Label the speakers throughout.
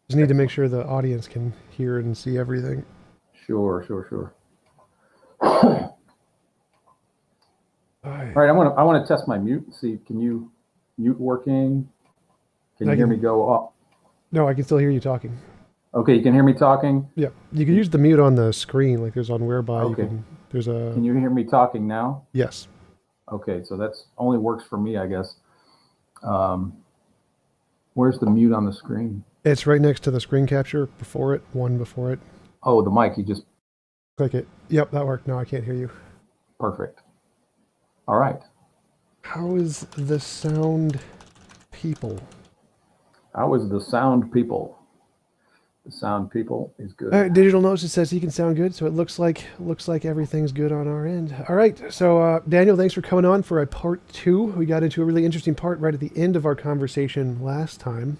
Speaker 1: Just need to make sure the audience can hear and see everything.
Speaker 2: Sure.
Speaker 1: I,
Speaker 2: All right, I want to test my mute. See, can you mute working? Can you
Speaker 1: I
Speaker 2: hear me
Speaker 1: can,
Speaker 2: go off?
Speaker 1: no, I can still hear you talking.
Speaker 2: Okay, you can hear me talking.
Speaker 1: Yeah, you can use the mute on the screen, like there's on Whereby. You
Speaker 2: Okay,
Speaker 1: can. There's a
Speaker 2: can you hear me talking now?
Speaker 1: yes.
Speaker 2: Okay, so that's only works for me, I guess. Um, where's the mute on the screen?
Speaker 1: It's right next to the screen capture. Before it, one before it.
Speaker 2: Oh, the mic. You just
Speaker 1: Click it. Yep, that worked. No, I can't hear you.
Speaker 2: perfect. All right.
Speaker 1: How is the sound, people?
Speaker 2: How is the sound people? The sound people is
Speaker 1: All
Speaker 2: good.
Speaker 1: right, digital notes. It says he can sound good, so it looks like everything's good on our end. All right, so Daniel, thanks for coming on for a part two. We got into a really interesting part right at the end of our conversation last time,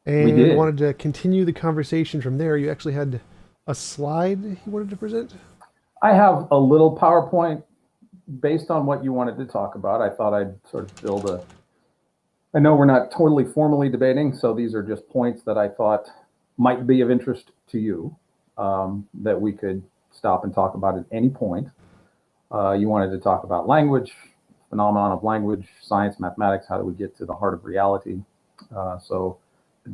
Speaker 2: We
Speaker 1: and
Speaker 2: did.
Speaker 1: wanted to continue the conversation from there. You actually had a slide you wanted to present.
Speaker 2: I have a little PowerPoint based on what you wanted to talk about. I thought I'd sort of build a. I know we're not totally formally debating, so these are just points that I thought might be of interest to you that we could stop and talk about at any point. You wanted to talk about language, phenomenon of language, science, mathematics. How do we get to the heart of reality? So,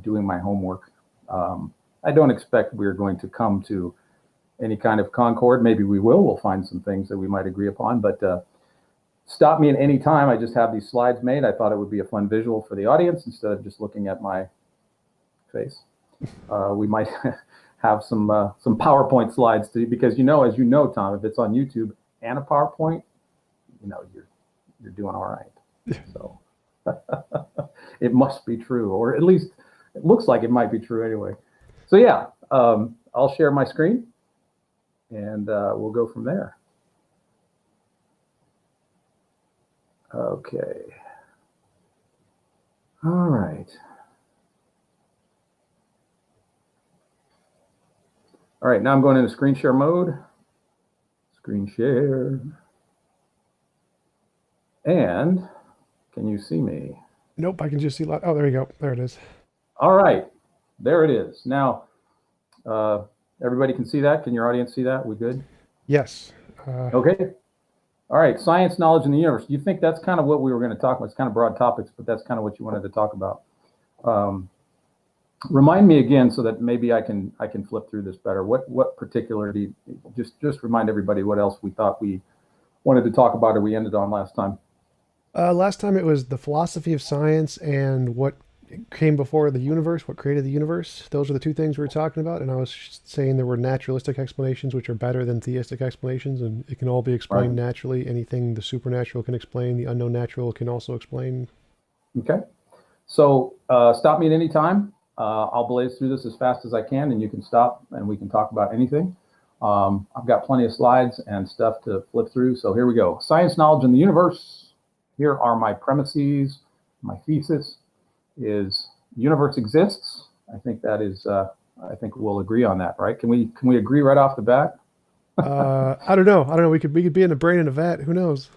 Speaker 2: doing my homework. I don't expect we're going to come to any kind of concord. Maybe we will. We'll find some things that we might agree upon. But stop me at any time. I just have these slides made. I thought it would be a fun visual for the audience instead of just looking at my face. We might have some PowerPoint slides because as you know, Tom, if it's on YouTube and a PowerPoint, you're doing all right. So it must be true, or at least it looks like it might be true anyway. So yeah, I'll share my screen and we'll go from there. Okay. All right. All right, now I'm going into screen share mode. Screen share. And can you see me?
Speaker 1: Nope, I can just see. Oh, there you go. There it is.
Speaker 2: All right, there it is. Now, everybody can see that? Can your audience see that? We good?
Speaker 1: Yes.
Speaker 2: Okay. All right, science, knowledge, in the universe. You think that's kind of what we were going to talk about? It's kind of broad topics, but that's kind of what you wanted to talk about. Remind me again so that maybe I can flip through this better. What particular just remind everybody what else we thought we wanted to talk about or we ended on last time.
Speaker 1: Last time it was the philosophy of science and what came before the universe, what created the universe. Those are the two things we were talking about. And I was saying there were naturalistic explanations, which are better than theistic explanations, and it can all be
Speaker 2: Right.
Speaker 1: explained naturally. Anything the supernatural can explain, the unknown natural can also explain.
Speaker 2: Okay. So stop me at any time. I'll blaze through this as fast as I can, and you can stop and we can talk about anything. I've got plenty of slides and stuff to flip through. So here we go. Science, knowledge, in the universe. Here are my premises. My thesis is universe exists. I think that is. I think we'll agree on that, right? Can we agree right off the bat?
Speaker 1: I don't know. I don't know. We could be in a brain in a vat. Who knows?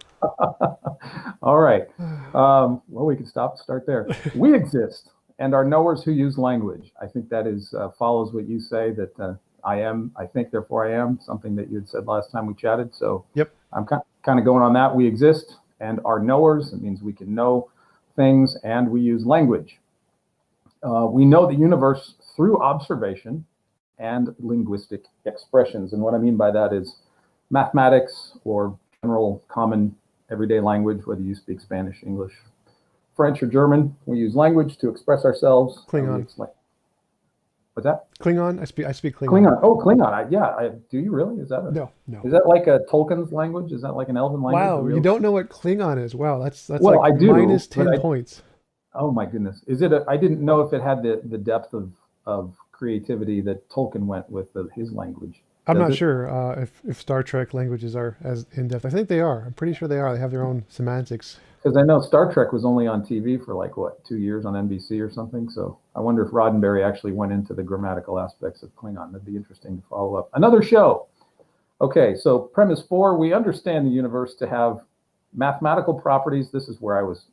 Speaker 2: All right. Well, we can start there. We exist and are knowers who use language. I think that is follows what you say that I am. I think, therefore I am. Something that you had said last time we chatted. So
Speaker 1: Yep.
Speaker 2: I'm kind of going on that. We exist and are knowers. It means we can know things and we use language. We know the universe through observation and linguistic expressions. And what I mean by that is mathematics or general common everyday language, whether you speak Spanish, English, French, or German. We use language to express ourselves.
Speaker 1: Klingon.
Speaker 2: What's that?
Speaker 1: Klingon. I speak Klingon.
Speaker 2: Klingon. Oh, Klingon. Do you really?
Speaker 1: No, no.
Speaker 2: Is that like a Tolkien's language? Is that like an elven language?
Speaker 1: Wow, you don't know what Klingon is. Wow, that's
Speaker 2: Well,
Speaker 1: like
Speaker 2: I do,
Speaker 1: minus
Speaker 2: but
Speaker 1: 10 points.
Speaker 2: oh my goodness. I didn't know if it had the depth of creativity that Tolkien went with his language.
Speaker 1: I'm
Speaker 2: Does
Speaker 1: not
Speaker 2: it?
Speaker 1: sure if Star Trek languages are as in depth. I think they are. I'm pretty sure they are. They have their own semantics.
Speaker 2: Because I know Star Trek was only on TV for like what, 2 years on NBC or something. So I wonder if Roddenberry actually went into the grammatical aspects of Klingon. That'd be interesting to follow up. Another show. Okay, so premise 4: we understand the universe to have mathematical properties. This is where I was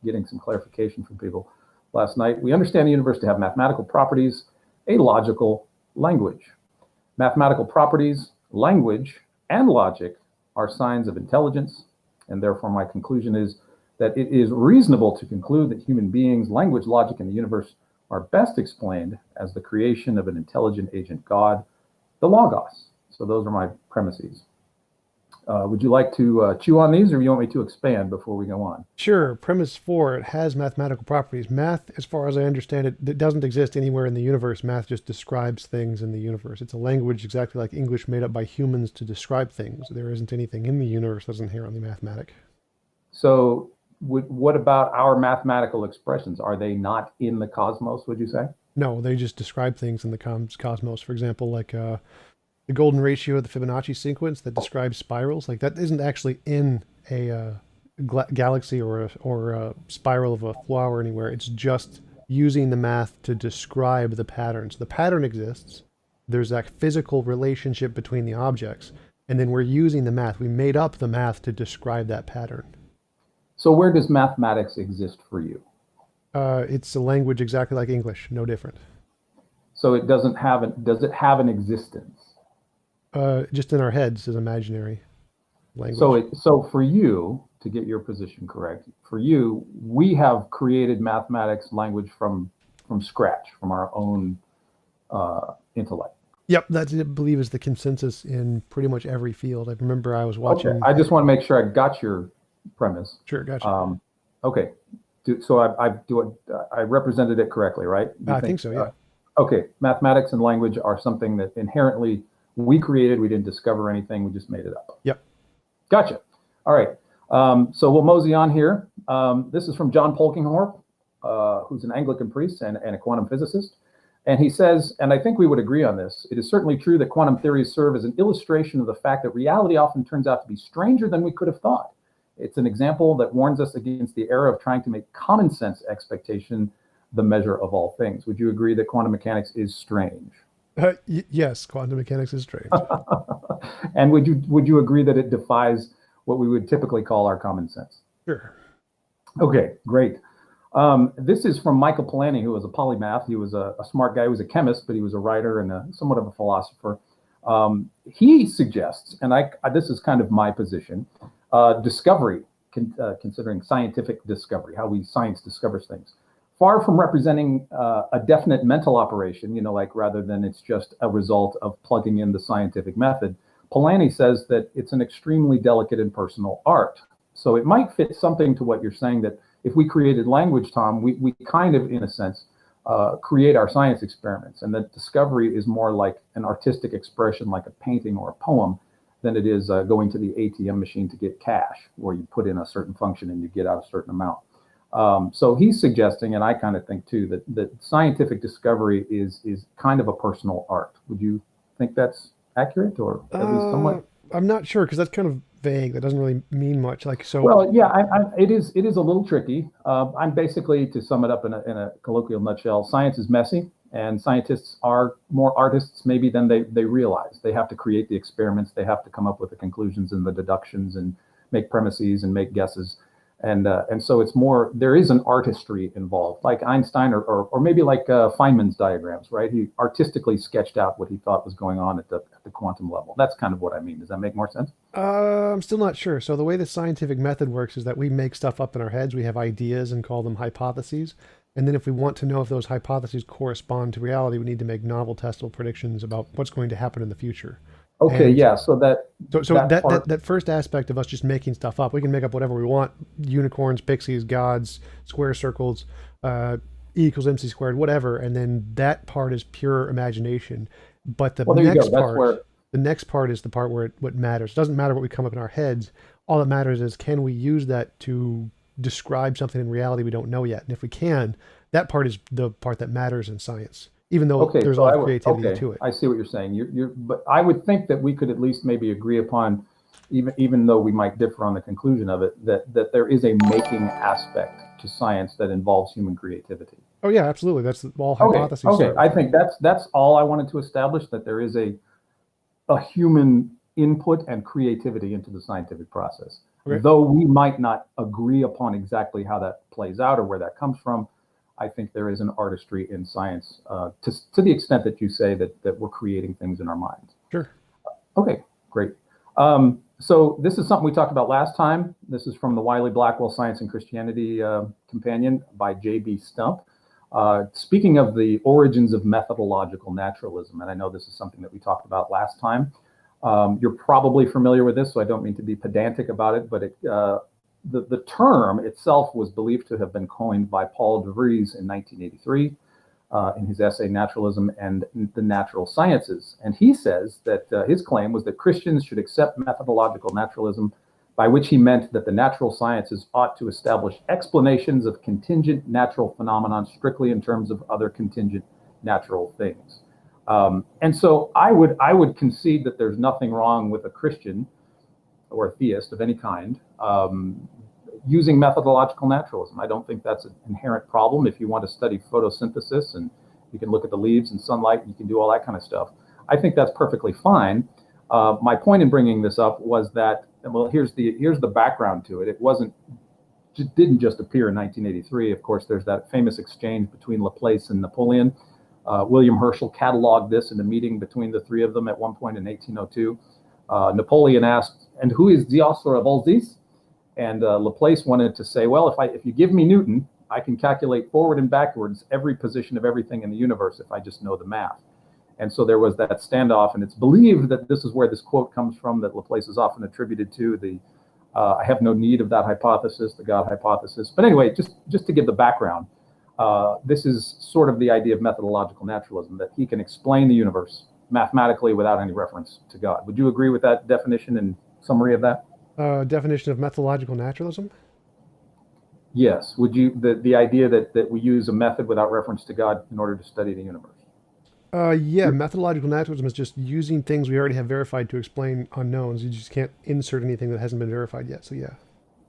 Speaker 2: getting some clarification from people last night. We understand the universe to have mathematical properties a logical language. Mathematical properties, language, and logic are signs of intelligence, and therefore my conclusion is that it is reasonable to conclude that human beings, language, logic, and the universe are best explained as the creation of an intelligent agent God, the Logos. So those are my premises. Would you like to chew on these, or do you want me to expand before we go on?
Speaker 1: Sure. Premise 4, it has mathematical properties. Math, as far as I understand it, it doesn't exist anywhere in the universe. Math just describes things in the universe. It's a language exactly like English made up by humans to describe things. There isn't anything in the universe that's inherently mathematic.
Speaker 2: So what about our mathematical expressions? Are they not in the cosmos, would you say?
Speaker 1: No, they just describe things in the cosmos. For example, like the golden ratio of the Fibonacci sequence that describes spirals, like that isn't actually in a galaxy or a spiral of a flower anywhere. It's just using the math to describe the patterns. The pattern exists. There's that physical relationship between the objects, and then we're using the math. We made up the math to describe that pattern.
Speaker 2: So where does mathematics exist for you?
Speaker 1: It's a language exactly like English, no different.
Speaker 2: So it does it have an existence?
Speaker 1: Just in our heads is imaginary language.
Speaker 2: So for you, to get your position correct, for you, we have created mathematics language from scratch, from our own intellect.
Speaker 1: Yep, that I believe is the consensus in pretty much every field. I remember I was watching.
Speaker 2: Okay, I just want to make sure I got your premise.
Speaker 1: Sure, gotcha.
Speaker 2: Okay, so I represented it correctly, right?
Speaker 1: I think so, yeah.
Speaker 2: Okay, mathematics and language are something that inherently we created. We didn't discover anything. We just made it up.
Speaker 1: Yep.
Speaker 2: Gotcha. All right. So we'll mosey on here. This is from John Polkinghorpe, who's an Anglican priest and a quantum physicist. And he says, and I think we would agree on this, it is certainly true that quantum theories serve as an illustration of the fact that reality often turns out to be stranger than we could have thought. It's an example that warns us against the error of trying to make common sense expectation the measure of all things. Would you agree that quantum mechanics is strange?
Speaker 1: Yes, quantum mechanics is strange.
Speaker 2: And would you agree that it defies what we would typically call our common sense?
Speaker 1: Sure.
Speaker 2: Okay, great. This is from Michael Polanyi, who was a polymath. He was a smart guy. He was a chemist, but he was a writer and somewhat of a philosopher. He suggests, and this is kind of my position, discovery, considering scientific discovery, how science discovers things. Far from representing a definite mental operation, like rather than it's just a result of plugging in the scientific method, Polanyi says that it's an extremely delicate and personal art. So it might fit something to what you're saying, that if we created language, Tom, we kind of, in a sense, create our science experiments. And that discovery is more like an artistic expression, like a painting or a poem, than it is going to the ATM machine to get cash, where you put in a certain function and you get out a certain amount. So he's suggesting, and I kind of think too, that scientific discovery is kind of a personal art. Would you think that's accurate, or at least somewhat?
Speaker 1: I'm not sure, because that's kind of vague. That doesn't really mean much. Like, so.
Speaker 2: Well, yeah, it is a little tricky. I'm basically, to sum it up in a colloquial nutshell, science is messy, and scientists are more artists maybe than they realize. They have to create the experiments. They have to come up with the conclusions and the deductions and make premises and make guesses. And so it's more, there is an artistry involved, like Einstein or maybe like Feynman's diagrams, right? He artistically sketched out what he thought was going on at the quantum level. That's kind of what I mean. Does that make more sense?
Speaker 1: I'm still not sure. So the way the scientific method works is that we make stuff up in our heads. We have ideas and call them hypotheses. And then if we want to know if those hypotheses correspond to reality, we need to make novel testable predictions about what's going to happen in the future.
Speaker 2: Okay,
Speaker 1: And
Speaker 2: yeah. So
Speaker 1: that first aspect of us just making stuff up, we can make up whatever we want: unicorns, pixies, gods, square circles, E equals MC squared, whatever. And then that part is pure imagination. But the next part is the part where what matters. It doesn't matter what we come up in our heads. All that matters is, can we use that to describe something in reality we don't know yet? And if we can, that part is the part that matters in science, even though there's a lot of creativity to it.
Speaker 2: I see what you're saying. But I would think that we could at least maybe agree upon, even though we might differ on the conclusion of it, that there is a making aspect to science that involves human creativity.
Speaker 1: Oh yeah, absolutely. That's all hypotheses.
Speaker 2: Okay. I think that's all I wanted to establish, that there is a human input and creativity into the scientific process. Okay. Though we might not agree upon exactly how that plays out or where that comes from, I think there is an artistry in science to the extent that you say that we're creating things in our minds.
Speaker 1: Sure.
Speaker 2: Okay, great. So this is something we talked about last time. This is from the Wiley Blackwell Science and Christianity Companion by J.B. Stump. Speaking of the origins of methodological naturalism, and I know this is something that we talked about last time. You're probably familiar with this, so I don't mean to be pedantic about it, but the term itself was believed to have been coined by Paul de Vries in 1983 in his essay Naturalism and the Natural Sciences. And he says that his claim was that Christians should accept methodological naturalism, by which he meant that the natural sciences ought to establish explanations of contingent natural phenomenon strictly in terms of other contingent natural things. And so I would concede that there's nothing wrong with a Christian or a theist of any kind using methodological naturalism. I don't think that's an inherent problem. If you want to study photosynthesis and you can look at the leaves and sunlight, you can do all that kind of stuff. I think that's perfectly fine. My point in bringing this up was that, well, here's the background to it. It didn't just appear in 1983. Of course, there's that famous exchange between Laplace and Napoleon. William Herschel cataloged this in a meeting between the three of them at one point in 1802. Napoleon asked, "And who is the author of all this?" And Laplace wanted to say, well, if you give me Newton, I can calculate forward and backwards every position of everything in the universe if I just know the math. And so there was that standoff, and it's believed that this is where this quote comes from that Laplace is often attributed to, I have no need of that hypothesis, the God hypothesis. But anyway, just to give the background, this is sort of the idea of methodological naturalism, that he can explain the universe mathematically without any reference to God. Would you agree with that definition and summary of that?
Speaker 1: Definition of methodological naturalism?
Speaker 2: Yes. Would you, the idea that we use a method without reference to God in order to study the universe?
Speaker 1: Yeah, methodological naturalism is just using things we already have verified to explain unknowns. You just can't insert anything that hasn't been verified yet. So yeah.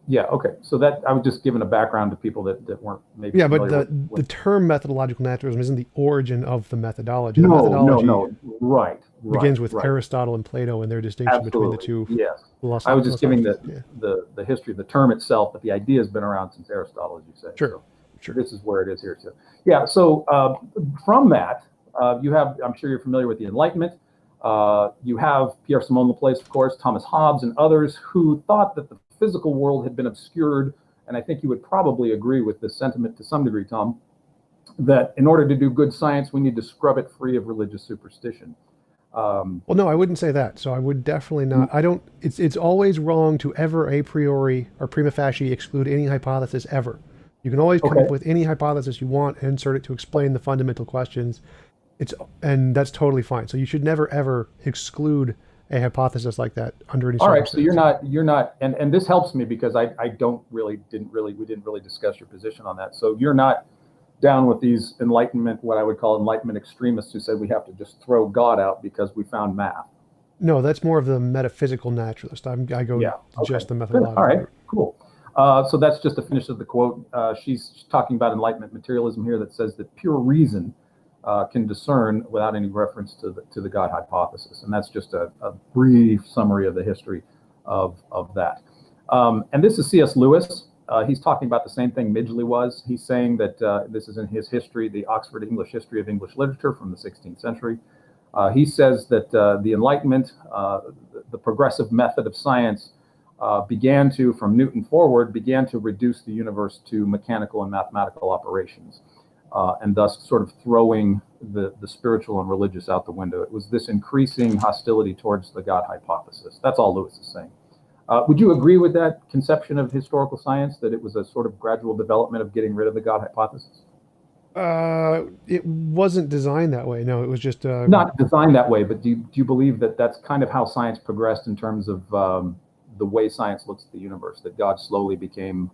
Speaker 2: Yeah. Okay. So that I was just giving a background to people that weren't maybe.
Speaker 1: Yeah, but the term methodological naturalism isn't the origin of the methodology. The
Speaker 2: No,
Speaker 1: methodology
Speaker 2: no. Right.
Speaker 1: begins with Aristotle and Plato and their distinction between the two.
Speaker 2: Yes. I was just giving the history of the term itself, but the idea has been around since Aristotle, as you say.
Speaker 1: Sure.
Speaker 2: So
Speaker 1: Sure.
Speaker 2: this is where it is here too. Yeah. So from that, you have, I'm sure you're familiar with the Enlightenment. You have Pierre-Simon Laplace, of course, Thomas Hobbes, and others who thought that the physical world had been obscured. And I think you would probably agree with this sentiment to some degree, Tom, that in order to do good science, we need to scrub it free of religious superstition.
Speaker 1: Well, no, I wouldn't say that. So I would definitely not. I don't. It's always wrong to ever a priori or prima facie exclude any hypothesis ever. You can always come up with any hypothesis you want and insert it to explain the fundamental questions. And that's totally fine. So you should never ever exclude a hypothesis like that under any circumstance.
Speaker 2: All right. So you're not, and this helps me because we didn't really discuss your position on that. So you're not down with these Enlightenment, what I would call Enlightenment extremists who said we have to just throw God out because we found math.
Speaker 1: No, that's more of the metaphysical naturalist. I go just the methodology.
Speaker 2: All right, cool. So that's just a finish of the quote. She's talking about Enlightenment materialism here that says that pure reason can discern without any reference to the God hypothesis. And that's just a brief summary of the history of that. And this is C.S. Lewis. He's talking about the same thing Midgley was. He's saying that this is in his history, the Oxford English History of English Literature from the 16th century. He says that the Enlightenment, the progressive method of science, from Newton forward, began to reduce the universe to mechanical and mathematical operations. And thus sort of throwing the spiritual and religious out the window. It was this increasing hostility towards the God hypothesis. That's all Lewis is saying. Would you agree with that conception of historical science, that it was a sort of gradual development of getting rid of the God hypothesis?
Speaker 1: It wasn't designed that way. No, it was just...
Speaker 2: Not designed that way, but do you believe that that's kind of how science progressed in terms of the way science looks at the universe, that God slowly became...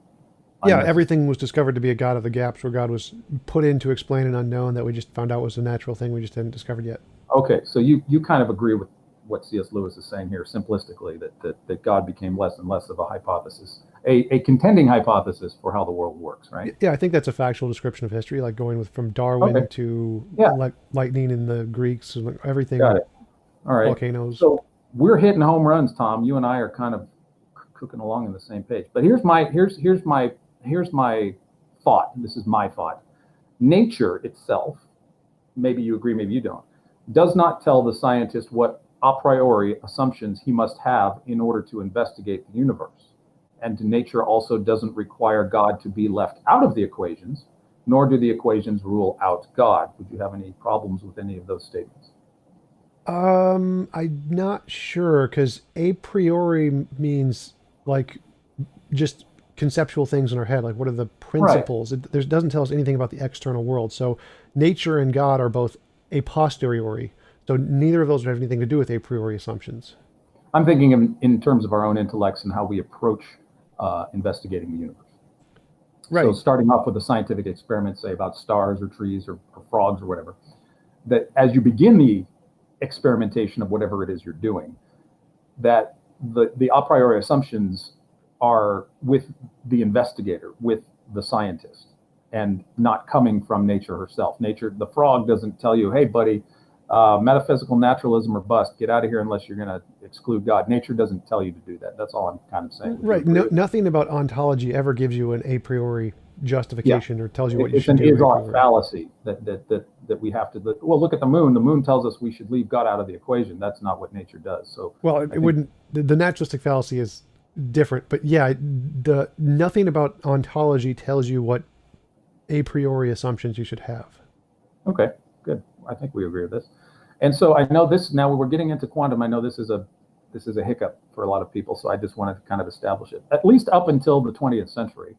Speaker 1: Yeah, everything was discovered to be a God of the gaps, where God was put in to explain an unknown that we just found out was a natural thing we just hadn't discovered yet.
Speaker 2: Okay, so you kind of agree with what C.S. Lewis is saying here, simplistically, that God became less and less of a hypothesis, a contending hypothesis for how the world works, right?
Speaker 1: Yeah, I think that's a factual description of history, like going from Darwin to lightning in the Greeks, everything.
Speaker 2: Got it. All right.
Speaker 1: Volcanoes.
Speaker 2: So we're hitting home runs, Tom. You and I are kind of cooking along on the same page. But here's my thought. This is my thought. nature itself, maybe you agree, maybe you don't, does not tell the scientist what a priori assumptions he must have in order to investigate the universe. And nature also doesn't require God to be left out of the equations, nor do the equations rule out God. Would you have any problems with any of those statements?
Speaker 1: I'm not sure because a priori means like just conceptual things in our head. Like, what are the
Speaker 2: Right.
Speaker 1: principles? It doesn't tell us anything about the external world. So, nature and God are both a posteriori. So, neither of those have anything to do with a priori assumptions.
Speaker 2: I'm thinking in terms of our own intellects and how we approach investigating the universe. So
Speaker 1: Right.
Speaker 2: starting off with a scientific experiment, say about stars or trees or frogs or whatever, that as you begin the experimentation of whatever it is you're doing, that the a priori assumptions are with the investigator, with the scientist, and not coming from nature herself. Nature, the frog doesn't tell you, hey, buddy, metaphysical naturalism or bust, get out of here unless you're going to exclude God. Nature doesn't tell you to do that. That's all I'm kind of saying. Would you
Speaker 1: Right.
Speaker 2: agree
Speaker 1: No,
Speaker 2: with that?
Speaker 1: nothing about ontology ever gives you an a priori
Speaker 2: Yeah.
Speaker 1: justification or tells you what you
Speaker 2: It's
Speaker 1: should
Speaker 2: an
Speaker 1: do a
Speaker 2: is-ought
Speaker 1: priori.
Speaker 2: fallacy that we have to, well, look at the moon. The moon tells us we should leave God out of the equation. That's not what nature does. So
Speaker 1: Well, it,
Speaker 2: I
Speaker 1: it
Speaker 2: think,
Speaker 1: wouldn't. The naturalistic fallacy is different, but yeah, the nothing about ontology tells you what a priori assumptions you should have.
Speaker 2: okay, good. I think we agree with this. And so I know this, now we're getting into quantum. I know this is a hiccup for a lot of people. So I just wanted to kind of establish it, at least up until the 20th century.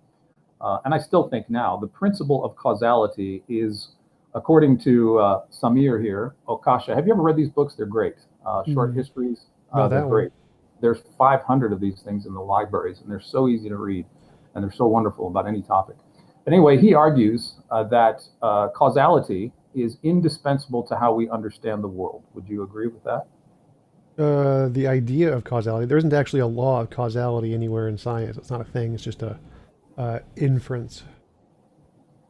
Speaker 2: And I still think now the principle of causality is, according to Samir here, Okasha. Have you ever read these books? They're great. Short
Speaker 1: Mm,
Speaker 2: histories,
Speaker 1: not
Speaker 2: they're
Speaker 1: that one.
Speaker 2: great. There's 500 of these things in the libraries, and they're so easy to read, and they're so wonderful about any topic. But anyway, he argues that causality is indispensable to how we understand the world. Would you agree with that?
Speaker 1: The idea of causality. There isn't actually a law of causality anywhere in science. It's not a thing. It's just a inference.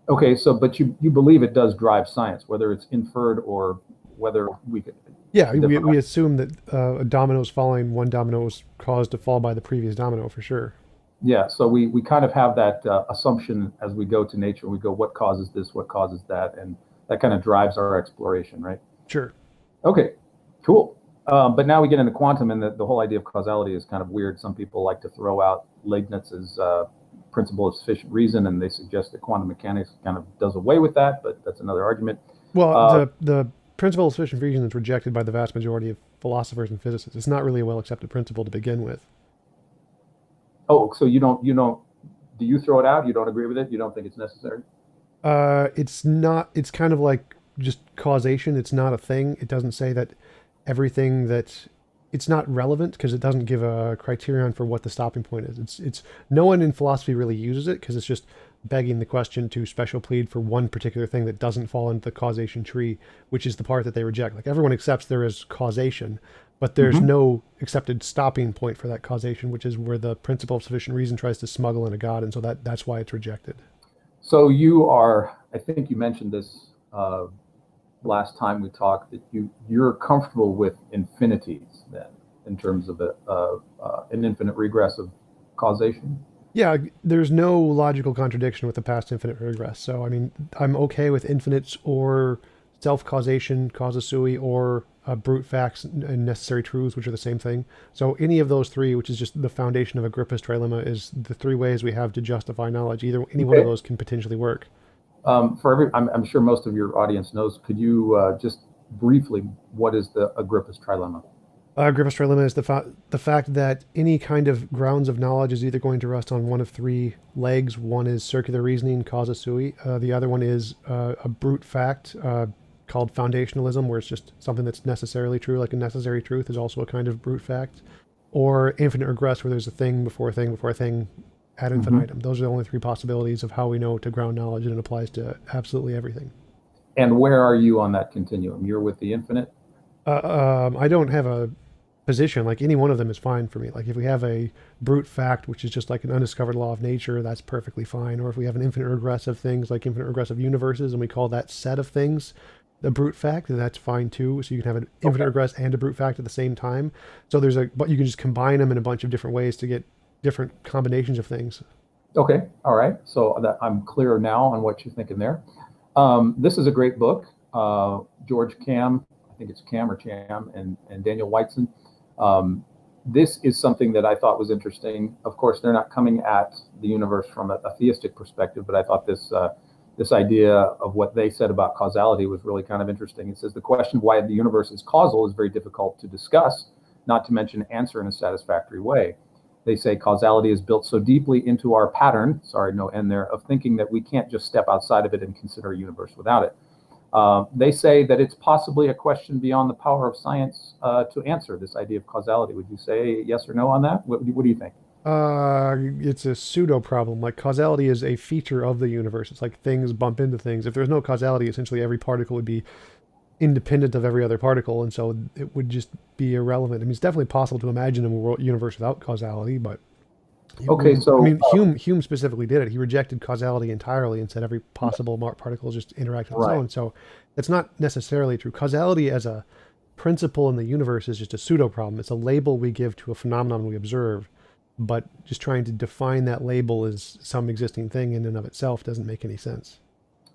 Speaker 2: Okay, so but you believe it does drive science, whether it's inferred or whether we could.
Speaker 1: Yeah,
Speaker 2: It's a different.
Speaker 1: we assume that a domino's falling, one domino is caused to fall by the previous domino for sure.
Speaker 2: Yeah, so we kind of have that assumption as we go to nature. We go, what causes this? What causes that? And that kind of drives our exploration, right?
Speaker 1: Sure.
Speaker 2: Okay, cool. But now we get into quantum, and the whole idea of causality is kind of weird. Some people like to throw out Leibniz's principle of sufficient reason, and they suggest that quantum mechanics kind of does away with that, but that's another argument.
Speaker 1: Well,
Speaker 2: Uh,
Speaker 1: the principle of sufficient reason is rejected by the vast majority of philosophers and physicists. It's not really a well accepted principle to begin with.
Speaker 2: oh, so you don't, do you throw it out? You don't agree with it? You don't think it's necessary?
Speaker 1: It's not. It's kind of like just causation. It's not a thing. It doesn't say that everything that it's not relevant because it doesn't give a criterion for what the stopping point is. It's no one in philosophy really uses it because it's just begging the question to special plead for one particular thing that doesn't fall into the causation tree, which is the part that they reject. Like everyone accepts there is causation, but there's
Speaker 2: Hmm.
Speaker 1: no accepted stopping point for that causation, which is where the principle of sufficient reason tries to smuggle in a god, and so that's why it's rejected.
Speaker 2: So you are, I think you mentioned this last time we talked, that you're comfortable with infinities then, in terms of an infinite regress of causation.
Speaker 1: Yeah, there's no logical contradiction with the past infinite regress. So, I mean, I'm okay with infinites or self causation, causa sui, or brute facts and necessary truths, which are the same thing. So, any of those three, which is just the foundation of Agrippa's trilemma, is the three ways we have to justify knowledge. Either any one of
Speaker 2: Okay.
Speaker 1: those can potentially work.
Speaker 2: I'm sure most of your audience knows. Could you just briefly, what is the Agrippa's trilemma?
Speaker 1: Agrippa's trilemma is the fact that any kind of grounds of knowledge is either going to rest on one of three legs. One is circular reasoning, causa sui. The other one is a brute fact called foundationalism, where it's just something that's necessarily true, like a necessary truth is also a kind of brute fact. Or infinite regress, where there's a thing before a thing before a thing ad
Speaker 2: Hmm.
Speaker 1: infinitum. Those are the only three possibilities of how we know to ground knowledge, and it applies to absolutely everything.
Speaker 2: And where are you on that continuum? You're with the infinite?
Speaker 1: I don't have a position. Like any one of them is fine for me. Like if we have a brute fact, which is just like an undiscovered law of nature, that's perfectly fine. Or if we have an infinite regress of things, like infinite regress of universes, and we call that set of things the brute fact, then that's fine too. So you can have an infinite
Speaker 2: Okay.
Speaker 1: regress and a brute fact at the same time. So but you can just combine them in a bunch of different ways to get different combinations of things.
Speaker 2: Okay. All right. So that I'm clear now on what you're thinking there. This is a great book. George Cam, I think it's Cam or Cham, and Daniel Whiteson. This is something that I thought was interesting. Of course, they're not coming at the universe from a theistic perspective, but I thought this idea of what they said about causality was really kind of interesting. It says the question of why the universe is causal is very difficult to discuss, not to mention answer in a satisfactory way. They say causality is built so deeply into our pattern, sorry, no N there, of thinking that we can't just step outside of it and consider a universe without it. They say that it's possibly a question beyond the power of science to answer this idea of causality. Would you say yes or no on that? What do you think?
Speaker 1: It's a pseudo problem. Like causality is a feature of the universe. It's like things bump into things. If there's no causality, essentially every particle would be independent of every other particle, and so it would just be irrelevant. I mean, it's definitely possible to imagine a world universe without causality, but
Speaker 2: Okay,
Speaker 1: I
Speaker 2: so
Speaker 1: mean, Hume specifically did it. He rejected causality entirely and said every possible particle just interacts on its
Speaker 2: right.
Speaker 1: own. So that's not necessarily true. Causality as a principle in the universe is just a pseudo problem. It's a label we give to a phenomenon we observe, but just trying to define that label as some existing thing in and of itself doesn't make any sense.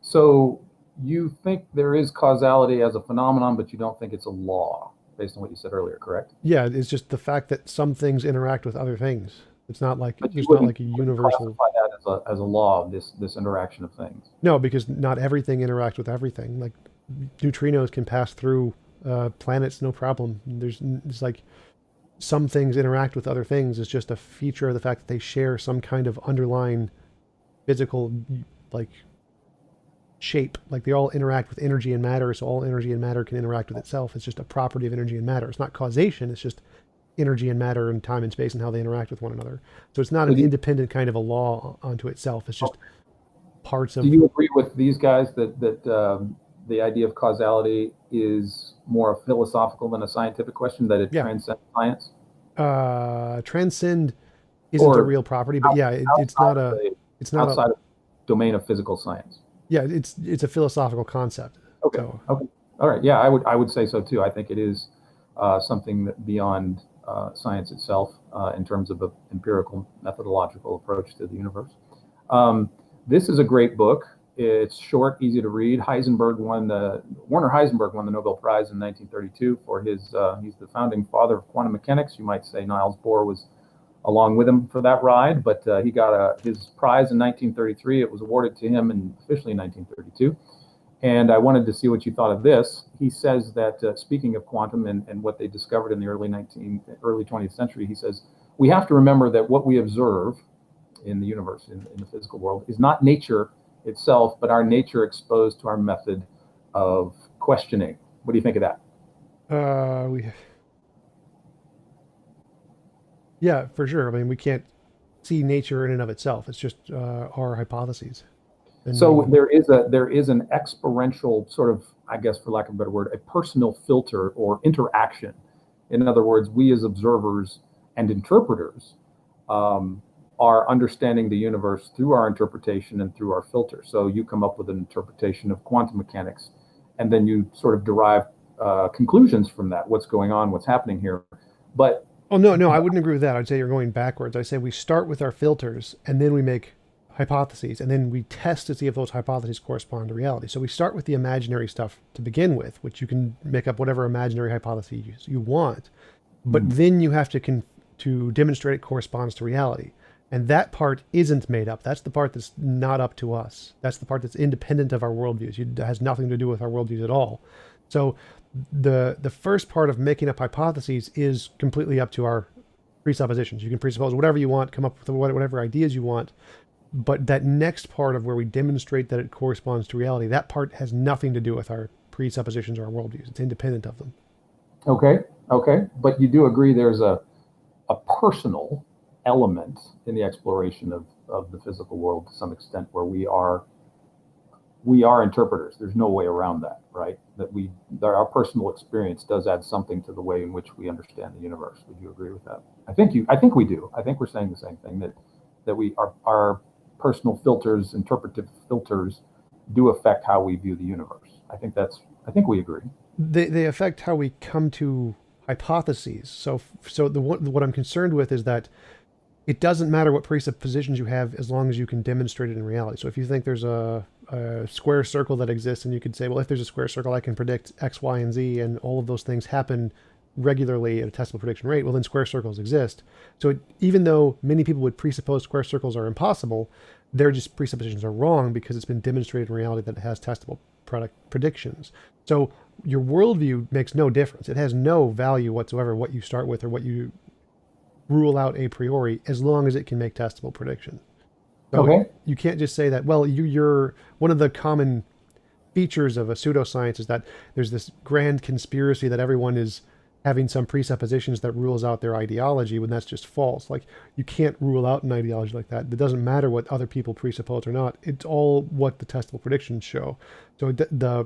Speaker 2: So you think there is causality as a phenomenon, but you don't think it's a law, based on what you said earlier, correct?
Speaker 1: Yeah, it's just the fact that some things interact with other things. It's not like
Speaker 2: But
Speaker 1: there's not like a
Speaker 2: you wouldn't
Speaker 1: universal.
Speaker 2: classify that as a law, this interaction of things.
Speaker 1: No, because not everything interacts with everything. Like neutrinos can pass through planets, no problem. It's like some things interact with other things. It's just a feature of the fact that they share some kind of underlying physical like shape. Like they all interact with energy and matter, so all energy and matter can interact with itself. It's just a property of energy and matter. It's not causation. It's just energy and matter and time and space and how they interact with one another. So it's not
Speaker 2: So
Speaker 1: an independent kind of a law unto itself. It's just parts
Speaker 2: do
Speaker 1: of.
Speaker 2: you agree with these guys that the idea of causality is more philosophical than a scientific question, that it
Speaker 1: Yeah.
Speaker 2: transcends science?
Speaker 1: Transcend isn't a
Speaker 2: Or
Speaker 1: real property, but yeah, it's
Speaker 2: outside
Speaker 1: not
Speaker 2: of
Speaker 1: a.
Speaker 2: the
Speaker 1: It's not a.
Speaker 2: outside of domain of physical science?
Speaker 1: Yeah, it's a philosophical concept.
Speaker 2: Okay.
Speaker 1: So
Speaker 2: Okay. All right. Yeah, I would say so too. I think it is something that beyond science itself in terms of an empirical methodological approach to the universe. Um, this is a great book. It's short, easy to read. Werner Heisenberg won the Nobel Prize in 1932 for his. He's the founding father of quantum mechanics. You might say Niels Bohr was along with him for that ride, but he got his prize in 1933. It was awarded to him officially in 1932. And I wanted to see what you thought of this. He says that speaking of quantum and what they discovered in the early 20th century, he says we have to remember that what we observe in the universe, in the physical world, is not nature itself, but our nature exposed to our method of questioning. What do you think of that?
Speaker 1: we yeah, for sure. I mean, we can't see nature in and of itself. It's just our hypotheses. And
Speaker 2: So there is an experiential sort of, I guess, for lack of a better word, a personal filter or interaction. In other words, we as observers and interpreters um, are understanding the universe through our interpretation and through our filter. So you come up with an interpretation of quantum mechanics, and then you sort of derive conclusions from that. What's going on? What's happening here? But
Speaker 1: oh no, I wouldn't agree with that. I'd say you're going backwards. I say we start with our filters and then we make hypotheses and then we test to see if those hypotheses correspond to reality. So we start with the imaginary stuff to begin with, which you can make up whatever imaginary hypothesis you want, but then you have to demonstrate it corresponds to reality. And that part isn't made up. That's the part that's not up to us. That's the part that's independent of our worldviews. It has nothing to do with our worldviews at all. So the first part of making up hypotheses is completely up to our presuppositions. You can presuppose whatever you want, come up with whatever ideas you want, but that next part of where we demonstrate that it corresponds to reality, that part has nothing to do with our presuppositions or our worldviews. It's independent of them.
Speaker 2: okay, okay, but you do agree there's a personal element in the exploration of the physical world to some extent, where we are interpreters. There's no way around that, right? That our personal experience does add something to the way in which we understand the universe. Would you agree with that? I think we do. I think we're saying the same thing, that our personal filters, interpretive filters, do affect how we view the universe. I think we agree.
Speaker 1: They affect how we come to hypotheses. So what I'm concerned with is that it doesn't matter what presuppositions you have as long as you can demonstrate it in reality. So if you think there's a a square circle that exists, and you could say, well, if there's a square circle, I can predict X, Y, and Z, and all of those things happen regularly at a testable prediction rate. Well, then square circles exist. So even though many people would presuppose square circles are impossible, their just presuppositions are wrong because it's been demonstrated in reality that it has testable predictions. So your worldview makes no difference. It has no value whatsoever what you start with or what you rule out a priori, as long as it can make testable predictions. So
Speaker 2: Okay.
Speaker 1: you can't just say that, well, you're one of the common features of a pseudoscience is that there's this grand conspiracy that everyone is having some presuppositions that rules out their ideology, when that's just false. Like, you can't rule out an ideology like that. It doesn't matter what other people presuppose or not. It's all what the testable predictions show. So the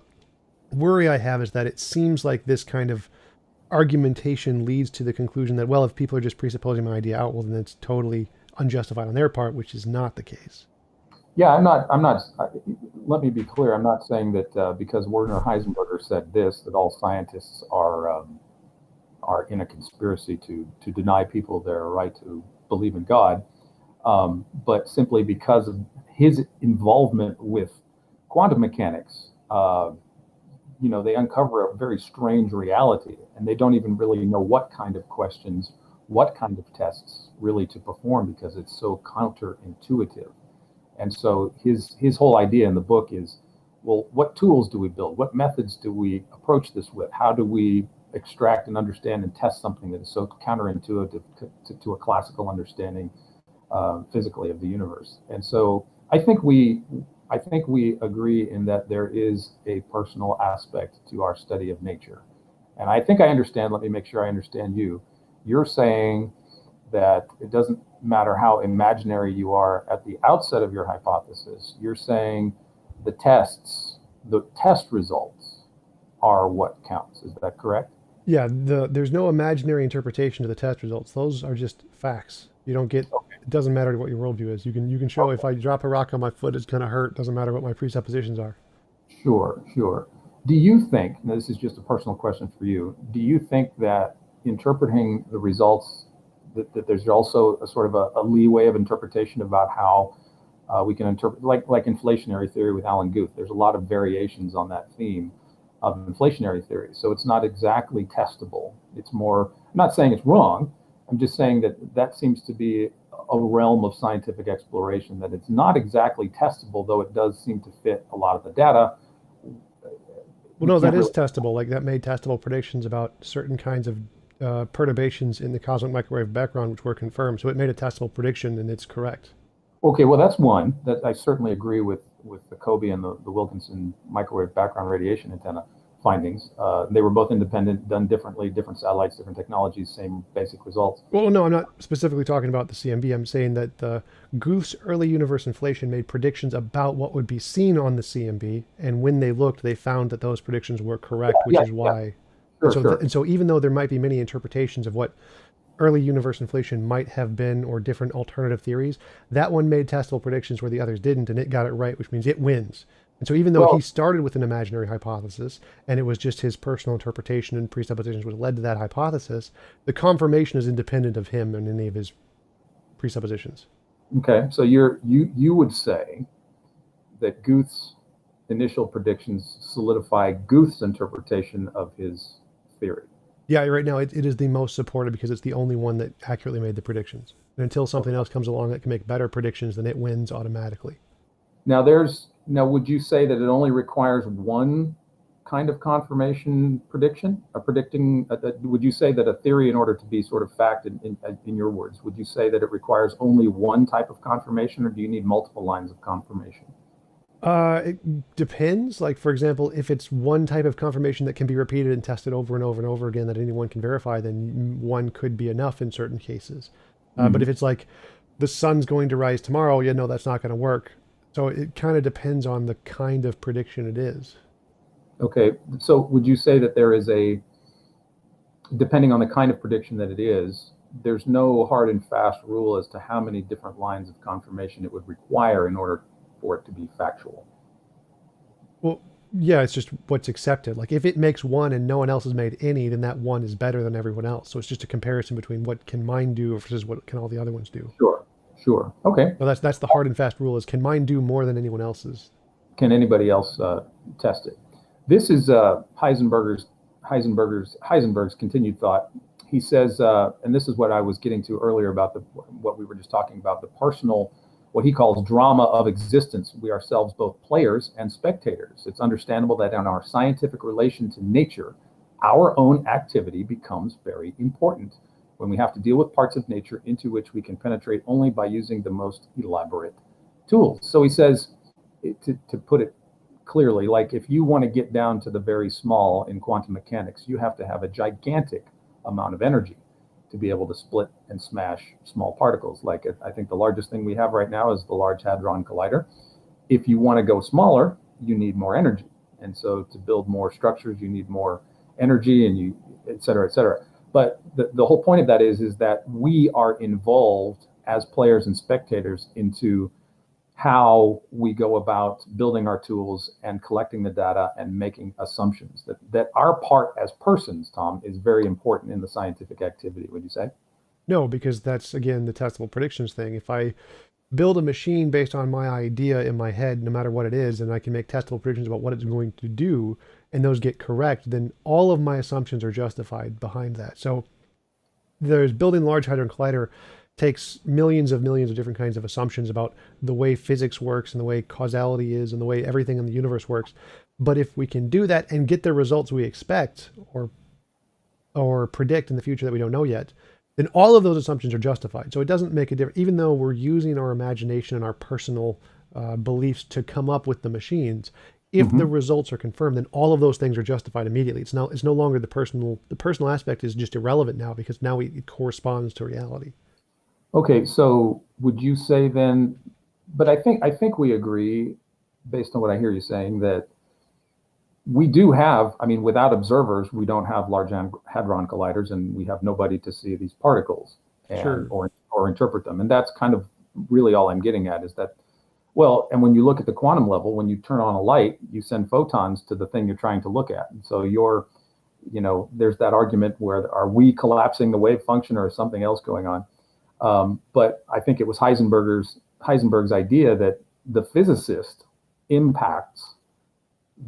Speaker 1: worry I have is that it seems like this kind of argumentation leads to the conclusion that, well, if people are just presupposing my idea out, well, then it's totally unjustified on their part, which is not the case.
Speaker 2: Yeah, let me be clear. I'm not saying that because Werner Heisenberger said this, that all scientists are in a conspiracy to deny people their right to believe in God, but simply because of his involvement with quantum mechanics. They uncover a very strange reality, and they don't even really know what kind of questions, what kind of tests really to perform, because it's so counterintuitive. And so his whole idea in the book is, well, what tools do we build? What methods do we approach this with? How do we extract and understand and test something that is so counterintuitive to a classical understanding physically of the universe? And so I think we agree in that there is a personal aspect to our study of nature. And I think I understand. Let me make sure I understand you. You're saying that it doesn't matter how imaginary you are at the outset of your hypothesis. You're saying the test results are what counts. Is that correct?
Speaker 1: Yeah, there's no imaginary interpretation to the test results. Those are just facts. You don't get.
Speaker 2: Okay.
Speaker 1: It doesn't matter what your worldview is. You can show
Speaker 2: Okay.
Speaker 1: if I drop a rock on my foot, it's gonna hurt. Doesn't matter what my presuppositions are.
Speaker 2: Sure. Do you think, and this is just a personal question for you, do you think that interpreting the results, that there's also a sort of a leeway of interpretation about how we can interpret, like inflationary theory with Alan Guth? There's a lot of variations on that theme of inflationary theory. So it's not exactly testable. It's more, I'm not saying it's wrong. I'm just saying that seems to be a realm of scientific exploration, that it's not exactly testable, though it does seem to fit a lot of the data.
Speaker 1: Well, no, that is testable. Like, that made testable predictions about certain kinds of perturbations in the cosmic microwave background, which were confirmed. So it made a testable prediction, and it's correct.
Speaker 2: Okay, well, that's one that I certainly agree with the Kobe and the Wilkinson microwave background radiation antenna findings. They were both independent, done differently, different satellites, different technologies, same basic results.
Speaker 1: Well, no, I'm not specifically talking about the CMB. I'm saying that Guth's early universe inflation made predictions about what would be seen on the CMB, and when they looked, they found that those predictions were correct, which is why.
Speaker 2: Sure.
Speaker 1: And so even though there might be many interpretations of what early universe inflation might have been, or different alternative theories, that one made testable predictions where the others didn't, and it got it right, which means it wins. And so even though he started with an imaginary hypothesis, and it was just his personal interpretation and presuppositions which led to that hypothesis, the confirmation is independent of him and any of his presuppositions.
Speaker 2: Okay, so you would say that Guth's initial predictions solidify Guth's interpretation of his theory.
Speaker 1: Yeah, right now it is the most supported because it's the only one that accurately made the predictions. And until something else comes along that can make better predictions, then it wins automatically.
Speaker 2: Now, would you say that it only requires one kind of confirmation prediction? Would you say that a theory, in order to be sort of fact, in your words, would you say that it requires only one type of confirmation, or do you need multiple lines of confirmation?
Speaker 1: It depends. Like, for example, if it's one type of confirmation that can be repeated and tested over and over and over again that anyone can verify, then one could be enough in certain cases. But if it's like the sun's going to rise tomorrow, no, that's not going to work. So it kind of depends on the kind of prediction it is.
Speaker 2: Okay, so would you say that there is depending on the kind of prediction that it is, there's no hard and fast rule as to how many different lines of confirmation it would require in order for it to be factual?
Speaker 1: Well, yeah, it's just what's accepted. Like, if it makes one and no one else has made any, then that one is better than everyone else. So it's just a comparison between what can mine do versus what can all the other ones do.
Speaker 2: Sure. Okay.
Speaker 1: Well, that's the hard and fast rule: is can mine do more than anyone else's?
Speaker 2: Can anybody else test it? This is Heisenberg's continued thought. He says, and this is what I was getting to earlier about what we were just talking about, the personal, what he calls drama of existence. We ourselves both players and spectators. It's understandable that in our scientific relation to nature, our own activity becomes very important when we have to deal with parts of nature into which we can penetrate only by using the most elaborate tools. So he says, to put it clearly, like if you want to get down to the very small in quantum mechanics, you have to have a gigantic amount of energy to be able to split and smash small particles. Like I think the largest thing we have right now is the Large Hadron Collider. If you want to go smaller, you need more energy. And so to build more structures, you need more energy, and you, et cetera, et cetera. But the whole point of that is that we are involved as players and spectators into how we go about building our tools and collecting the data and making assumptions. That our part as persons, Tom, is very important in the scientific activity, would you say?
Speaker 1: No, because that's again the testable predictions thing. If I build a machine based on my idea in my head, no matter what it is, and I can make testable predictions about what it's going to do, and those get correct, then all of my assumptions are justified behind that. So there's building the Large Hadron Collider takes millions of different kinds of assumptions about the way physics works and the way causality is and the way everything in the universe works. But if we can do that and get the results we expect or predict in the future that we don't know yet, then all of those assumptions are justified. So it doesn't make a difference, even though we're using our imagination and our personal beliefs to come up with the machines. If the results are confirmed, then all of those things are justified immediately. It's no longer the personal aspect is just irrelevant now, because now it corresponds to reality.
Speaker 2: Okay, so would you say then, but I think we agree, based on what I hear you saying, that we do have, I mean, without observers, we don't have Large Hadron Colliders, and we have nobody to see these particles and
Speaker 1: Sure.
Speaker 2: or interpret them. And that's kind of really all I'm getting at, is that, well, and when you look at the quantum level, when you turn on a light, you send photons to the thing you're trying to look at. And so there's that argument where, are we collapsing the wave function or is something else going on? But I think it was Heisenberg's idea that the physicist impacts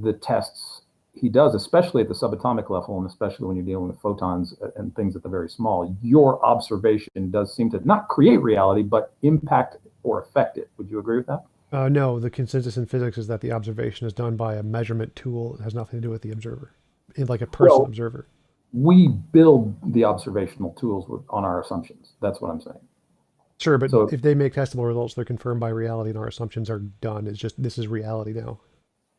Speaker 2: the tests he does, especially at the subatomic level, and especially when you're dealing with photons and things at the very small. Your observation does seem to not create reality, but impact or affect it. Would you agree with that?
Speaker 1: No, the consensus in physics is that the observation is done by a measurement tool. It has nothing to do with the observer, like a person
Speaker 2: Well,
Speaker 1: observer.
Speaker 2: we build the observational tools on our assumptions. That's what I'm saying.
Speaker 1: Sure, but
Speaker 2: So
Speaker 1: if they make testable results, they're confirmed by reality, and our assumptions are done. It's just this is reality now.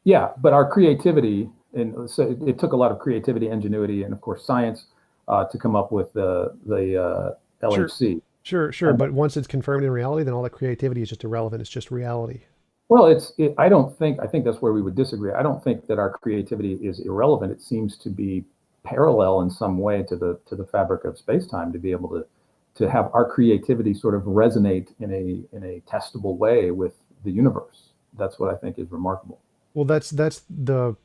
Speaker 2: yeah, but our creativity, and so it took a lot of creativity, ingenuity, and of course science to come up with the
Speaker 1: Sure,
Speaker 2: LHC.
Speaker 1: sure.
Speaker 2: And
Speaker 1: But once it's confirmed in reality, then all that creativity is just irrelevant. It's just reality.
Speaker 2: well, I don't think, I think that's where we would disagree. I don't think that our creativity is irrelevant. It seems to be parallel in some way to the fabric of space-time, to be able to have our creativity sort of resonate in a testable way with the universe. That's what I think is remarkable.
Speaker 1: Well, that's the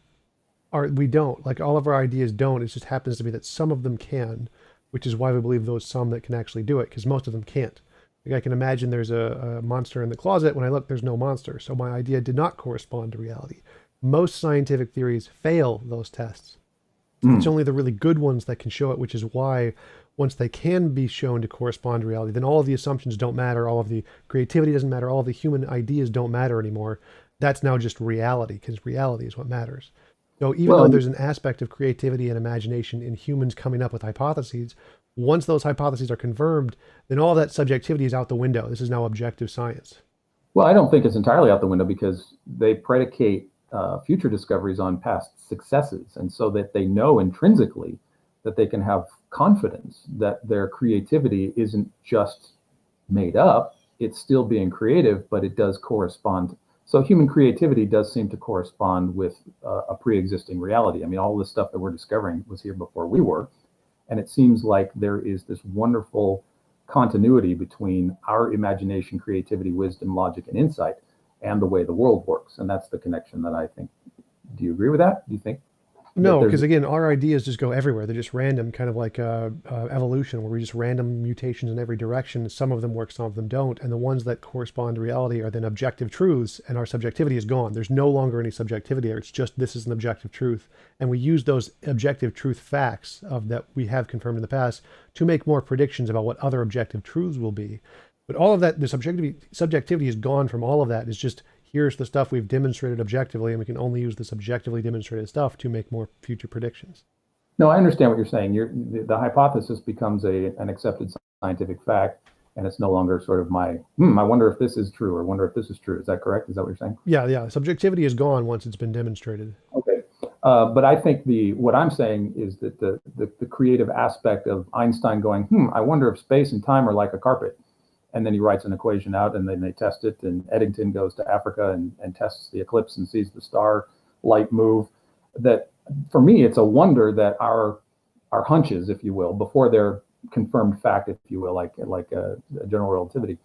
Speaker 1: art we don't like. All of our ideas don't. It just happens to be that some of them can, which is why we believe those some that can actually do it, because most of them can't. Like I can imagine there's a monster in the closet. When I look, there's no monster. So my idea did not correspond to reality. Most scientific theories fail those tests. It's
Speaker 2: Mm.
Speaker 1: only the really good ones that can show it, which is why once they can be shown to correspond to reality, then all of the assumptions don't matter, all of the creativity doesn't matter, all of the human ideas don't matter anymore. That's now just reality, because reality is what matters. So even though
Speaker 2: Well,
Speaker 1: there's an aspect of creativity and imagination in humans coming up with hypotheses, once those hypotheses are confirmed, then all that subjectivity is out the window. This is now objective science.
Speaker 2: well, I don't think it's entirely out the window, because they predicate future discoveries on past successes, and so that they know intrinsically that they can have confidence that their creativity isn't just made up; it's still being creative, but it does correspond. So human creativity does seem to correspond with a pre-existing reality. I mean, all the stuff that we're discovering was here before we were, and it seems like there is this wonderful continuity between our imagination, creativity, wisdom, logic, and insight, and the way the world works. And that's the connection that I think. Do you agree with that? Do you think? That
Speaker 1: No,
Speaker 2: there's
Speaker 1: because again, our ideas just go everywhere. They're just random, kind of like evolution, where we just random mutations in every direction. Some of them work, some of them don't. And the ones that correspond to reality are then objective truths, and our subjectivity is gone. There's no longer any subjectivity there. It's just this is an objective truth. And we use those objective truth facts of that we have confirmed in the past to make more predictions about what other objective truths will be. But all of that, the subjectivity is gone from all of that. It's just here's the stuff we've demonstrated objectively, and we can only use this objectively demonstrated stuff to make more future predictions.
Speaker 2: No, I understand what you're saying. The hypothesis becomes an accepted scientific fact, and it's no longer sort of I wonder if this is true, or wonder if this is true. Is that correct? Is that what you're saying?
Speaker 1: Yeah, yeah. Subjectivity is gone once it's been demonstrated.
Speaker 2: Okay. But I think what I'm saying is that the creative aspect of Einstein going, I wonder if space and time are like a carpet. And then he writes an equation out, and then they test it. And Eddington goes to Africa and tests the eclipse and sees the star light move. That for me, it's a wonder that our hunches, if you will, before they're confirmed fact, if you will, like a general relativity,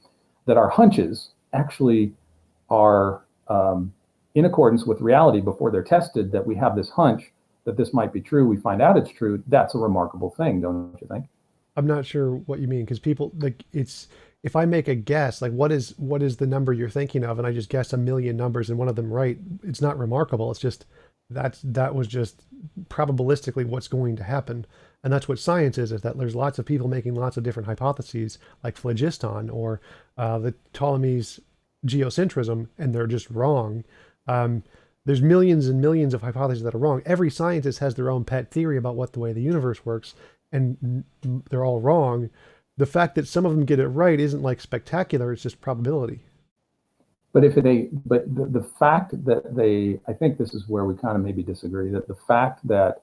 Speaker 2: that our hunches actually are in accordance with reality before they're tested. That we have this hunch that this might be true. We find out it's true. That's a remarkable thing, don't you think?
Speaker 1: I'm not sure what you mean because people like it's if I make a guess, like what is the number you're thinking of, and I just guess a million numbers and one of them right, it's not remarkable. It's just that was just probabilistically what's going to happen. And that's what science is that there's lots of people making lots of different hypotheses, like phlogiston or the Ptolemy's geocentrism, and they're just wrong. There's millions and millions of hypotheses that are wrong. Every scientist has their own pet theory about what the way the universe works, and they're all wrong. The fact that some of them get it right isn't like spectacular, it's just probability.
Speaker 2: But the fact that I think this is where we kind of maybe disagree, that the fact that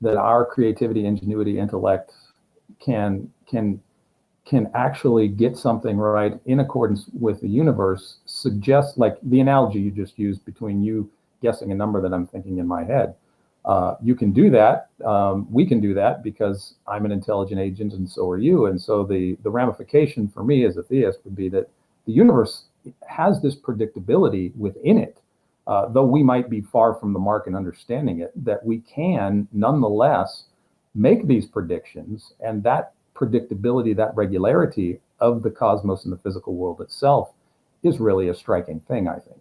Speaker 2: our creativity, ingenuity, intellect can actually get something right in accordance with the universe suggests, like the analogy you just used between you guessing a number that I'm thinking in my head. You can do that. We can do that because I'm an intelligent agent and so are you. And so the ramification for me as a theist would be that the universe has this predictability within it, though we might be far from the mark in understanding it, that we can nonetheless make these predictions. And that predictability, that regularity of the cosmos and the physical world itself is really a striking thing, I think.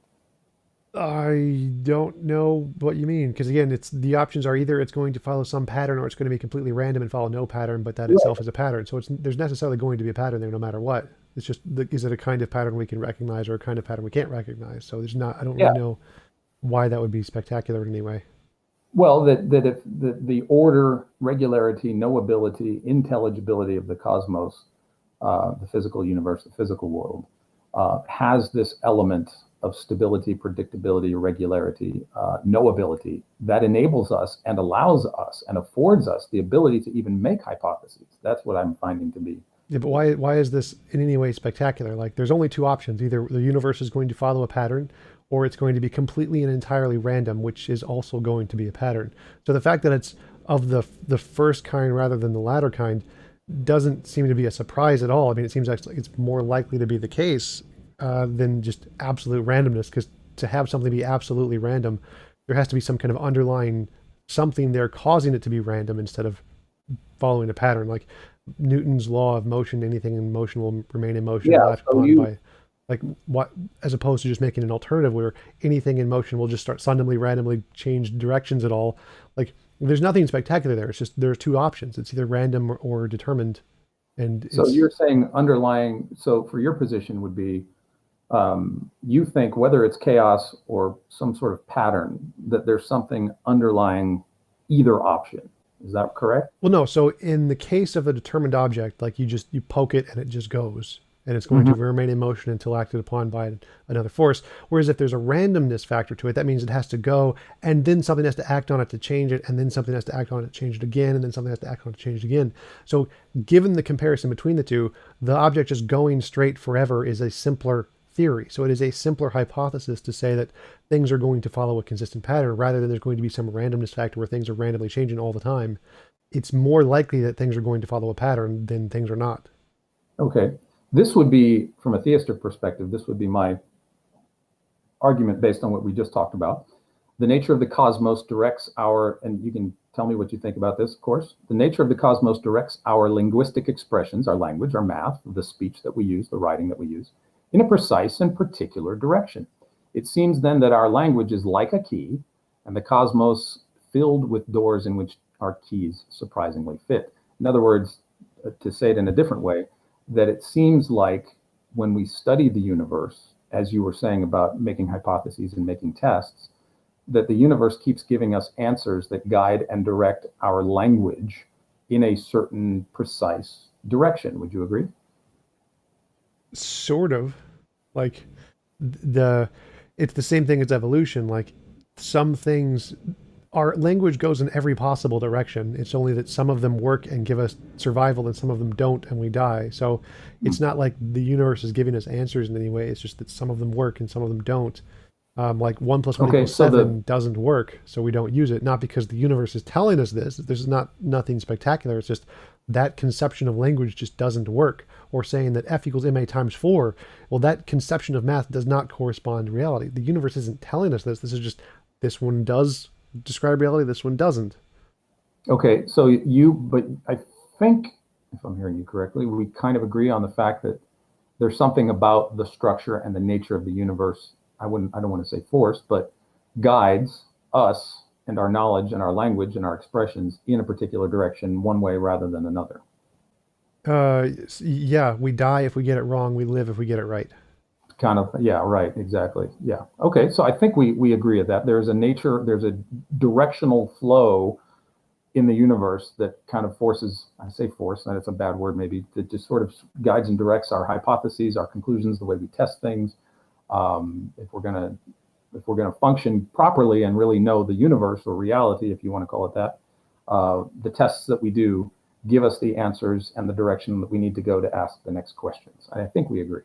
Speaker 1: I don't know what you mean because again, it's the options are either it's going to follow some pattern or it's going to be completely random and follow no pattern, but that
Speaker 2: Right.
Speaker 1: itself is a pattern. So it's there's necessarily going to be a pattern there no matter what. It's just is it a kind of pattern we can recognize or a kind of pattern we can't recognize? So there's not. I don't
Speaker 2: Yeah.
Speaker 1: really know why that would be spectacular in any way.
Speaker 2: Well, that if the order, regularity, knowability, intelligibility of the cosmos, the physical universe, the physical world, has this element of stability, predictability, regularity, knowability that enables us and allows us and affords us the ability to even make hypotheses. That's what I'm finding to be.
Speaker 1: Yeah, but why is this in any way spectacular? Like there's only two options. Either the universe is going to follow a pattern or it's going to be completely and entirely random, which is also going to be a pattern. So the fact that it's of the first kind rather than the latter kind doesn't seem to be a surprise at all. I mean, it seems actually it's more likely to be the case than just absolute randomness, because to have something be absolutely random, there has to be some kind of underlying something there causing it to be random instead of following a pattern. Like Newton's law of motion, anything in motion will remain in motion
Speaker 2: Yeah.
Speaker 1: until acted
Speaker 2: So
Speaker 1: upon
Speaker 2: you,
Speaker 1: by like what, as opposed to just making an alternative where anything in motion will just start suddenly randomly change directions at all. Like there's nothing spectacular there. It's just there are two options. It's either random or determined, and
Speaker 2: so
Speaker 1: it's
Speaker 2: you're saying underlying. So for your position would be, you think whether it's chaos or some sort of pattern, that there's something underlying either option. Is that correct?
Speaker 1: well, no. So in the case of a determined object, like you poke it and it just goes, and it's going to
Speaker 2: Mhm.
Speaker 1: remain in motion until acted upon by another force. Whereas if there's a randomness factor to it, that means it has to go, and then something has to act on it to change it, and then something has to act on it to change it again, and then something has to act on it to change it again. So given the comparison between the two, the object just going straight forever is a simpler theory. So it is a simpler hypothesis to say that things are going to follow a consistent pattern rather than there's going to be some randomness factor where things are randomly changing all the time. It's more likely that things are going to follow a pattern than things are not.
Speaker 2: Okay. This would be, from a theistic perspective, this would be my argument based on what we just talked about. The nature of the cosmos directs our, and you can tell me what you think about this, of course. The nature of the cosmos directs our linguistic expressions, our language, our math, the speech that we use, the writing that we use, in a precise and particular direction. It seems then that our language is like a key, and the cosmos filled with doors in which our keys surprisingly fit. In other words, to say it in a different way, that it seems like when we study the universe, as you were saying about making hypotheses and making tests, that the universe keeps giving us answers that guide and direct our language in a certain precise direction. Would you agree?
Speaker 1: Sort of. Like the it's the same thing as evolution. Like some things, our language goes in every possible direction. It's only that some of them work and give us survival and some of them don't and we die. So it's not like the universe is giving us answers in any way. It's just that some of them work and some of them don't. Like 1 + 1
Speaker 2: Okay,
Speaker 1: equals
Speaker 2: so the
Speaker 1: 7 doesn't work, so we don't use it. Not because the universe is telling us this. This is not nothing spectacular. It's just that conception of language just doesn't work. Or saying that F equals ma times 4, well, that conception of math does not correspond to reality. The universe isn't telling us this. This is just this one does describe reality, this one doesn't.
Speaker 2: okay, so you, but I think if I'm hearing you correctly, we kind of agree on the fact that there's something about the structure and the nature of the universe. I don't want to say force, but guides us and our knowledge and our language and our expressions in a particular direction, one way rather than another.
Speaker 1: Yeah, we die if we get it wrong. We live if we get it right.
Speaker 2: Kind of, yeah, right, exactly. Yeah. Okay, so I think we agree at that. There's a nature, there's a directional flow in the universe that kind of forces, I say force, and it's a bad word maybe, that just sort of guides and directs our hypotheses, our conclusions, the way we test things. If we're gonna function properly and really know the universe or reality, if you want to call it that, the tests that we do give us the answers and the direction that we need to go to ask the next questions. I think we agree.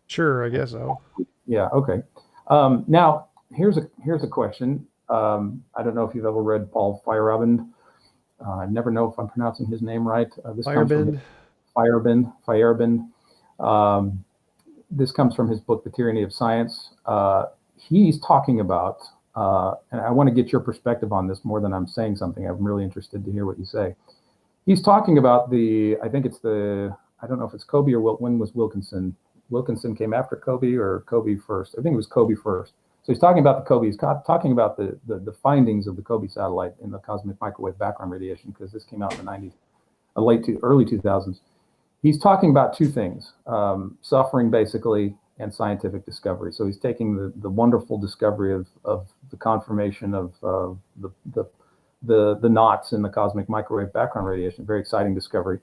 Speaker 1: Sure, I guess so.
Speaker 2: Yeah. Okay. Now here's a question. I don't know if you've ever read Paul Feyerabend. I never know if I'm pronouncing his name right. This comes from
Speaker 1: Firebend.
Speaker 2: Feyerabend. Feyerabend. This comes from his book, The Tyranny of Science. He's talking about, and I want to get your perspective on this more than I'm saying something. I'm really interested to hear what you say. He's talking about I think it's I don't know if it's Kobe or when was Wilkinson? Wilkinson came after Kobe or Kobe first? I think it was Kobe first. So he's talking about the Kobe. He's talking about the findings of the Kobe satellite in the cosmic microwave background radiation, because this came out in the 90s, early 2000s. He's talking about two things, suffering basically and scientific discovery. So he's taking the wonderful discovery of the confirmation of the knots in the cosmic microwave background radiation, very exciting discovery.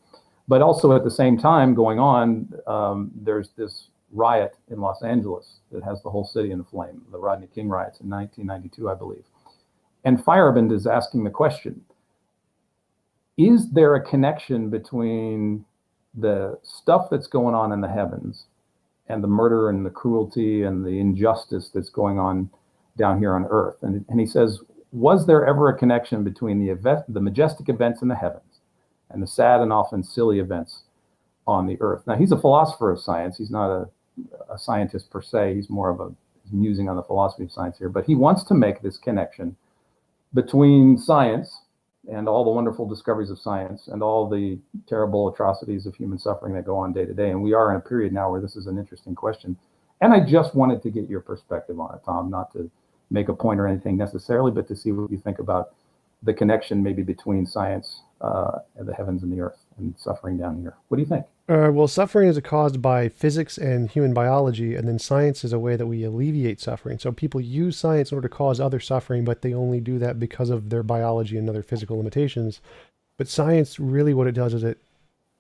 Speaker 2: But also at the same time going on, there's this riot in Los Angeles that has the whole city in a flame, the Rodney King riots in 1992, I believe. And Feyerabend is asking the question, is there a connection between the stuff that's going on in the heavens and the murder and the cruelty and the injustice that's going on down here on Earth? And he says, was there ever a connection between the majestic events in the heavens and the sad and often silly events on the Earth? Now, he's a philosopher of science. He's not a scientist per se. He's more of he's musing on the philosophy of science here. But he wants to make this connection between science and all the wonderful discoveries of science and all the terrible atrocities of human suffering that go on day to day. And we are in a period now where this is an interesting question. And I just wanted to get your perspective on it, Tom, not to make a point or anything necessarily, but to see what you think about the connection maybe between science and the heavens and the earth and suffering down here. What do you think?
Speaker 1: Well, suffering is caused by physics and human biology, and then science is a way that we alleviate suffering. So people use science in order to cause other suffering, but they only do that because of their biology and other physical limitations. But science, really what it does is it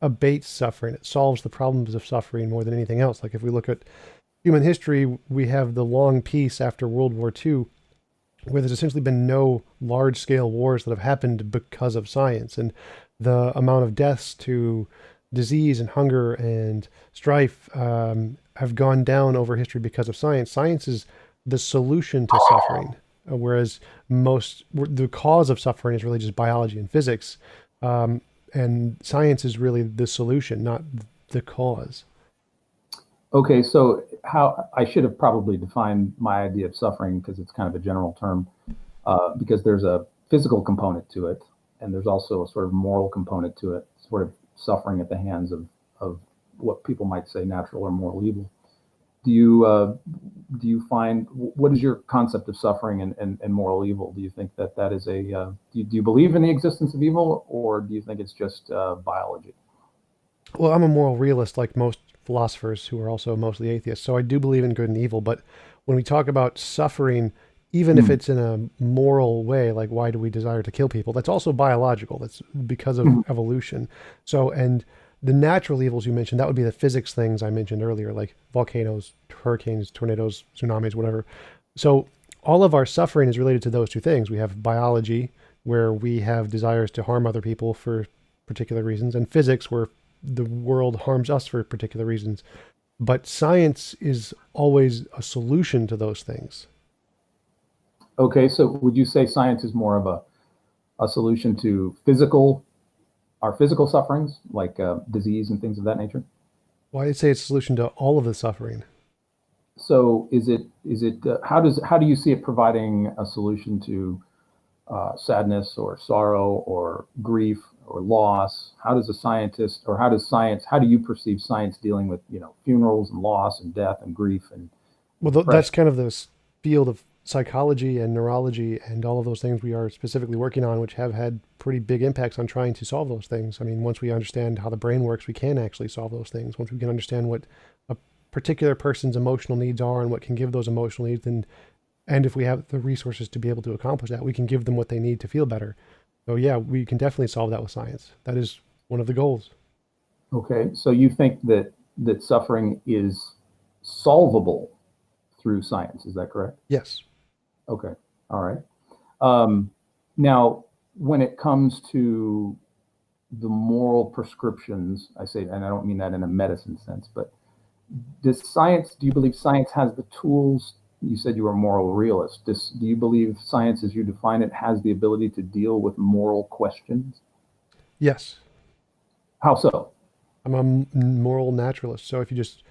Speaker 1: abates suffering. It solves the problems of suffering more than anything else. Like if we look at human history, we have the long peace after World War II, where there's essentially been no large-scale wars that have happened because of science. And the amount of deaths to disease and hunger and strife have gone down over history because of science. Science is the solution to suffering, whereas the cause of suffering is really just biology and physics. And science is really the solution, not the cause.
Speaker 2: Okay, so how I should have probably defined my idea of suffering because it's kind of a general term, because there's a physical component to it, and there's also a sort of moral component to it, sort of suffering at the hands of what people might say natural or moral evil. Do you do you find what is your concept of suffering and moral evil? Do you think that that is a do you believe in the existence of evil, or do you think it's just biology?
Speaker 1: Well, I'm a moral realist, like most philosophers who are also mostly atheists. So I do believe in good and evil. But when we talk about suffering, even if
Speaker 2: Mm.
Speaker 1: it's in a moral way, like why do we desire to kill people? That's also biological. That's because of
Speaker 2: Mhm.
Speaker 1: evolution. So, and the natural evils you mentioned, that would be the physics things I mentioned earlier, like volcanoes, hurricanes, tornadoes, tsunamis, whatever. So, all of our suffering is related to those two things. We have biology, where we have desires to harm other people for particular reasons, and physics, where the world harms us for particular reasons. But science is always a solution to those things.
Speaker 2: Okay, so would you say science is more of a solution to our physical sufferings, like disease and things of that nature?
Speaker 1: Well, I'd say it's a solution to all of the suffering.
Speaker 2: So how do you see it providing a solution to sadness or sorrow or grief or loss? How does a scientist, or how do you perceive science dealing with, funerals and loss and death and grief and
Speaker 1: Well, that's
Speaker 2: depression?
Speaker 1: kind of the field of psychology and neurology and all of those things we are specifically working on, which have had pretty big impacts on trying to solve those things. I mean, once we understand how the brain works, we can actually solve those things. Once we can understand what a particular person's emotional needs are and what can give those emotional needs, and if we have the resources to be able to accomplish that, we can give them what they need to feel better. So yeah, we can definitely solve that with science. That is one of the goals.
Speaker 2: Okay, so you think that suffering is solvable through science, is that correct?
Speaker 1: Yes.
Speaker 2: Okay, all right. Um, Now, when it comes to the moral prescriptions, I say, and I don't mean that in a medicine sense, but do you believe science has the tools? You said you were a moral realist. Do you believe science, as you define it, has the ability to deal with moral questions?
Speaker 1: Yes.
Speaker 2: How so?
Speaker 1: I'm a moral naturalist. So if you just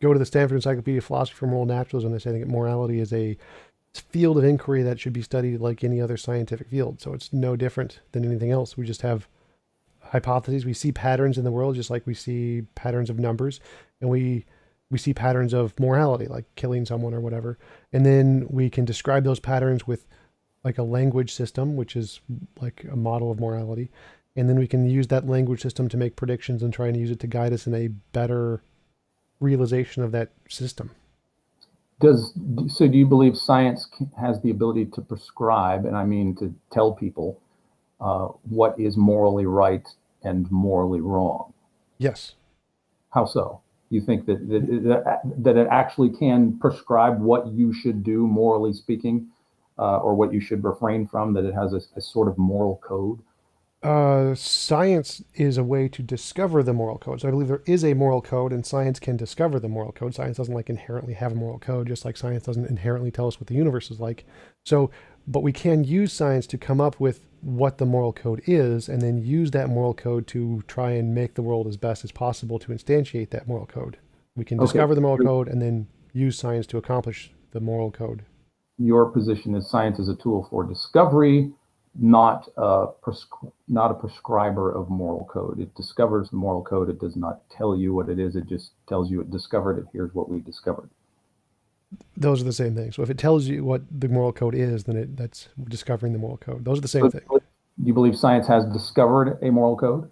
Speaker 1: go to the Stanford Encyclopedia of Philosophy for Moral Naturalism, they say that morality is a field of inquiry that should be studied like any other scientific field. So it's no different than anything else. We just have hypotheses. We see patterns in the world, just like we see patterns of numbers, and we see patterns of morality, like killing someone or whatever. And then we can describe those patterns with like a language system, which is like a model of morality. And then we can use that language system to make predictions and try and use it to guide us in a better realization of that system.
Speaker 2: Does so? Do you believe science has the ability to prescribe, and I mean to tell people what is morally right and morally wrong?
Speaker 1: Yes.
Speaker 2: How so? You think that it actually can prescribe what you should do, morally speaking, or what you should refrain from? That it has a sort of moral code?
Speaker 1: Science is a way to discover the moral code. So I believe there is a moral code, and science can discover the moral code. Science doesn't like inherently have a moral code, just like science doesn't inherently tell us what the universe is like. So, but we can use science to come up with what the moral code is, and then use that moral code to try and make the world as best as possible to instantiate that moral code. We can
Speaker 2: Okay,
Speaker 1: discover the moral code and then use science to accomplish the moral code.
Speaker 2: your position is science is a tool for discovery, not a prescriber of moral code. It discovers the moral code. It does not tell you what it is. It just tells you it discovered it. Here's what we discovered.
Speaker 1: Those are the same thing. So if it tells you what the moral code is, then that's discovering the moral code. Those are the same
Speaker 2: So,
Speaker 1: thing.
Speaker 2: do you believe science has discovered a moral code?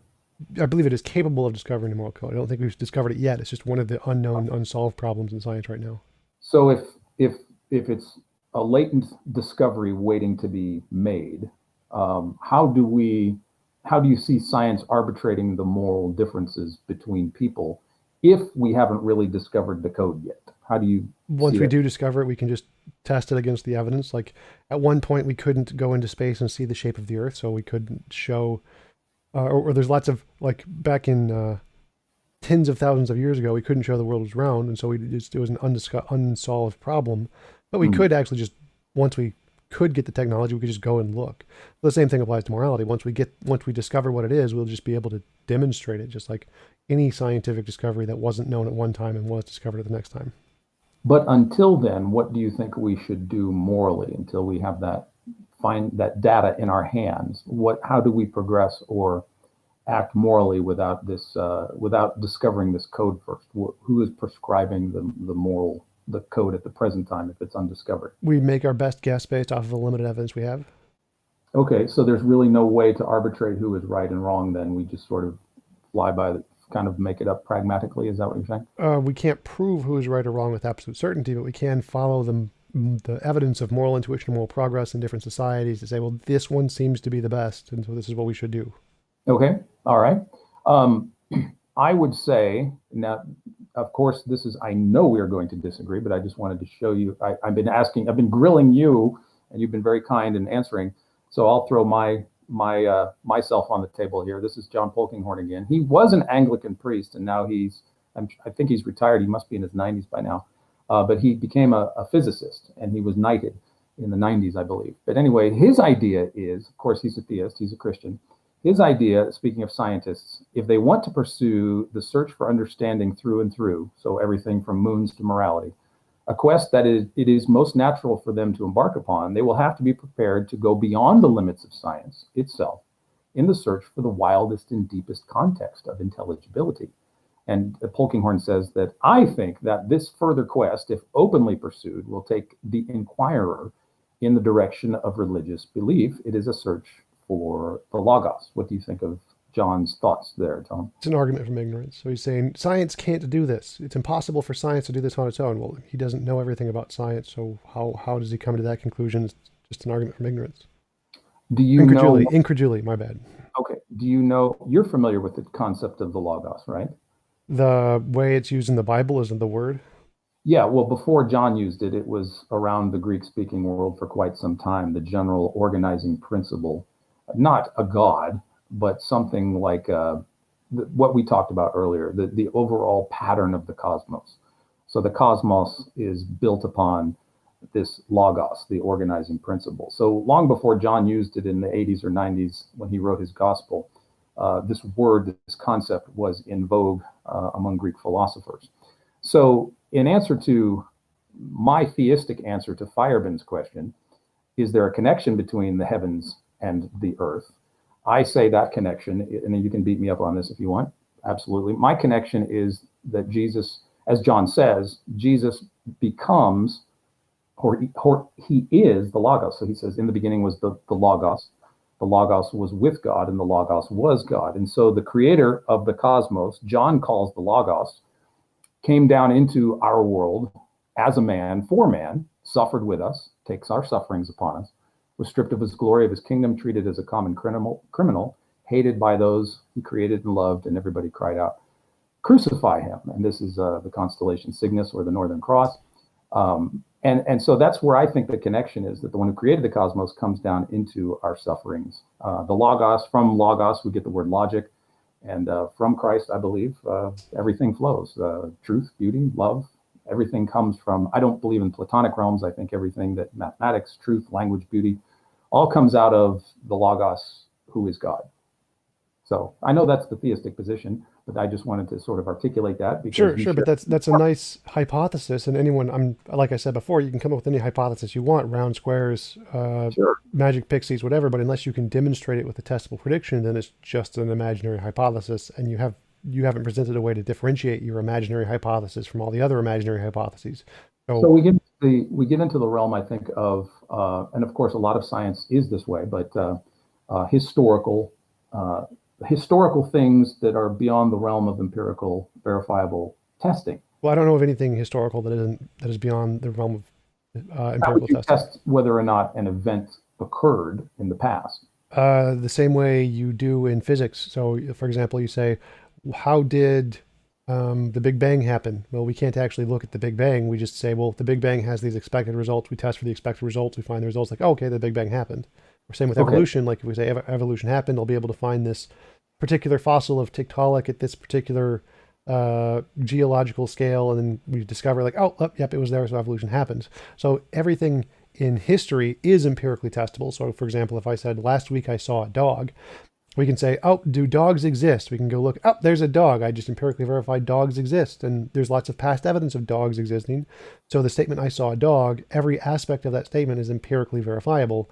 Speaker 1: I believe it is capable of discovering the moral code. I don't think we've discovered it yet. It's just one of the unknown, unsolved problems in science right now.
Speaker 2: So if if it's a latent discovery waiting to be made, how do you see science arbitrating the moral differences between people if we haven't really discovered the code yet? How do you see
Speaker 1: Once we
Speaker 2: that?
Speaker 1: do discover it, we can just test it against the evidence. Like at one point, we couldn't go into space and see the shape of the Earth, so we couldn't show. Or there's lots of like back in tens of thousands of years ago, we couldn't show the world was round, and so it was an unsolved problem. But we
Speaker 2: Hmm.
Speaker 1: could actually just once we could get the technology, we could just go and look. The same thing applies to morality. Once we discover what it is, we'll just be able to demonstrate it, just like any scientific discovery that wasn't known at one time and was discovered at the next time.
Speaker 2: But until then, what do you think we should do morally until we have that find that data in our hands? How do we progress or act morally without this without discovering this code first? Who is prescribing the code at the present time if it's undiscovered?
Speaker 1: We make our best guess based off of the limited evidence we have.
Speaker 2: Okay, so there's really no way to arbitrate who is right and wrong. Then we just sort of fly by the kind of make it up pragmatically. Is that what you're saying?
Speaker 1: We can't prove who is right or wrong with absolute certainty, but we can follow the evidence of moral intuition and moral progress in different societies to say, well, this one seems to be the best, and so this is what we should do.
Speaker 2: Okay, all right. I would say now, of course, I know we are going to disagree, but I just wanted to show you. I've been grilling you, and you've been very kind in answering. So I'll throw myself on the table here. This is John Polkinghorne again. He was an Anglican priest, and now I think he's retired. He must be in his 90s by now. But he became a physicist, and he was knighted in the 90s, I believe. But anyway, his idea is, of course, he's a theist, he's a Christian. His idea, speaking of scientists, if they want to pursue the search for understanding through and through, so everything from moons to morality, a quest that it is most natural for them to embark upon, they will have to be prepared to go beyond the limits of science itself in the search for the wildest and deepest context of intelligibility. And Polkinghorne says that I think that this further quest, if openly pursued, will take the inquirer in the direction of religious belief. It is a search for the Logos. What do you think of John's thoughts there, Tom?
Speaker 1: It's an argument from ignorance. So he's saying science can't do this. It's impossible for science to do this on its own. Well, he doesn't know everything about science, so how does he come to that conclusion? It's just an argument from ignorance.
Speaker 2: Do you
Speaker 1: Incredulity,
Speaker 2: know?
Speaker 1: incredulity, my bad.
Speaker 2: Okay. Do you know? You're familiar with the concept of the Logos, right?
Speaker 1: The way it's used in the Bible isn't the word.
Speaker 2: Yeah, well, before John used it, it was around the Greek-speaking world for quite some time, the general organizing principle, not a god, but something like what we talked about earlier, the overall pattern of the cosmos. So the cosmos is built upon this logos, the organizing principle. So long before John used it in the 80s or 90s when he wrote his gospel, this word, this concept was in vogue among Greek philosophers. So in answer to my theistic answer to Firebin's question, is there a connection between the heavens and the earth? I say that connection, and you can beat me up on this if you want, absolutely. My connection is that Jesus, as John says, Jesus becomes, or he is the Logos. So he says, in the beginning was the Logos. The Logos was with God, and the Logos was God. And so the creator of the cosmos, John calls the Logos, came down into our world as a man, for man, suffered with us, takes our sufferings upon us, was stripped of his glory, of his kingdom, treated as a common criminal, hated by those he created and loved, and everybody cried out, crucify him. And this is the constellation Cygnus, or the Northern Cross. And so that's where I think the connection is, that the one who created the cosmos comes down into our sufferings. The Logos, from Logos, we get the word logic. And from Christ, I believe, everything flows. Truth, beauty, love, everything comes from, I don't believe in Platonic realms. I think everything that mathematics, truth, language, beauty, all comes out of the Logos, who is God. So I know that's the theistic position, but I just wanted to sort of articulate that. Because
Speaker 1: Sure, but that's a nice hypothesis, and like I said before, you can come up with any hypothesis you want, round squares,
Speaker 2: Sure.
Speaker 1: magic pixies, whatever, but unless you can demonstrate it with a testable prediction, then it's just an imaginary hypothesis, and you haven't presented a way to differentiate your imaginary hypothesis from all the other imaginary hypotheses.
Speaker 2: So we get into the realm, I think, of and of course a lot of science is this way, but historical things that are beyond the realm of empirical, verifiable testing.
Speaker 1: Well, I don't know of anything historical that is beyond the realm of
Speaker 2: How would
Speaker 1: empirical
Speaker 2: you
Speaker 1: testing.
Speaker 2: test whether or not an event occurred in the past?
Speaker 1: The same way you do in physics. So, for example, you say, how did the Big Bang happen? Well, we can't actually look at the Big Bang. We just say, well, if the Big Bang has these expected results, we test for the expected results, we find the results, like, oh, okay, the Big Bang happened. Or same with
Speaker 2: Okay.
Speaker 1: evolution. Like if we say evolution happened, I'll be able to find this particular fossil of Tiktaalik at this particular geological scale, and then we discover like, oh, yep, it was there, so evolution happens. So everything in history is empirically testable. So, for example, if I said last week I saw a dog, we can say, oh, do dogs exist? We can go look, oh, there's a dog. I just empirically verified dogs exist. And there's lots of past evidence of dogs existing. So the statement, I saw a dog, every aspect of that statement is empirically verifiable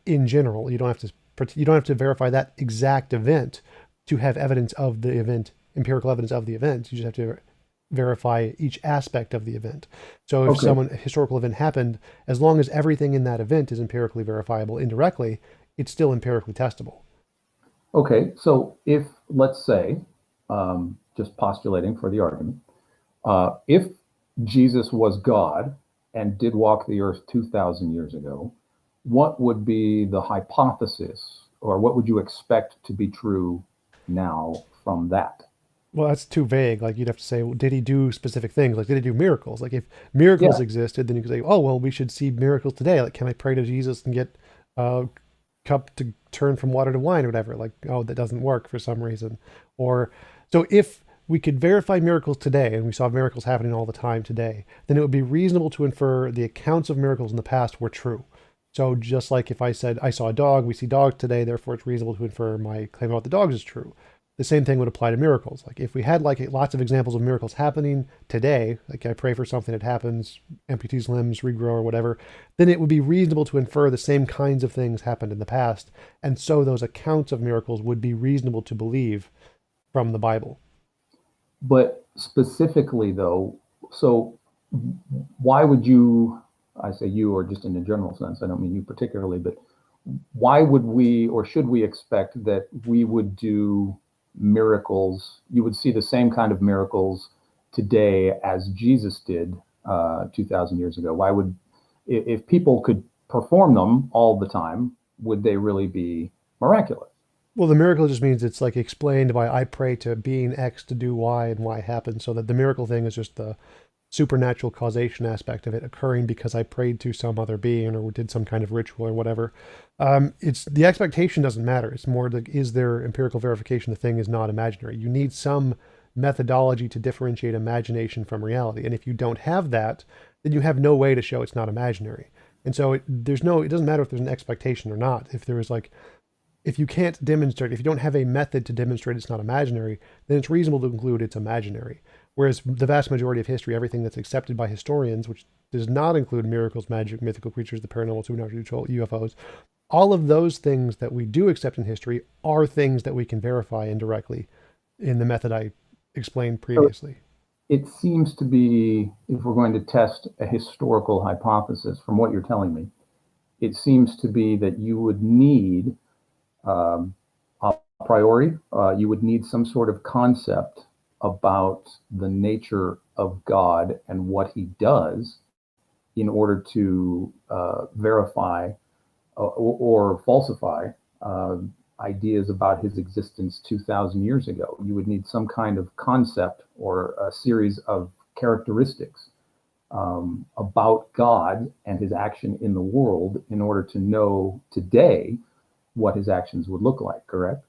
Speaker 1: in general. You don't have to verify that exact event to have evidence of the event, empirical evidence of the event. You just have to verify each aspect of the event. So if
Speaker 2: Okay.
Speaker 1: a historical event happened, as long as everything in that event is empirically verifiable indirectly, it's still empirically testable.
Speaker 2: Okay. So if, let's say, just postulating for the argument, if Jesus was God and did walk the earth 2,000 years ago, what would be the hypothesis, or what would you expect to be true now from that?
Speaker 1: Well, that's too vague. Like you'd have to say, well, did he do specific things? Like, did he do miracles? Like, if miracles
Speaker 2: Yeah.
Speaker 1: existed, then you could say, oh, well, we should see miracles today. Like, can I pray to Jesus and get a cup to turn from water to wine or whatever? Like, oh, that doesn't work for some reason. Or so if we could verify miracles today and we saw miracles happening all the time today, then it would be reasonable to infer the accounts of miracles in the past were true. So just like if I said I saw a dog, we see dogs today, therefore it's reasonable to infer my claim about the dogs is true. The same thing would apply to miracles. Like if we had like lots of examples of miracles happening today, like I pray for something that happens, amputees limbs regrow or whatever, then it would be reasonable to infer the same kinds of things happened in the past. And so those accounts of miracles would be reasonable to believe from the Bible.
Speaker 2: But specifically, though, so why would you, I say you, or just in a general sense, I don't mean you particularly, but why would we, or should we expect that we would do miracles? You would see the same kind of miracles today as Jesus did 2,000 years ago. Why would, if people could perform them all the time, would they really be miraculous?
Speaker 1: Well, the miracle just means it's like explained by I pray to being X to do Y and Y happens. So that the miracle thing is just the supernatural causation aspect of it occurring because I prayed to some other being or did some kind of ritual or whatever. It's the expectation doesn't matter. It's more like, is there empirical verification the thing is not imaginary? You need some methodology to differentiate imagination from reality. And if you don't have that, then you have no way to show it's not imaginary. And so it doesn't matter if there's an expectation or not. If there is like, if you can't demonstrate, if you don't have a method to demonstrate it's not imaginary, then it's reasonable to conclude it's imaginary. Whereas the vast majority of history, everything that's accepted by historians, which does not include miracles, magic, mythical creatures, the paranormal, supernatural, UFOs, all of those things that we do accept in history are things that we can verify indirectly in the method I explained
Speaker 2: So
Speaker 1: previously.
Speaker 2: it seems to be, if we're going to test a historical hypothesis, from what you're telling me, it seems to be that you would need a priori, you would need some sort of concept about the nature of God and what he does in order to verify or falsify uh, ideas about his existence 2,000 years ago. You would need some kind of concept or a series of characteristics about God and his action in the world in order to know today what his actions would look like, correct?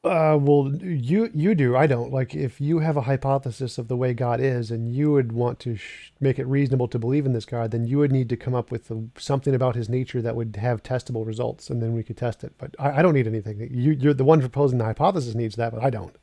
Speaker 1: Well, you do. I don't. Like, if you have a hypothesis of the way God is, and you would want to make it reasonable to believe in this God, then you would need to come up with something about His nature that would have testable results, and then we could test it. But I don't need anything. You're the one proposing the hypothesis needs that, but I don't.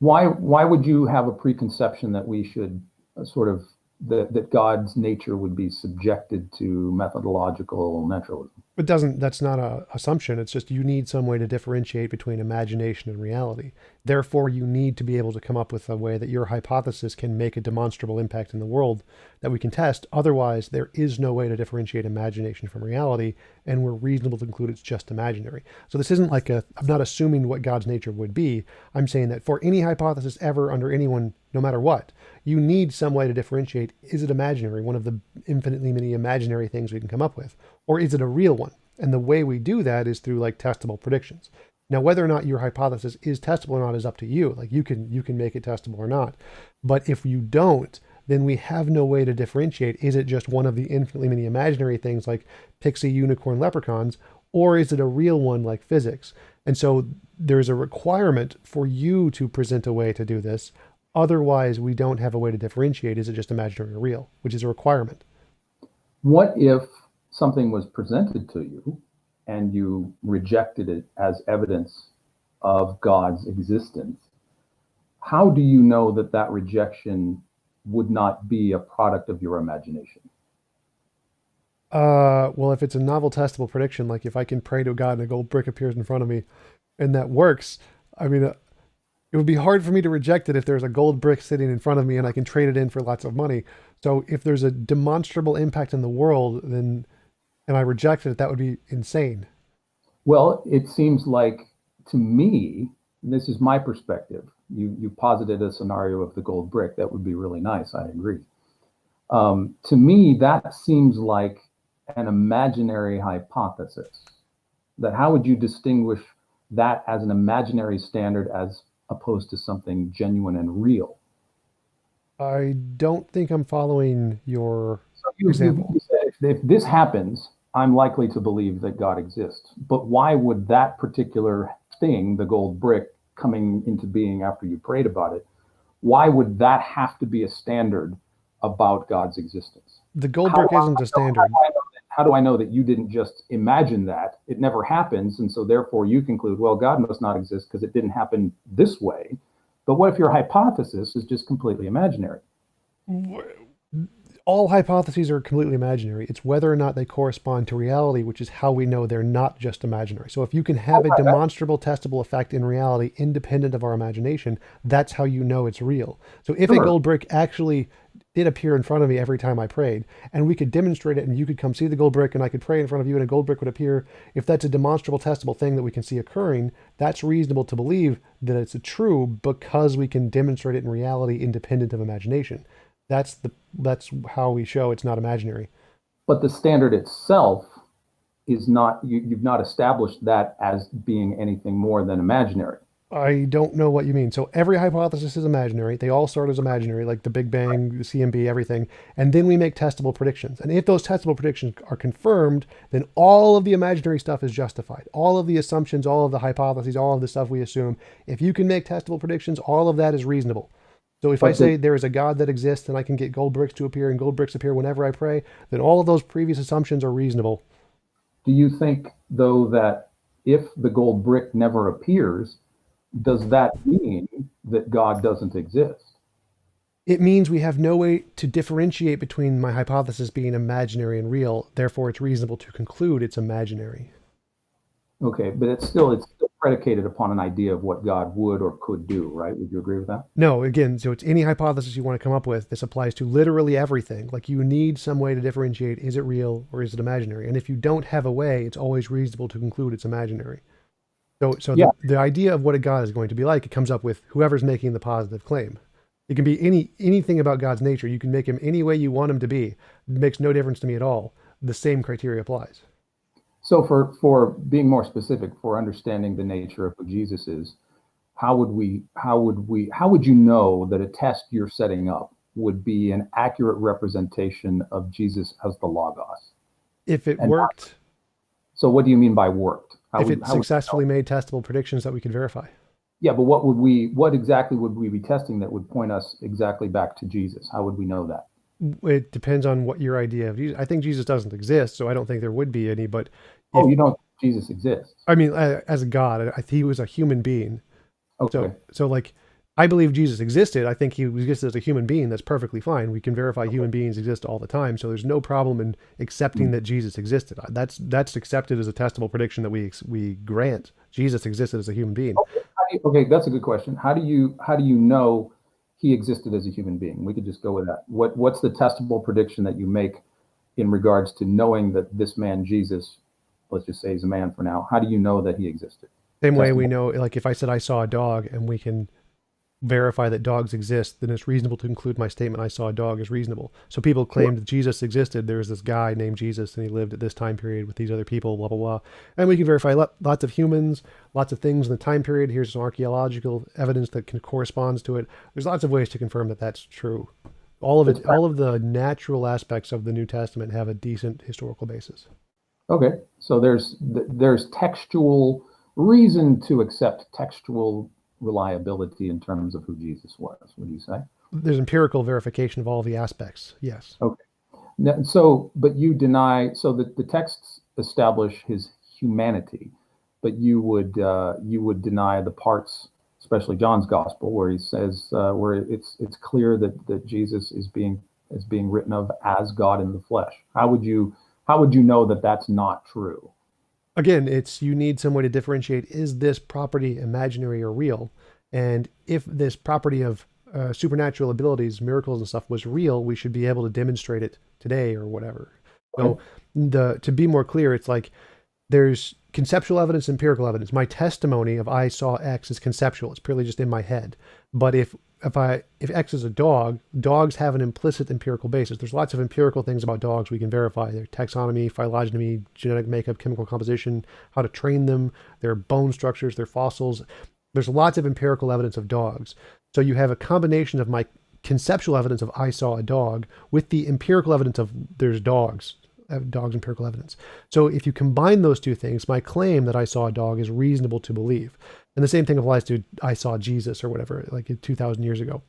Speaker 2: Why would you have a preconception that we should sort of that God's nature would be subjected to methodological naturalism?
Speaker 1: It doesn't, that's not a assumption. It's just you need some way to differentiate between imagination and reality. Therefore, you need to be able to come up with a way that your hypothesis can make a demonstrable impact in the world that we can test. Otherwise, there is no way to differentiate imagination from reality, and we're reasonable to conclude it's just imaginary. So this isn't like I'm not assuming what God's nature would be. I'm saying that for any hypothesis ever under anyone, no matter what, you need some way to differentiate, is it imaginary, one of the infinitely many imaginary things we can come up with, or is it a real one? And the way we do that is through like testable predictions. Now, whether or not your hypothesis is testable or not is up to you. Like you can make it testable or not. But if you don't, then we have no way to differentiate. Is it just one of the infinitely many imaginary things like pixie, unicorn, leprechauns, or is it a real one like physics? And so there's a requirement for you to present a way to do this. Otherwise, we don't have a way to differentiate. Is it just imaginary or real, which is a requirement.
Speaker 2: What if something was presented to you and you rejected it as evidence of God's existence, how do you know that that rejection would not be a product of your imagination?
Speaker 1: Well, if it's a novel testable prediction, like if I can pray to God and a gold brick appears in front of me and that works, I mean, it would be hard for me to reject it if there's a gold brick sitting in front of me and I can trade it in for lots of money. So if there's a demonstrable impact in the world, then and I rejected it, that would be insane.
Speaker 2: Well, it seems like to me, and this is my perspective. You posited a scenario of the gold brick. That would be really nice. I agree. To me, that seems like an imaginary hypothesis. That how would you distinguish that as an imaginary standard as opposed to something genuine and real?
Speaker 1: I don't think I'm following your
Speaker 2: So
Speaker 1: example.
Speaker 2: you said if this happens, I'm likely to believe that God exists. But why would that particular thing, the gold brick, coming into being after you prayed about it, why would that have to be a standard about God's existence?
Speaker 1: The gold
Speaker 2: How do
Speaker 1: brick
Speaker 2: I,
Speaker 1: isn't a standard.
Speaker 2: how do I know that you didn't just imagine that? It never happens. And so therefore you conclude, well, God must not exist because it didn't happen this way. But what if your hypothesis is just completely imaginary?
Speaker 1: All hypotheses are completely imaginary. It's whether or not they correspond to reality, which is how we know they're not just imaginary. So if you can have a demonstrable, testable effect in reality independent of our imagination, that's how you know it's real. So if a
Speaker 2: Sure.
Speaker 1: gold brick actually did appear in front of me every time I prayed, and we could demonstrate it, and you could come see the gold brick, and I could pray in front of you, and a gold brick would appear, if that's a demonstrable, testable thing that we can see occurring, that's reasonable to believe that it's true because we can demonstrate it in reality independent of imagination. That's how we show it's not imaginary.
Speaker 2: But the standard itself is not, you've not established that as being anything more than imaginary.
Speaker 1: I don't know what you mean. So every hypothesis is imaginary. They all start as imaginary, like the Big Bang, the CMB, everything. And then we make testable predictions. And if those testable predictions are confirmed, then all of the imaginary stuff is justified. All of the assumptions, all of the hypotheses, all of the stuff we assume. If you can make testable predictions, all of that is reasonable. So if I
Speaker 2: But the,
Speaker 1: say there is a God that exists and I can get gold bricks to appear and gold bricks appear whenever I pray, then all of those previous assumptions are reasonable.
Speaker 2: do you think, though, that if the gold brick never appears, does that mean that God doesn't exist?
Speaker 1: It means we have no way to differentiate between my hypothesis being imaginary and real. Therefore, it's reasonable to conclude it's imaginary.
Speaker 2: Okay, but it's still predicated upon an idea of what God would or could do, right? Would you agree with that?
Speaker 1: No, again, so it's any hypothesis you want to come up with. This applies to literally everything. Like you need some way to differentiate, is it real or is it imaginary? And if you don't have a way, it's always reasonable to conclude it's imaginary. So
Speaker 2: Yeah.
Speaker 1: the idea of what a God is going to be like, it comes up with whoever's making the positive claim. It can be anything about God's nature. You can make him any way you want him to be. It makes no difference to me at all. The same criteria applies.
Speaker 2: So for being more specific, for understanding the nature of who Jesus is, how would you know that a test you're setting up would be an accurate representation of Jesus as the Logos?
Speaker 1: If it
Speaker 2: And
Speaker 1: worked,
Speaker 2: so what do you mean by worked?
Speaker 1: if it
Speaker 2: How would you know?
Speaker 1: successfully made testable predictions that we could verify.
Speaker 2: Yeah, but what exactly would we be testing that would point us exactly back to Jesus? How would we know that?
Speaker 1: It depends on what your idea of Jesus. I think Jesus doesn't exist, so I don't think there would be any. But if
Speaker 2: Oh, you don't think Jesus exists.
Speaker 1: I mean, as a God, he was a human being.
Speaker 2: Okay.
Speaker 1: So like, I believe Jesus existed. I think he existed as a human being. That's perfectly fine. We can verify human beings exist all the time. So there's no problem in accepting that Jesus existed. That's accepted as a testable prediction that we grant. Jesus existed as a human being.
Speaker 2: Okay, that's a good question. How do you know he existed as a human being? We could just go with that. What's the testable prediction that you make in regards to knowing that this man Jesus, let's just say he's a man for now. How do you know that he existed?
Speaker 1: Same way we
Speaker 2: Testable.
Speaker 1: know, like if I said I saw a dog and we can verify that dogs exist, then it's reasonable to conclude my statement I saw a dog is reasonable. So people claim that Jesus existed. There's this guy named Jesus and he lived at this time period with these other people, blah, blah, blah. And we can verify lots of humans, lots of things in the time period. Here's some archaeological evidence that corresponds to it. There's lots of ways to confirm that that's true. All of it, all of the natural aspects of the New Testament have a decent historical basis.
Speaker 2: Okay, so there's textual reason to accept textual reliability in terms of who Jesus was. Would you say?
Speaker 1: There's empirical verification of all the aspects. Yes.
Speaker 2: Okay. So, but you deny, so the texts establish his humanity, but you would deny the parts, especially John's gospel, where he says where it's clear that Jesus is being written of as God in the flesh. How would you know that that's not true?
Speaker 1: Again, it's you need some way to differentiate, is this property imaginary or real? And if this property of supernatural abilities, miracles and stuff was real, we should be able to demonstrate it today or whatever.
Speaker 2: Okay.
Speaker 1: So the to be more clear, it's like there's conceptual evidence, empirical evidence. My testimony of I saw X is conceptual. It's purely just in my head. But if X is a dog, dogs have an implicit empirical basis. There's lots of empirical things about dogs we can verify: their taxonomy, phylogeny, genetic makeup, chemical composition, how to train them, their bone structures, their fossils. There's lots of empirical evidence of dogs. So you have a combination of my conceptual evidence of I saw a dog with the empirical evidence of there's dogs empirical evidence. So if you combine those two things, my claim that I saw a dog is reasonable to believe. And the same thing applies to I saw Jesus or whatever, like 2,000 years ago.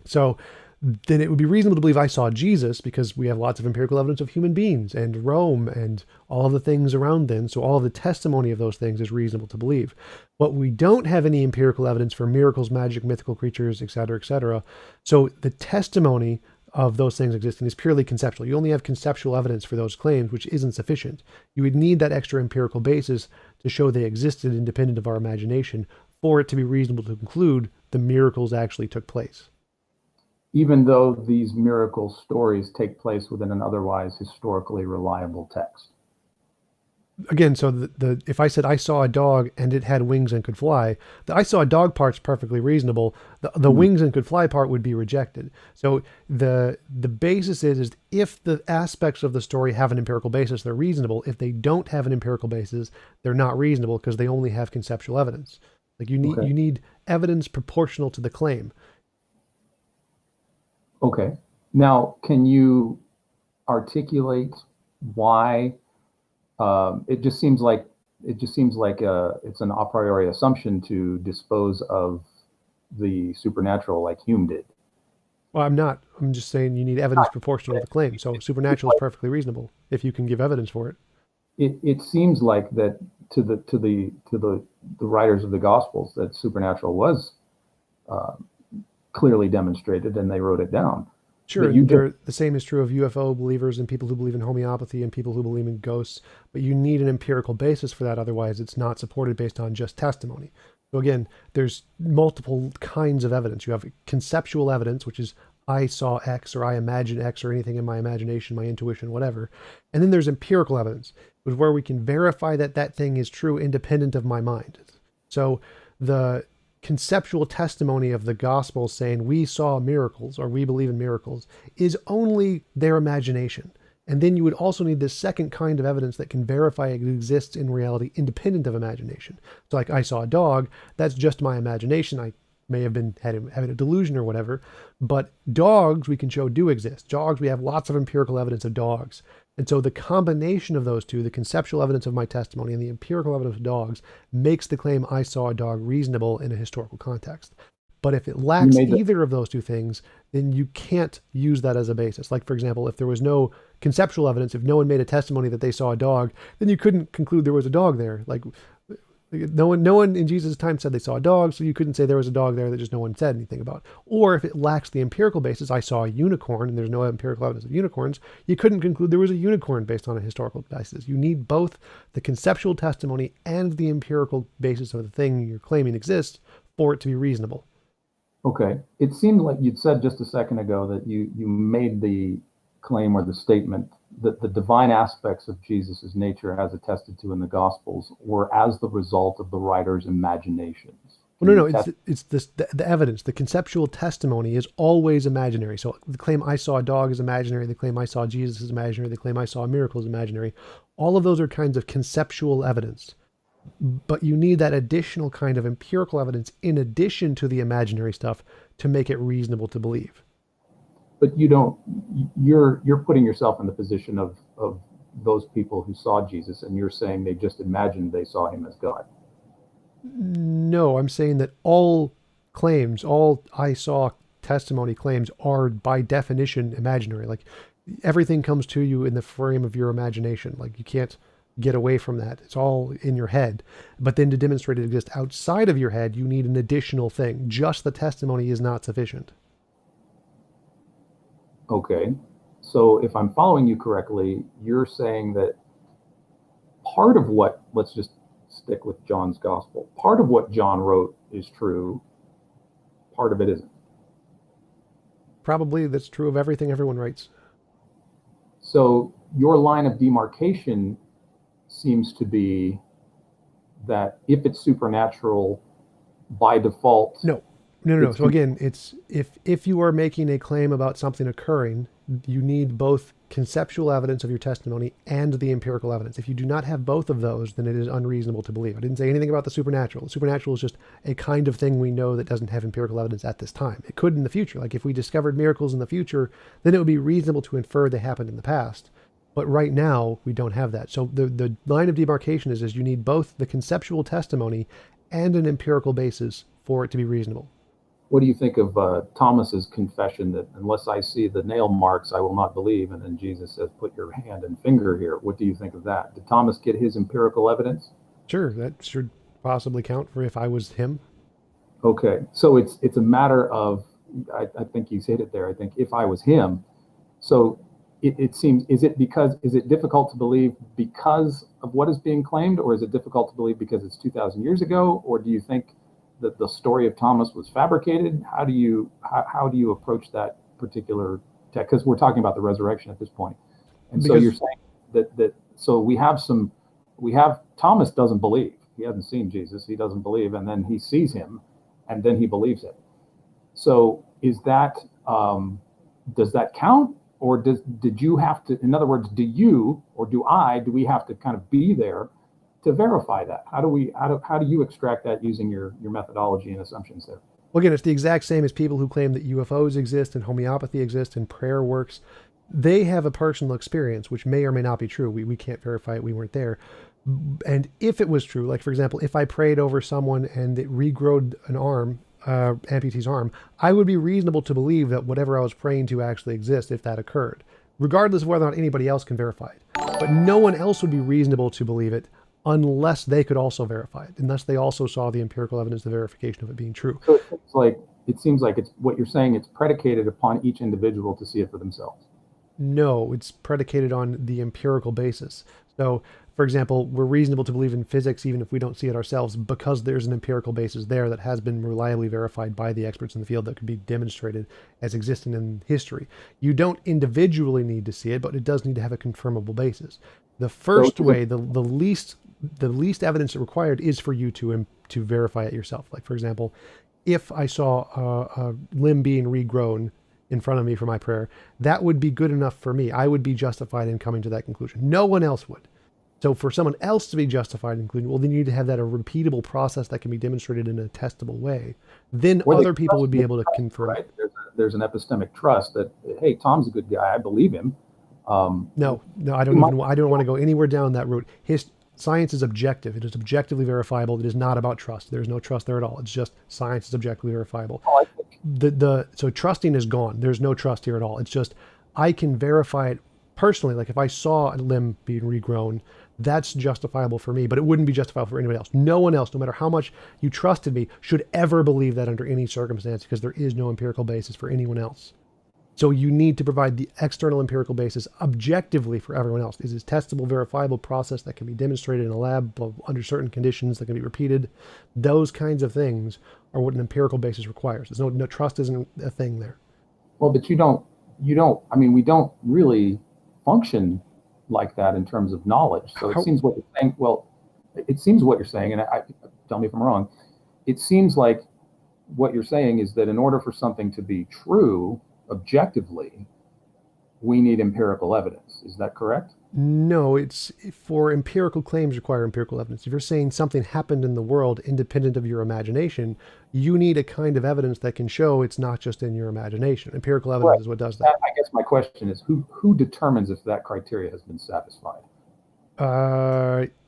Speaker 1: So then it would be reasonable to believe I saw Jesus because we have lots of empirical evidence of human beings and Rome and all of the things around then. So all of the testimony of those things is reasonable to believe. But we don't have any empirical evidence for miracles, magic, mythical creatures, etc., etc. So the testimony of those things existing is purely conceptual. You only have conceptual evidence for those claims, which isn't sufficient. You would need that extra empirical basis to show they existed independent of our imagination for it to be reasonable to conclude the miracles actually took place.
Speaker 2: Even though these miracle stories take place within an otherwise historically reliable text.
Speaker 1: Again, so if I said I saw a dog and it had wings and could fly, the I saw a dog part's perfectly reasonable. The wings and could fly part would be rejected. So the basis is if the aspects of the story have an empirical basis, they're reasonable. If they don't have an empirical basis, they're not reasonable because they only have conceptual evidence. Like you need evidence proportional to the claim.
Speaker 2: Okay. Now, can you articulate why? It just seems like it's an a priori assumption to dispose of the supernatural like Hume did.
Speaker 1: Well, I'm not. I'm just saying you need evidence proportional to the claim. So supernatural is perfectly reasonable if you can give evidence for it.
Speaker 2: It seems like that to the writers of the Gospels that supernatural was clearly demonstrated, and they wrote it down.
Speaker 1: Sure, the same is true of UFO believers and people who believe in homeopathy and people who believe in ghosts, but you need an empirical basis for that. Otherwise, it's not supported based on just testimony. So again, there's multiple kinds of evidence. You have conceptual evidence, which is I saw X or I imagine X or anything in my imagination, my intuition, whatever. And then there's empirical evidence, which is where we can verify that that thing is true independent of my mind. So the conceptual testimony of the gospel saying we saw miracles or we believe in miracles is only their imagination. And then you would also need this second kind of evidence that can verify it exists in reality independent of imagination. So like I saw a dog, that's just my imagination. I may have been having a delusion or whatever, but dogs we can show do exist. Dogs, we have lots of empirical evidence of dogs. And so the combination of those two, the conceptual evidence of my testimony and the empirical evidence of dogs, makes the claim I saw a dog reasonable in a historical context. But if it lacks either of those two things, then you can't use that as a basis. Like, for example, if there was no conceptual evidence, if no one made a testimony that they saw a dog, then you couldn't conclude there was a dog there. Like, no one in Jesus' time said they saw a dog, so you couldn't say there was a dog there that just no one said anything about. Or if it lacks the empirical basis, I saw a unicorn and there's no empirical evidence of unicorns, you couldn't conclude there was a unicorn based on a historical basis. You need both the conceptual testimony and the empirical basis of the thing you're claiming exists for it to be reasonable.
Speaker 2: Okay. It seemed like you'd said just a second ago that you made the claim or the statement that the divine aspects of Jesus's nature, as attested to in the Gospels, were as the result of the writer's imaginations.
Speaker 1: Well, no, it's the evidence. The conceptual testimony is always imaginary. So the claim I saw a dog is imaginary. The claim I saw Jesus is imaginary. The claim I saw a miracle is imaginary. All of those are kinds of conceptual evidence. But you need that additional kind of empirical evidence in addition to the imaginary stuff to make it reasonable to believe.
Speaker 2: But you're putting yourself in the position of those people who saw Jesus, and you're saying they just imagined they saw him as God.
Speaker 1: No, I'm saying that all claims, all I saw testimony claims are by definition imaginary. Like everything comes to you in the frame of your imagination. Like you can't get away from that. It's all in your head. But then to demonstrate it exists outside of your head, you need an additional thing. Just the testimony is not sufficient.
Speaker 2: Okay. So if I'm following you correctly, you're saying that part of what, let's just stick with John's gospel, part of what John wrote is true, part of it isn't.
Speaker 1: Probably that's true of everything everyone writes.
Speaker 2: So your line of demarcation seems to be that if it's supernatural, by default,
Speaker 1: No, no.
Speaker 2: it's
Speaker 1: So again, it's if you are making a claim about something occurring, you need both conceptual evidence of your testimony and the empirical evidence. If you do not have both of those, then it is unreasonable to believe. I didn't say anything about the supernatural. The supernatural is just a kind of thing we know that doesn't have empirical evidence at this time. It could in the future. Like if we discovered miracles in the future, then it would be reasonable to infer they happened in the past. But right now, we don't have that. So the line of demarcation is you need both the conceptual testimony and an empirical basis for it to be reasonable.
Speaker 2: what do you think of Thomas's confession that unless I see the nail marks, I will not believe? And then Jesus says, put your hand and finger here. What do you think of that? Did Thomas get his empirical evidence?
Speaker 1: Sure, that should possibly count for if I was him.
Speaker 2: Okay, so it's a matter of, I think he's hit it there. I think if I was him, so it seems, is it difficult to believe because of what is being claimed, or is it difficult to believe because it's 2,000 years ago, or do you think that the story of Thomas was fabricated? How do you approach that particular text? Because we're talking about the resurrection at this point, and so you're saying that so we have Thomas doesn't believe, he hasn't seen Jesus, he doesn't believe, and then he sees him, and then he believes it. So is that does that count, or did you have to? In other words, do you or do we have to kind of be there to verify that? How do you extract that using your methodology and assumptions there?
Speaker 1: Well, again, it's the exact same as people who claim that UFOs exist and homeopathy exists and prayer works. They have a personal experience, which may or may not be true. We can't verify it. We weren't there. And if it was true, like for example, if I prayed over someone and it regrowed an arm, amputee's arm, I would be reasonable to believe that whatever I was praying to actually exists if that occurred, regardless of whether or not anybody else can verify it. But no one else would be reasonable to believe it unless they could also verify it, unless they also saw the empirical evidence, the verification of it being true.
Speaker 2: So it seems like it's what you're saying. It's predicated upon each individual to see it for themselves.
Speaker 1: No, it's predicated on the empirical basis. So, for example, we're reasonable to believe in physics even if we don't see it ourselves because there's an empirical basis there that has been reliably verified by the experts in the field that could be demonstrated as existing in history. You don't individually need to see it, but it does need to have a confirmable basis. The first way, the least evidence required is for you to verify it yourself. Like for example, if I saw a limb being regrown in front of me for my prayer, that would be good enough for me. I would be justified in coming to that conclusion. No one else would. So for someone else to be justified in concluding, well, then you need to have that a repeatable process that can be demonstrated in a testable way. Then other people would be able to confirm.
Speaker 2: Right? There's an epistemic trust that, hey, Tom's a good guy. I believe him.
Speaker 1: No, I don't want to go anywhere down that route. Science is objective. It is objectively verifiable. It is not about trust. There's no trust there at all. It's just science is objectively verifiable.
Speaker 2: Oh, I think.
Speaker 1: So trusting is gone. There's no trust here at all. It's just I can verify it personally. Like if I saw a limb being regrown, that's justifiable for me, but it wouldn't be justifiable for anybody else. No one else, no matter how much you trusted me, should ever believe that under any circumstance because there is no empirical basis for anyone else. So you need to provide the external empirical basis objectively for everyone else. This is a testable, verifiable process that can be demonstrated in a lab under certain conditions that can be repeated. Those kinds of things are what an empirical basis requires. There's no trust isn't a thing there.
Speaker 2: Well, but you don't, I mean, we don't really function like that in terms of knowledge. So it seems what you're saying, and tell me if I'm wrong, it seems like what you're saying is that in order for something to be true, objectively, we need empirical evidence. Is that correct?
Speaker 1: No, it's for empirical claims require empirical evidence. If you're saying something happened in the world independent of your imagination, you need a kind of evidence that can show it's not just in your imagination. Empirical evidence is what does that.
Speaker 2: I guess my question is who determines if that criteria has been satisfied?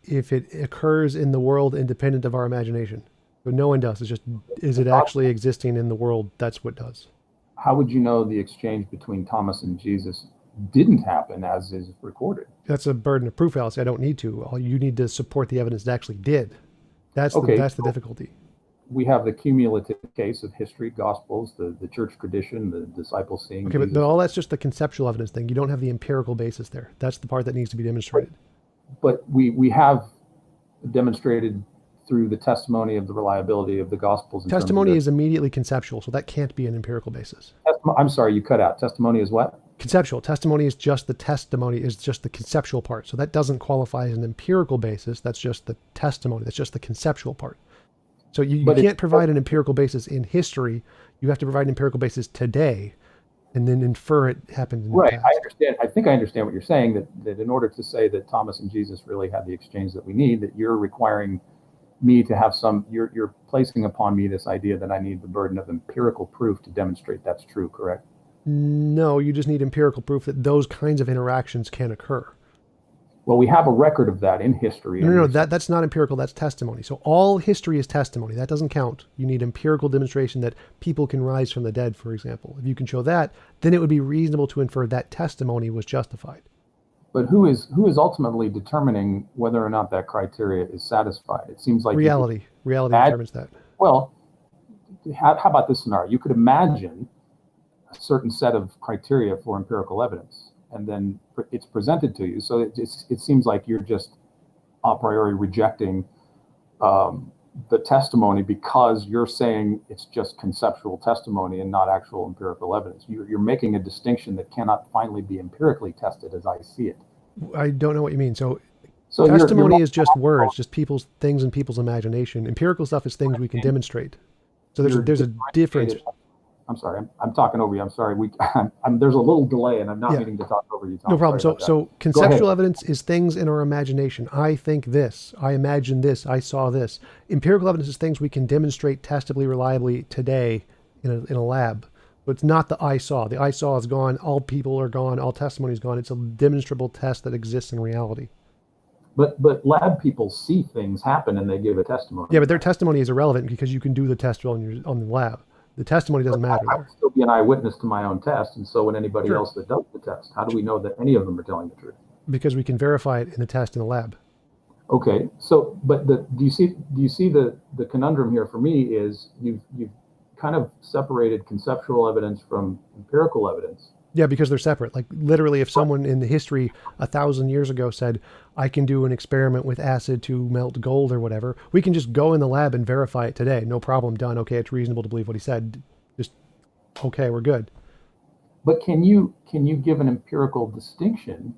Speaker 1: If it occurs in the world independent of our imagination. But no one does. It's just, is it actually existing in the world? That's what does.
Speaker 2: How would you know the exchange between Thomas and Jesus didn't happen as is recorded.
Speaker 1: That's a burden of proof fallacy. I don't need to. All you need to support the evidence that actually did. That's
Speaker 2: Okay,
Speaker 1: the difficulty.
Speaker 2: we have the cumulative case of history, gospels, the church tradition, the disciples seeing
Speaker 1: Okay,
Speaker 2: Jesus.
Speaker 1: but all that's just the conceptual evidence thing. You don't have the empirical basis there. That's the part that needs to be demonstrated.
Speaker 2: But we have demonstrated through the testimony of the reliability of the gospels.
Speaker 1: Testimony is immediately conceptual, so that can't be an empirical basis.
Speaker 2: I'm sorry, you cut out. Testimony is what?
Speaker 1: Conceptual. Testimony is just the conceptual part. So that doesn't qualify as an empirical basis. That's just the testimony. That's just the conceptual part. So you can't provide an empirical basis in history. You have to provide an empirical basis today and then infer it happened in the past.
Speaker 2: I understand. I think I understand what you're saying, that in order to say that Thomas and Jesus really had the exchange that we need, that you're requiring me to have you're placing upon me this idea that I need the burden of empirical proof to demonstrate that's true, correct?
Speaker 1: No, you just need empirical proof that those kinds of interactions can occur.
Speaker 2: Well, we have a record of that in history.
Speaker 1: No, that's not empirical, that's testimony. So all history is testimony. That doesn't count. You need empirical demonstration that people can rise from the dead, for example. If you can show that, then it would be reasonable to infer that testimony was justified.
Speaker 2: But who is ultimately determining whether or not that criteria is satisfied? It seems like
Speaker 1: reality determines that.
Speaker 2: Well, how about this scenario? You could imagine a certain set of criteria for empirical evidence, and then it's presented to you. So it seems like you're just a priori rejecting the testimony because you're saying it's just conceptual testimony and not actual empirical evidence. You're making a distinction that cannot finally be empirically tested as I see it.
Speaker 1: I don't know what you mean. So testimony is just words, just things in people's imagination. Empirical stuff is things we can demonstrate. So there's a difference.
Speaker 2: I'm sorry, I'm talking over you. I'm sorry. There's a little delay, and I'm not meaning to talk over you, Tom.
Speaker 1: No problem. So conceptual evidence is things in our imagination. I think this. I imagine this. I saw this. Empirical evidence is things we can demonstrate testably, reliably today in a lab. But it's not the I saw. The I saw is gone. All people are gone. All testimony is gone. It's a demonstrable test that exists in reality.
Speaker 2: But lab people see things happen and they give a testimony.
Speaker 1: Yeah, but their testimony is irrelevant because you can do the test on the lab. The testimony doesn't matter.
Speaker 2: I would still be an eyewitness to my own test, and so would anybody else that does the test. How do we know that any of them are telling the truth?
Speaker 1: Because we can verify it in the test in the lab.
Speaker 2: Okay, so but do you see the conundrum here for me is you've kind of separated conceptual evidence from empirical evidence.
Speaker 1: Yeah, because they're separate. Like literally, if someone in the history 1,000 years ago said, I can do an experiment with acid to melt gold or whatever, we can just go in the lab and verify it today. No problem, done. Okay, it's reasonable to believe what he said. Just, okay, we're good.
Speaker 2: But can you give an empirical distinction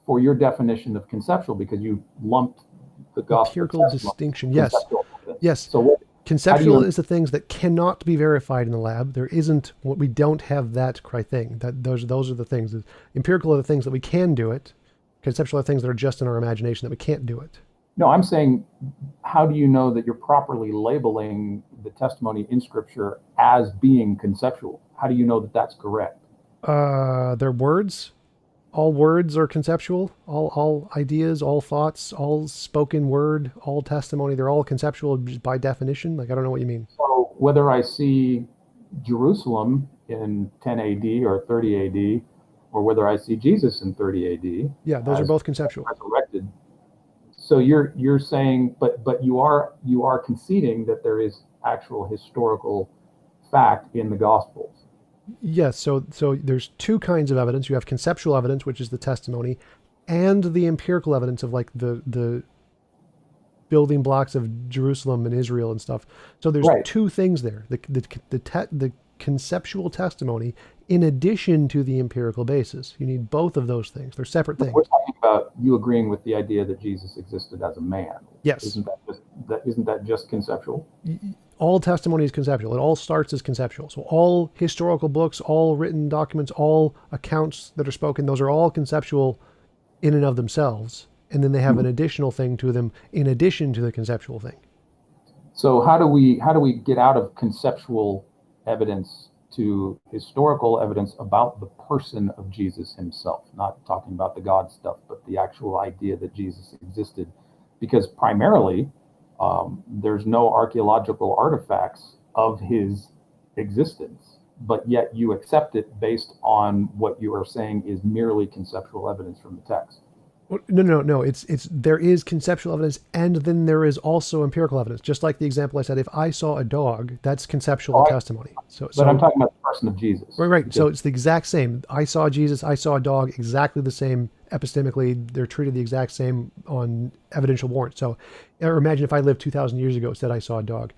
Speaker 2: for your definition of conceptual, because you lumped the gospel
Speaker 1: empirical distinction, yes. Yes.
Speaker 2: So what?
Speaker 1: Conceptual is the things that cannot be verified in the lab. There isn't, we don't have that thing. Those are the things. Empirical are the things that we can do it. Conceptual are things that are just in our imagination that we can't do it.
Speaker 2: No, I'm saying, how do you know that you're properly labeling the testimony in Scripture as being conceptual? How do you know that that's correct?
Speaker 1: They're words. All words are conceptual. All ideas, all thoughts, all spoken word, all testimony, they're all conceptual by definition. Like, I don't know what you mean.
Speaker 2: So whether I see Jerusalem in 10 AD or 30 AD, or whether I see Jesus in 30 AD.
Speaker 1: Yeah, those are both conceptual.
Speaker 2: Resurrected. So you're saying, but you are conceding that there is actual historical fact in the Gospels.
Speaker 1: Yes, so there's two kinds of evidence. You have conceptual evidence, which is the testimony, and the empirical evidence of like the building blocks of Jerusalem and Israel and stuff. So there's two things there: the conceptual testimony in addition to the empirical basis. You need both of those things. They're separate things.
Speaker 2: We're talking about you agreeing with the idea that Jesus existed as a man.
Speaker 1: Yes.
Speaker 2: Isn't that just conceptual?
Speaker 1: All testimony is conceptual. It all starts as conceptual. So all historical books, all written documents, all accounts that are spoken, those are all conceptual in and of themselves. And then they have an additional thing to them in addition to the conceptual thing.
Speaker 2: So how do we get out of conceptual evidence to historical evidence about the person of Jesus himself? Not talking about the God stuff, but the actual idea that Jesus existed. Because primarily, there's no archaeological artifacts of his existence. but yet you accept it based on what you are saying is merely conceptual evidence from the text.
Speaker 1: No. It's there is conceptual evidence, and then there is also empirical evidence. Just like the example I said, if I saw a dog, that's conceptual
Speaker 2: Oh,
Speaker 1: testimony.
Speaker 2: but I'm talking about the person of Jesus.
Speaker 1: Right. So it's the exact same. I saw Jesus. I saw a dog. Exactly the same epistemically. They're treated the exact same on evidential warrant. So, or imagine if I lived 2,000 years ago, said I saw a dog,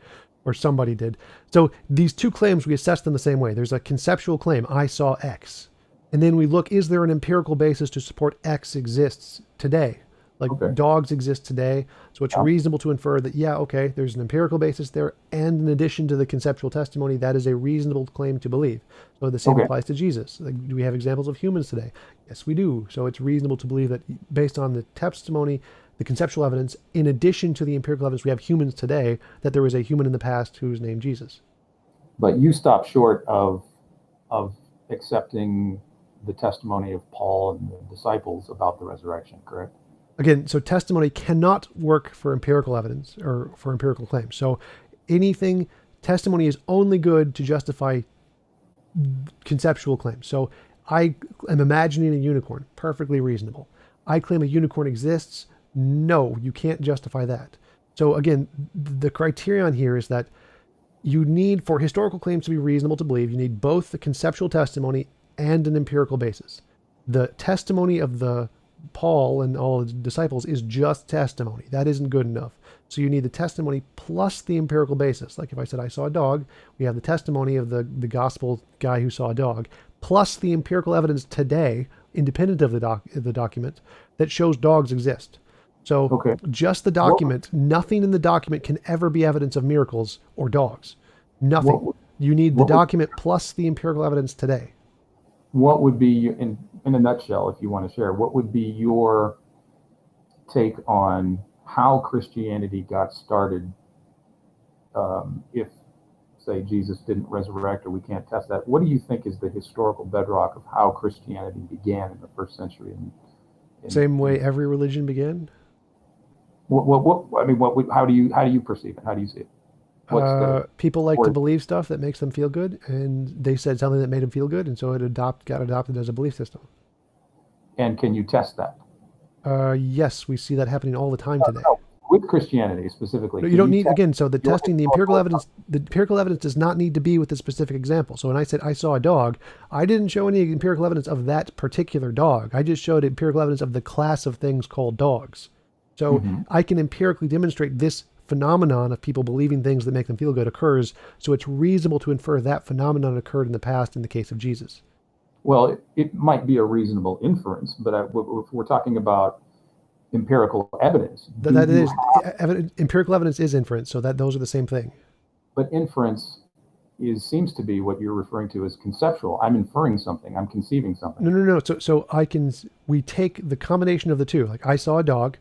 Speaker 1: or somebody did. So these two claims, we assess them the same way. There's a conceptual claim. I saw X. And then we look, is there an empirical basis to support X exists today? Like
Speaker 2: Okay.
Speaker 1: dogs exist today. So it's
Speaker 2: Yeah.
Speaker 1: reasonable to infer that, yeah, okay, there's an empirical basis there. And in addition to the conceptual testimony, that is a reasonable claim to believe. So the same
Speaker 2: Okay.
Speaker 1: applies to Jesus. Like, do we have examples of humans today? Yes, we do. So it's reasonable to believe that based on the testimony, the conceptual evidence, in addition to the empirical evidence, we have humans today, that there was a human in the past who was named Jesus.
Speaker 2: But you stop short of accepting the testimony of Paul and the disciples about the resurrection, correct?
Speaker 1: Again, so testimony cannot work for empirical evidence or for empirical claims. So anything, testimony is only good to justify conceptual claims. So I am imagining a unicorn, perfectly reasonable. I claim a unicorn exists. No, you can't justify that. So again, the criterion here is that you need, for historical claims to be reasonable to believe, you need both the conceptual testimony and an empirical basis. The testimony of the Paul and all the disciples is just testimony. That isn't good enough. So you need the testimony plus the empirical basis. Like if I said I saw a dog, we have the testimony of the gospel guy who saw a dog, plus the empirical evidence today, independent of the document, that shows dogs exist. So
Speaker 2: Okay.
Speaker 1: just the document, nothing in the document can ever be evidence of miracles or dogs. Nothing.
Speaker 2: What,
Speaker 1: You need the
Speaker 2: what would-
Speaker 1: document plus the empirical evidence today.
Speaker 2: what would be, in a nutshell, if you want to share, what would be your take on how Christianity got started? If, say, Jesus didn't resurrect, or we can't test that, what do you think is the historical bedrock of how Christianity began in the first century?
Speaker 1: Same way every religion began.
Speaker 2: I mean, how do you perceive it? How do you see it?
Speaker 1: People like to believe stuff that makes them feel good, and they said something that made them feel good, and so it got adopted as a belief system.
Speaker 2: And can you test that?
Speaker 1: Yes, we see that happening all the time today.
Speaker 2: No, with Christianity specifically.
Speaker 1: No,
Speaker 2: can
Speaker 1: you don't need,
Speaker 2: test
Speaker 1: again, so the
Speaker 2: your
Speaker 1: testing, the empirical evidence does not need to be with the specific example. So when I said I saw a dog, I didn't show any empirical evidence of that particular dog. I just showed empirical evidence of the class of things called dogs. So
Speaker 2: Mhm.
Speaker 1: I can empirically demonstrate this phenomenon of people believing things that make them feel good occurs. So it's reasonable to infer that phenomenon occurred in the past in the case of Jesus.
Speaker 2: Well, it might be a reasonable inference, but if we're talking about empirical evidence,
Speaker 1: That is empirical evidence is inference, so that those are the same thing.
Speaker 2: but inference seems to be what you're referring to as conceptual. I'm inferring something. I'm conceiving something.
Speaker 1: No. So we take the combination of the two. Like I saw a dog.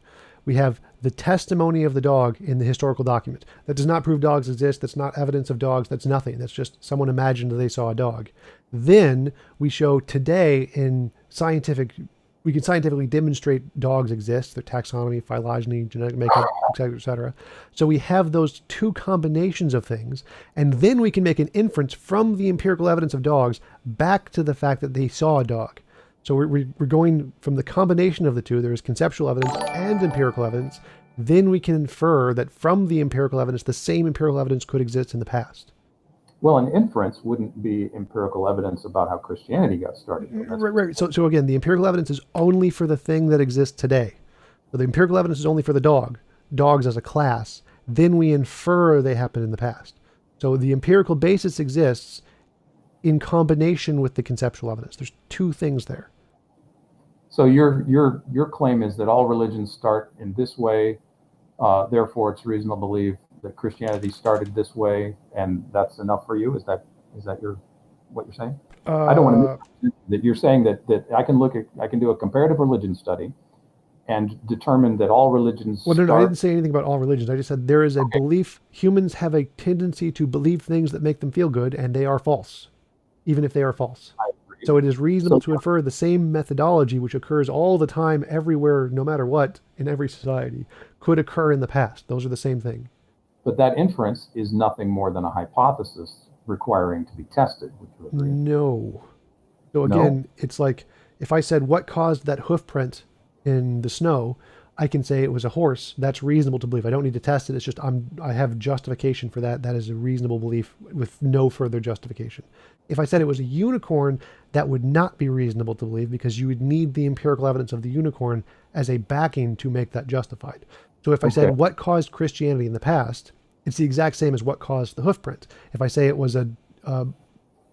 Speaker 1: We have the testimony of the dog in the historical document. That does not prove dogs exist. That's not evidence of dogs. That's nothing. That's just someone imagined that they saw a dog. Then we show today we can scientifically demonstrate dogs exist, their taxonomy, phylogeny, genetic makeup, etc., etc. So we have those two combinations of things, and then we can make an inference from the empirical evidence of dogs back to the fact that they saw a dog. So we're going from the combination of the two. There is conceptual evidence and empirical evidence. Then we can infer that from the empirical evidence, the same empirical evidence could exist in the past.
Speaker 2: Well, an inference wouldn't be empirical evidence about how Christianity got started.
Speaker 1: Right. So again, the empirical evidence is only for the thing that exists today. So the empirical evidence is only for the dogs as a class. Then we infer they happened in the past. So the empirical basis exists in combination with the conceptual evidence. There's two things there.
Speaker 2: So your claim is that all religions start in this way, therefore it's reasonable to believe that Christianity started this way, and that's enough for you? Is that what you're saying? I don't want to that you're saying that I can do a comparative religion study and determine that all religions.
Speaker 1: Well, no, I didn't say anything about all religions. I just said there is a belief. Humans have a tendency to believe things that make them feel good, and they are false, even if they are false. So it is reasonable to infer the same methodology, which occurs all the time, everywhere, no matter what, in every society, could occur in the past. Those are the same thing.
Speaker 2: But that inference is nothing more than a hypothesis requiring to be tested. Would you agree?
Speaker 1: No. So
Speaker 2: No?
Speaker 1: again, it's like if I said what caused that hoof print in the snow, I can say it was a horse. That's reasonable to believe. I don't need to test it. It's just I have justification for that. That is a reasonable belief with no further justification. If I said it was a unicorn, that would not be reasonable to believe because you would need the empirical evidence of the unicorn as a backing to make that justified. So if I said what caused Christianity in the past, it's the exact same as what caused the hoof print. If I say it was a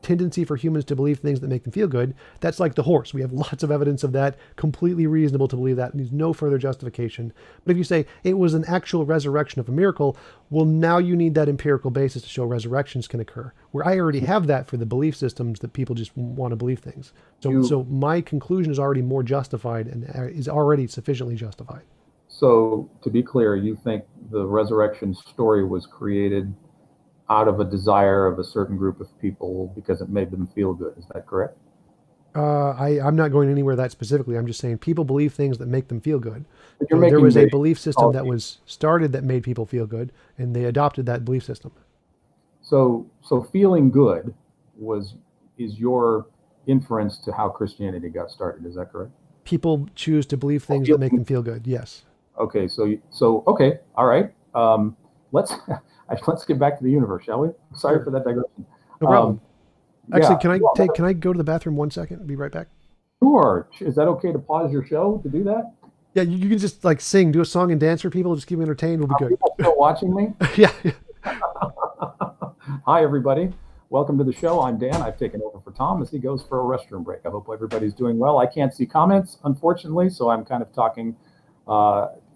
Speaker 1: tendency for humans to believe things that make them feel good, that's like the horse. We have lots of evidence of that, completely reasonable to believe that, needs no further justification. But if you say it was an actual resurrection of a miracle, well, now you need that empirical basis to show resurrections can occur, where I already have that for the belief systems that people just want to believe things. So my conclusion is already more justified and is already sufficiently justified.
Speaker 2: So to be clear, you think the resurrection story was created out of a desire of a certain group of people because it made them feel good. Is that correct?
Speaker 1: I'm not going anywhere that specifically. I'm just saying people believe things that make them feel good.
Speaker 2: But you're
Speaker 1: So there
Speaker 2: making
Speaker 1: was a
Speaker 2: the
Speaker 1: belief system that was started that made people feel good, and they adopted that belief system.
Speaker 2: So feeling good is your inference to how Christianity got started. Is that correct?
Speaker 1: People choose to believe things that make them feel good. Yes.
Speaker 2: Okay. So okay. All right. Let's let's get back to the universe, shall we? Sorry for that digression.
Speaker 1: No problem. Actually,
Speaker 2: yeah.
Speaker 1: can I go to the bathroom 1 second? Be right back.
Speaker 2: Sure. Is that okay to pause your show to do that?
Speaker 1: Yeah, you can just like sing, do a song and dance for people, just keep them entertained. We'll be good.
Speaker 2: People still watching me?
Speaker 1: Yeah.
Speaker 2: Hi, everybody. Welcome to the show. I'm Dan. I've taken over for Tom as he goes for a restroom break. I hope everybody's doing well. I can't see comments, unfortunately, so I'm kind of talking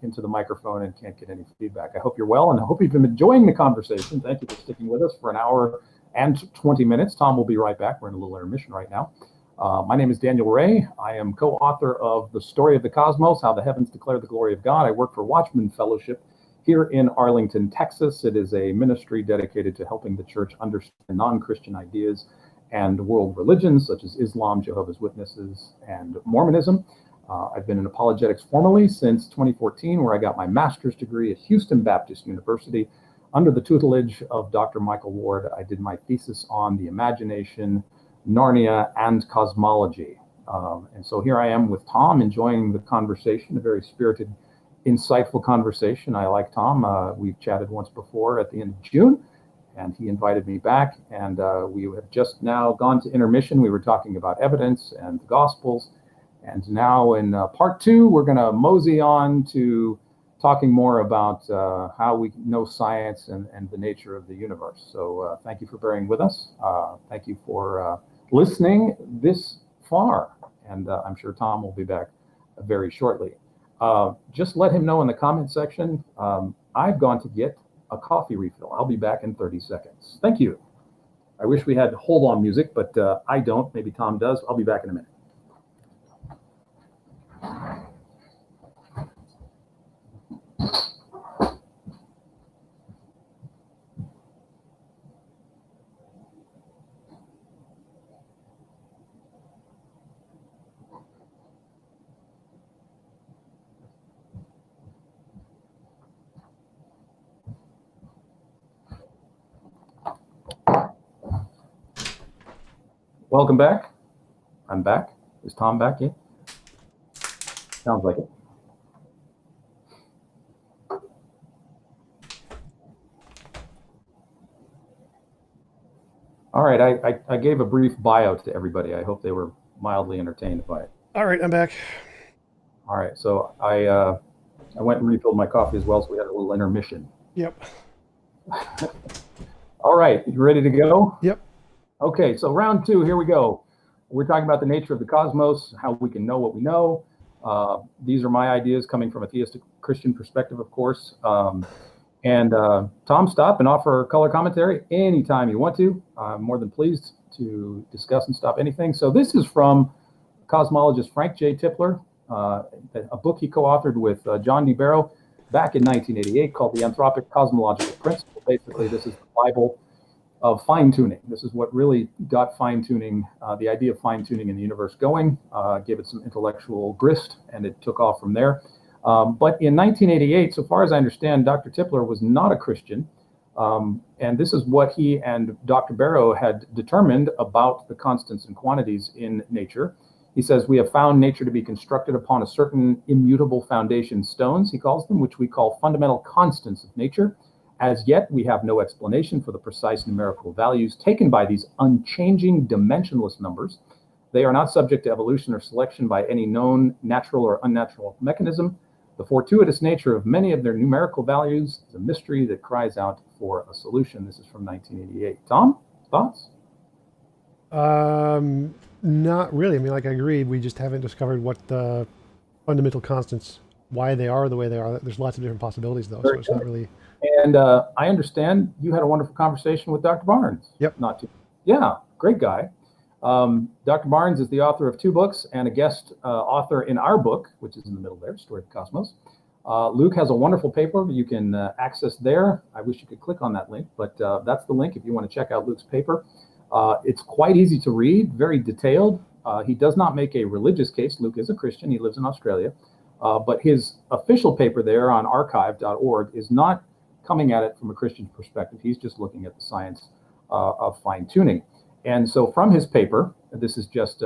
Speaker 2: into the microphone and can't get any feedback. I hope you're well, and I hope you've been enjoying the conversation. Thank you for sticking with us for an hour and 20 minutes. Tom will be right back. We're in a little intermission right now. My name is Daniel Ray. I am co-author of The Story of the Cosmos, How the Heavens Declare the Glory of God. I work for Watchman Fellowship here in Arlington, Texas. It is a ministry dedicated to helping the church understand non-Christian ideas and world religions such as Islam, Jehovah's Witnesses, and Mormonism. I've been in apologetics formally since 2014, where I got my master's degree at Houston Baptist University. Under the tutelage of Dr. Michael Ward, I did my thesis on the imagination, Narnia, and cosmology. And so here I am with Tom, enjoying the conversation, a very spirited, insightful conversation. I like Tom. We've chatted once before at the end of June, and he invited me back. And we have just now gone to intermission. We were talking about evidence and the Gospels. And now in part two, we're going to mosey on to talking more about how we know science and the nature of the universe. So thank you for bearing with us. Thank you for listening this far. And I'm sure Tom will be back very shortly. Just let him know in the comment section, I've gone to get a coffee refill. I'll be back in 30 seconds. Thank you. I wish we had hold on music, but I don't. Maybe Tom does. I'll be back in a minute. Welcome back. I'm back. Is Tom back yet? Sounds like it. All right, I gave a brief bio to everybody. I hope they were mildly entertained by it.
Speaker 1: All right, I'm back.
Speaker 2: All right, so I went and refilled my coffee as well, so we had a little intermission.
Speaker 1: Yep.
Speaker 2: All right, you ready to go?
Speaker 1: Yep.
Speaker 2: Okay, so round two, here we go. We're talking about the nature of the cosmos, how we can know what we know. These are my ideas coming from a theistic Christian perspective, of course. Tom, stop and offer color commentary anytime you want to. I'm more than pleased to discuss and stop anything. So this is from cosmologist Frank J. Tipler, a book he co-authored with John D. Barrow back in 1988 called The Anthropic Cosmological Principle. Basically, this is the Bible of fine-tuning. This is what really got fine-tuning, the idea of fine-tuning in the universe going, gave it some intellectual grist, and it took off from there. But in 1988, so far as I understand, Dr. Tipler was not a Christian, And this is what he and Dr. Barrow had determined about the constants and quantities in nature. He says, we have found nature to be constructed upon a certain immutable foundation stones, he calls them, which we call fundamental constants of nature. As yet, we have no explanation for the precise numerical values taken by these unchanging dimensionless numbers. They are not subject to evolution or selection by any known natural or unnatural mechanism. The fortuitous nature of many of their numerical values is a mystery that cries out for a solution. This is from 1988. Tom, thoughts?
Speaker 1: Not really. I mean, like I agreed, we just haven't discovered what the fundamental constants, why they are the way they are. There's lots of different possibilities, though, so it's not really.
Speaker 2: And I understand you had a wonderful conversation with Dr. Barnes.
Speaker 1: Yep.
Speaker 2: Yeah, great guy. Dr. Barnes is the author of 2 books and a guest author in our book, which is in the middle there, Story of the Cosmos. Luke has a wonderful paper you can access there. I wish you could click on that link, but that's the link if you want to check out Luke's paper. It's quite easy to read, very detailed. He does not make a religious case. Luke is a Christian. He lives in Australia. But his official paper there on archive.org is not coming at it from a Christian perspective. He's just looking at the science of fine-tuning. And so from his paper, this is just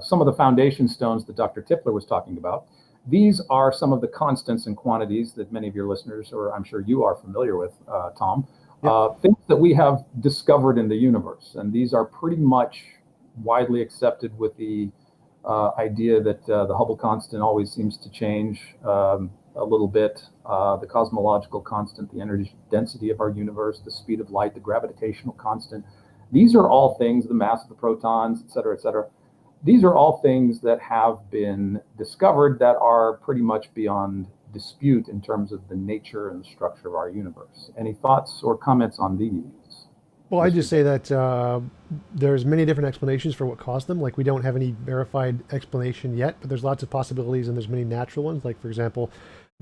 Speaker 2: some of the foundation stones that Dr. Tipler was talking about. These are some of the constants and quantities that many of your listeners, or I'm sure you are familiar with, Tom, things that we have discovered in the universe. And these are pretty much widely accepted, with the idea that the Hubble constant always seems to change a little bit, the cosmological constant, the energy density of our universe, the speed of light, the gravitational constant. These are all things, the mass of the protons, et cetera, et cetera. These are all things that have been discovered that are pretty much beyond dispute in terms of the nature and the structure of our universe. Any thoughts or comments on these?
Speaker 1: Well, I just say that there's many different explanations for what caused them. Like, we don't have any verified explanation yet, but there's lots of possibilities, and there's many natural ones. Like, for example,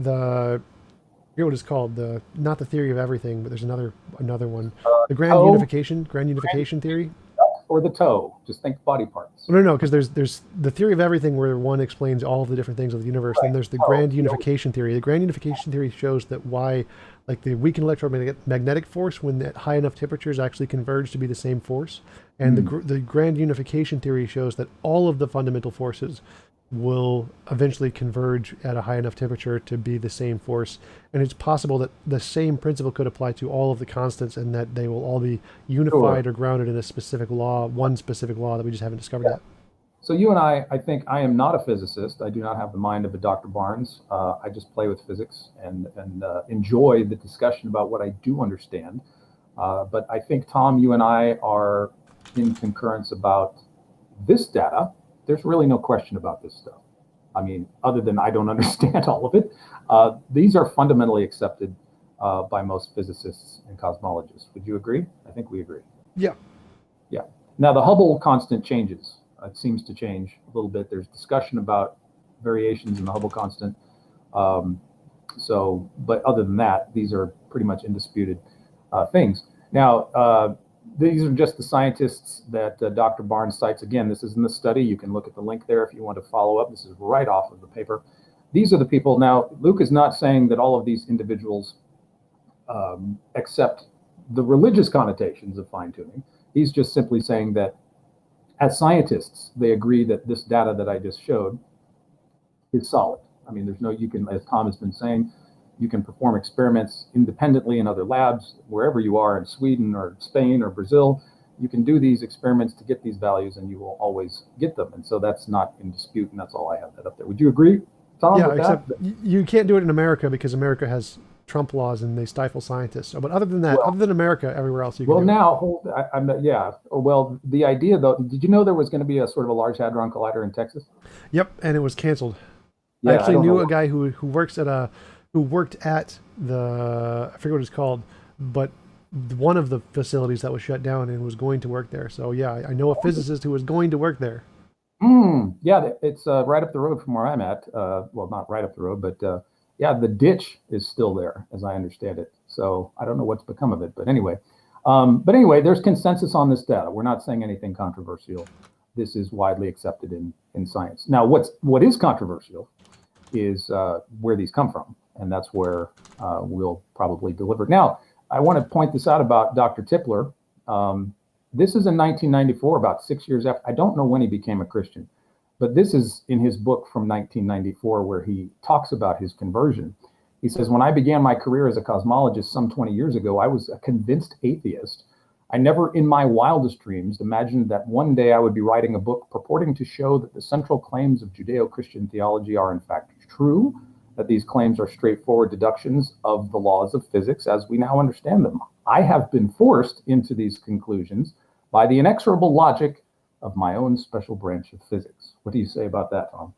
Speaker 1: I forget what it's called, not the theory of everything, but there's another one. The grand unification theory.
Speaker 2: Or the toe. Just think body parts.
Speaker 1: No, because there's the theory of everything, where one explains all of the different things of the universe. Then there's the grand unification theory. The grand unification theory shows that like the weakened electromagnetic force, when at high enough temperatures, actually converge to be the same force. And the grand unification theory shows that all of the fundamental forces will eventually converge at a high enough temperature to be the same force. And it's possible that the same principle could apply to all of the constants, and that they will all be unified or grounded in a specific law, one specific law that we just haven't discovered yet.
Speaker 2: So you and I think I am not a physicist. I do not have the mind of a Dr. Barnes. I just play with physics and enjoy the discussion about what I do understand. But I think, Tom, you and I are in concurrence about this data. There's really no question about this stuff. I mean, other than I don't understand all of it. These are fundamentally accepted by most physicists and cosmologists. Would you agree? I think we agree.
Speaker 1: Yeah.
Speaker 2: Yeah. Now, the Hubble constant changes. It seems to change a little bit. There's discussion about variations in the Hubble constant. But other than that, these are pretty much indisputed things. Now, these are just the scientists that Dr. Barnes cites. Again, this is in the study. You can look at the link there if you want to follow up. This is right off of the paper. These are the people. Now, Luke is not saying that all of these individuals accept the religious connotations of fine-tuning. He's just simply saying that as scientists, they agree that this data that I just showed is solid. I mean, there's no, you can, as Tom has been saying, you can perform experiments independently in other labs, wherever you are, in Sweden or Spain or Brazil. You can do these experiments to get these values, and you will always get them. And so that's not in dispute, and that's all I have that up there. Would you agree, Tom?
Speaker 1: Yeah, except you can't do it in America, because America has Trump laws and they stifle scientists. But other than that, other than America, everywhere else you can do it.
Speaker 2: Well, now, yeah. Well, the idea, though, did you know there was going to be a sort of a Large Hadron Collider in Texas?
Speaker 1: Yep, and it was canceled.
Speaker 2: Yeah,
Speaker 1: I actually knew a guy who worked at the, I forget what it's called, but one of the facilities that was shut down, and was going to work there. So yeah, I know a physicist who was going to work there.
Speaker 2: Yeah, it's right up the road from where I'm at. Well, not right up the road, but yeah, the ditch is still there, as I understand it. So I don't know what's become of it, but anyway. There's consensus on this data. We're not saying anything controversial. This is widely accepted in science. Now, what is controversial is where these come from, and that's where we'll probably deliver. Now, I want to point this out about Dr. Tipler. Um, this is in 1994, about 6 years after. I don't know when he became a Christian, but this is in his book from 1994 where he talks about his conversion. He says, when I began my career as a cosmologist some 20 years ago, I was a convinced atheist. I never in my wildest dreams imagined that one day I would be writing a book purporting to show that the central claims of Judeo-Christian theology are in fact true, that these claims are straightforward deductions of the laws of physics as we now understand them. I have been forced into these conclusions by the inexorable logic of my own special branch of physics. What do you say about that, Tom?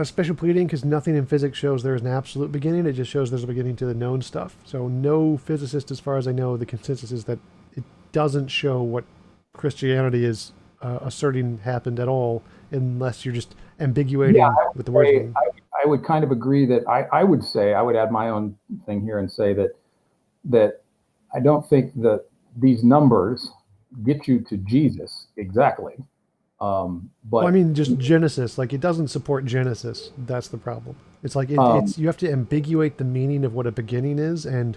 Speaker 1: Special pleading, because nothing in physics shows there's an absolute beginning. It just shows there's a beginning to the known stuff. So no physicist, as far as I know, the consensus is that it doesn't show what Christianity is asserting happened at all, unless you're just
Speaker 2: Yeah,
Speaker 1: ambiguating with the words.
Speaker 2: I would kind of agree that I would say, I would add my own thing here and say that I don't think that these numbers get you to Jesus exactly.
Speaker 1: Well, I
Speaker 2: But
Speaker 1: mean, just Genesis, like it doesn't support Genesis. That's the problem. It's like
Speaker 2: um,
Speaker 1: it's you have to ambiguate the meaning of what a beginning is and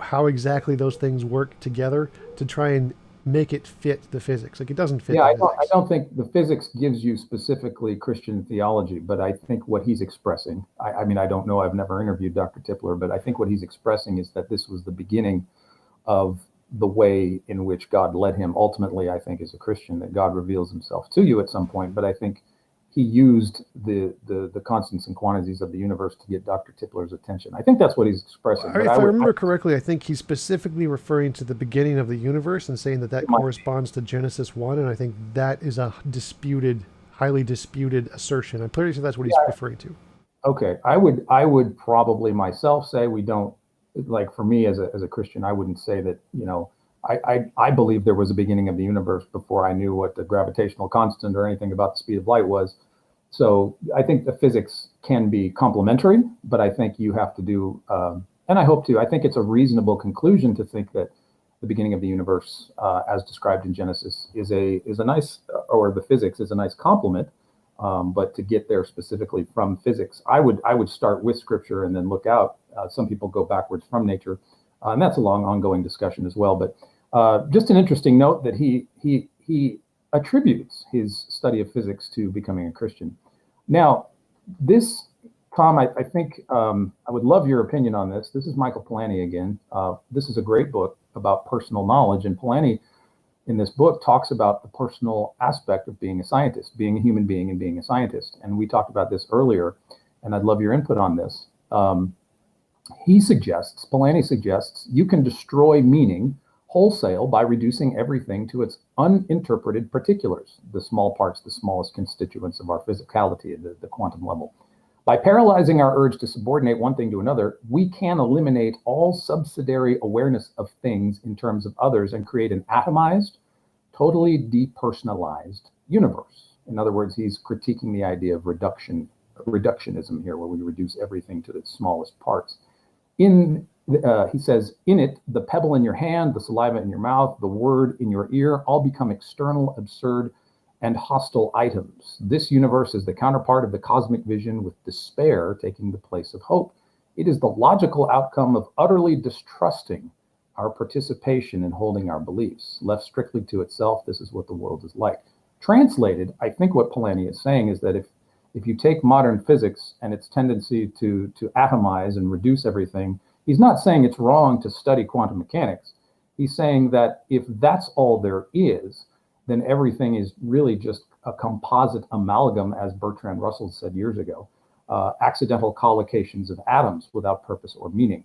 Speaker 1: how exactly those things work together to try and make it fit the physics. Like it doesn't fit
Speaker 2: yeah,
Speaker 1: the
Speaker 2: I
Speaker 1: physics.
Speaker 2: don't think the physics gives you specifically Christian theology, but I think what he's expressing, I mean, I don't know, I've never interviewed Dr. Tipler, but I think what he's expressing is that this was the beginning of the way in which God led him. Ultimately, I think as a Christian, that God reveals himself to you at some point, but I think he used the constants and quantities of the universe to get Dr. Tipler's attention. I think that's what he's expressing, but
Speaker 1: If I remember correctly, I think he's specifically referring to the beginning of the universe and saying that that corresponds to Genesis 1, and I think that is a disputed, highly disputed assertion. I'm pretty sure that's what he's referring to.
Speaker 2: okay, I would probably myself say we don't, like for me as a Christian, I wouldn't say that, I believe there was a beginning of the universe before I knew what the gravitational constant or anything about the speed of light was. So I think the physics can be complementary, but I think you have to do, and I hope to, I think it's a reasonable conclusion to think that the beginning of the universe, as described in Genesis, is a nice, or the physics is a nice complement. But to get there specifically from physics, I would start with scripture and then look out. Some people go backwards from nature, and that's a long ongoing discussion as well. But just an interesting note that he attributes his study of physics to becoming a Christian. Now, this, Tom, I think I would love your opinion on this. This is Michael Polanyi again. This is a great book about personal knowledge, and Polanyi in this book talks about the personal aspect of being a scientist, being a human being and being a scientist. And we talked about this earlier, and I'd love your input on this. Polanyi suggests, you can destroy meaning wholesale by reducing everything to its uninterpreted particulars, the small parts, the smallest constituents of our physicality at the quantum level. By paralyzing our urge to subordinate one thing to another, we can eliminate all subsidiary awareness of things in terms of others and create an atomized, totally depersonalized universe. In other words, he's critiquing the idea of reductionism here, where we reduce everything to its smallest parts. He says, in it, the pebble in your hand, the saliva in your mouth, the word in your ear, all become external, absurd, and hostile items. This universe is the counterpart of the cosmic vision, with despair taking the place of hope. It is the logical outcome of utterly distrusting our participation in holding our beliefs. Left strictly to itself, this is what the world is like. Translated, I think what Polanyi is saying is that if you take modern physics and its tendency to atomize and reduce everything, he's not saying it's wrong to study quantum mechanics. He's saying that if that's all there is, then everything is really just a composite amalgam, as Bertrand Russell said years ago, accidental collocations of atoms without purpose or meaning.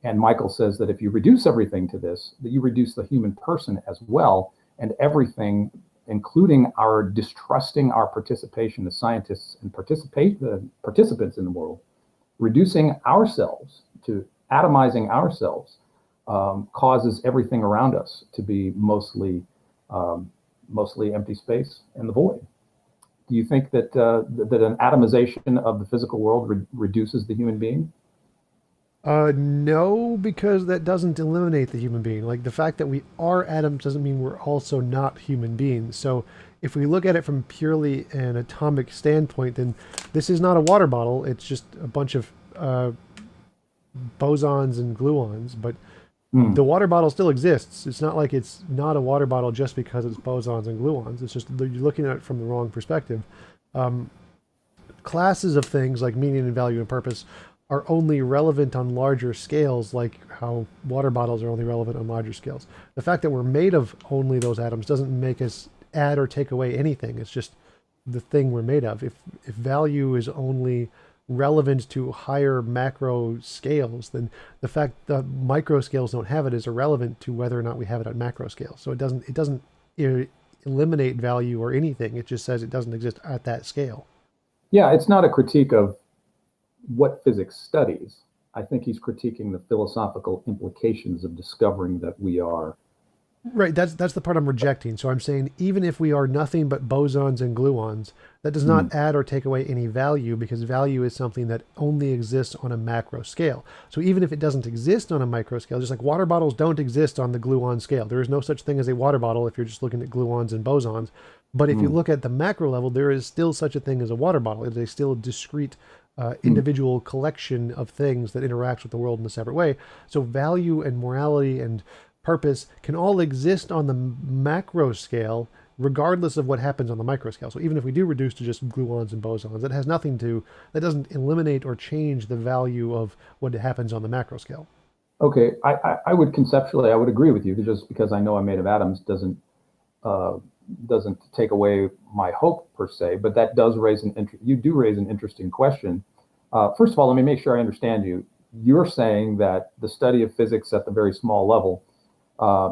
Speaker 2: And Michael says that if you reduce everything to this, that you reduce the human person as well, and everything, including our distrusting our participation as scientists and participants in the world, reducing ourselves to atomizing ourselves, causes everything around us to be mostly empty space and the void. Do you think that that an atomization of the physical world reduces the human being?
Speaker 1: No, because that doesn't eliminate the human being. Like the fact that we are atoms doesn't mean we're also not human beings. So if we look at it from purely an atomic standpoint, then this is not a water bottle. It's just a bunch of bosons and gluons. But
Speaker 2: Hmm.
Speaker 1: The water bottle still exists. It's not like it's not a water bottle just because it's bosons and gluons. It's just you're looking at it from the wrong perspective. Um, Classes of things like meaning and value and purpose are only relevant on larger scales, like how water bottles are only relevant on larger scales. The fact that we're made of only those atoms doesn't make us add or take away anything. It's just the thing we're made of. If value is only relevant to higher macro scales, then the fact that micro scales don't have it is irrelevant to whether or not we have it at macro scale. So it doesn't eliminate value or anything. It just says it doesn't exist at that scale.
Speaker 2: Yeah, it's not a critique of what physics studies. I think he's critiquing the philosophical implications of discovering that we are.
Speaker 1: Right, that's the part I'm rejecting. So I'm saying even if we are nothing but bosons and gluons, that does
Speaker 2: Hmm.
Speaker 1: not add or take away any value because value is something that only exists on a macro scale. So even if it doesn't exist on a micro scale, just like water bottles don't exist on the gluon scale. There is no such thing as a water bottle if you're just looking at gluons and bosons. But if you
Speaker 2: Hmm.
Speaker 1: look at the macro level, there is still such a thing as a water bottle. It is still a discrete
Speaker 2: Hmm.
Speaker 1: individual collection of things that interacts with the world in a separate way. So value and morality and purpose can all exist on the macro scale regardless of what happens on the micro scale. So even if we do reduce to just gluons and bosons, that doesn't eliminate or change the value of what happens on the macro scale.
Speaker 2: Okay, I would conceptually, I would agree with you. Just because I know I'm made of atoms uh, doesn't take away my hope per se. But that does raise you do raise an interesting question. First of all, let me make sure I understand you. You're saying that the study of physics at the very small level,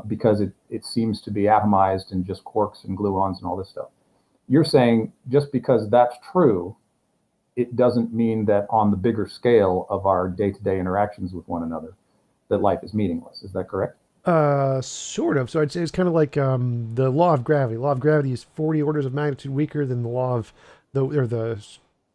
Speaker 2: because it seems to be atomized in just quarks and gluons and all this stuff. You're saying just because that's true, it doesn't mean that on the bigger scale of our day-to-day interactions with one another, that life is meaningless. Is that correct?
Speaker 1: Sort of. So I'd say it's kind of like the law of gravity. Law of gravity is 40 orders of magnitude weaker than the law of the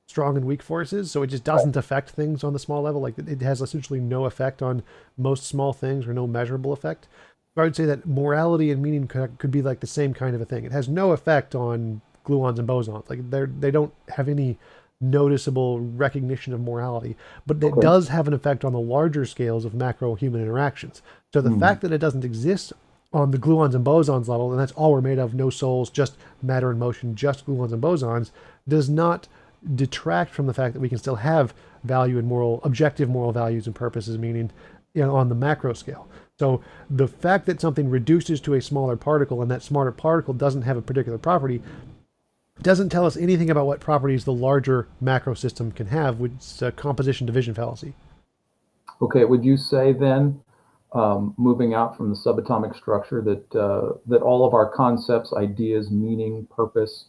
Speaker 1: strong and weak forces. So it just
Speaker 2: Right.
Speaker 1: doesn't affect things on the small level. Like it has essentially no effect on most small things or no measurable effect. So I would say that morality and meaning could be like the same kind of a thing. It has no effect on gluons and bosons. Like they don't have any noticeable recognition of morality, but it
Speaker 2: Okay.
Speaker 1: does have an effect on the larger scales of macro human interactions. So the
Speaker 2: Hmm.
Speaker 1: fact that it doesn't exist on the gluons and bosons level, and that's all we're made of, no souls, just matter and motion, just gluons and bosons, does not detract from the fact that we can still have value and objective moral values and purposes, meaning on the macro scale. So the fact that something reduces to a smaller particle and that smaller particle doesn't have a particular property doesn't tell us anything about what properties the larger macro system can have, which is a composition division fallacy.
Speaker 2: Okay. Would you say then, moving out from the subatomic structure, that all of our concepts, ideas, meaning, purpose,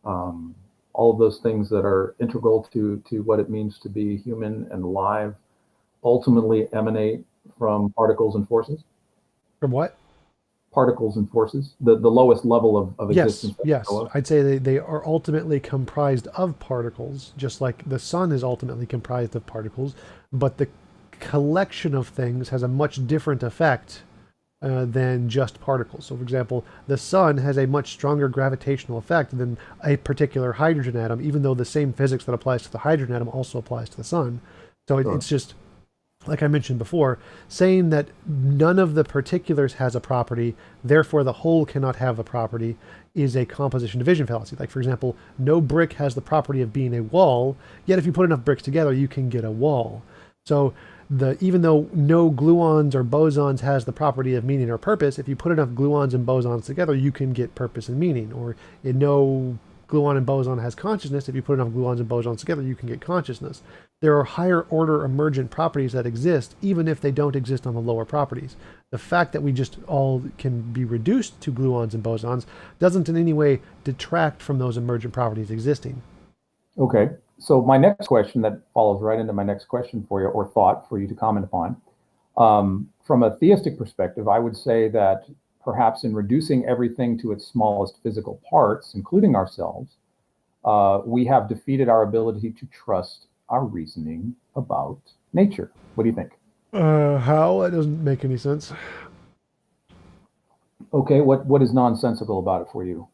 Speaker 2: um, all of those things that are integral to what it means to be human and alive, ultimately emanate from particles and forces?
Speaker 1: From what?
Speaker 2: Particles and forces, the lowest level of
Speaker 1: Yes,
Speaker 2: existence that we know
Speaker 1: yes.
Speaker 2: of.
Speaker 1: I'd say they are ultimately comprised of particles, just like the sun is ultimately comprised of particles, but the collection of things has a much different effect than just particles. So, for example, the sun has a much stronger gravitational effect than a particular hydrogen atom, even though the same physics that applies to the hydrogen atom also applies to the sun. So,
Speaker 2: Sure.
Speaker 1: it's just like I mentioned before, saying that none of the particulars has a property, therefore the whole cannot have a property, is a composition division fallacy. Like, for example, no brick has the property of being a wall, yet if you put enough bricks together, you can get a wall. So, even though no gluons or bosons has the property of meaning or purpose, if you put enough gluons and bosons together, you can get purpose and meaning. Or no gluon and boson has consciousness. If you put enough gluons and bosons together, you can get consciousness. There are higher order emergent properties that exist, even if they don't exist on the lower properties. The fact that we just all can be reduced to gluons and bosons doesn't in any way detract from those emergent properties existing.
Speaker 2: Okay. So my next question that follows right into my next question for you, or thought for you to comment upon. From a theistic perspective, I would say that perhaps in reducing everything to its smallest physical parts, including ourselves, we have defeated our ability to trust our reasoning about nature. What do you think?
Speaker 1: How? That doesn't make any sense.
Speaker 2: Okay, what is nonsensical about it for you?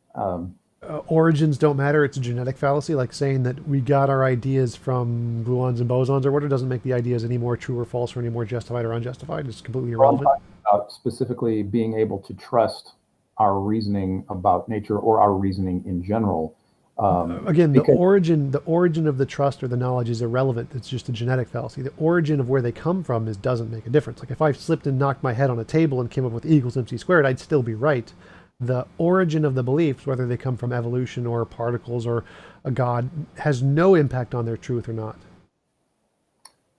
Speaker 1: Origins don't matter. It's a genetic fallacy, like saying that we got our ideas from gluons and bosons or whatever doesn't make the ideas any more true or false or any more justified or unjustified. It's completely
Speaker 2: So
Speaker 1: irrelevant.
Speaker 2: about specifically being able to trust our reasoning about nature or our reasoning in general.
Speaker 1: Again,
Speaker 2: Because
Speaker 1: the origin of the trust or the knowledge is irrelevant. It's just a genetic fallacy. The origin of where they come from doesn't make a difference. Like if I slipped and knocked my head on a table and came up with E equals mc squared, I'd still be right. The origin of the beliefs, whether they come from evolution or particles or a god, has no impact on their truth or not.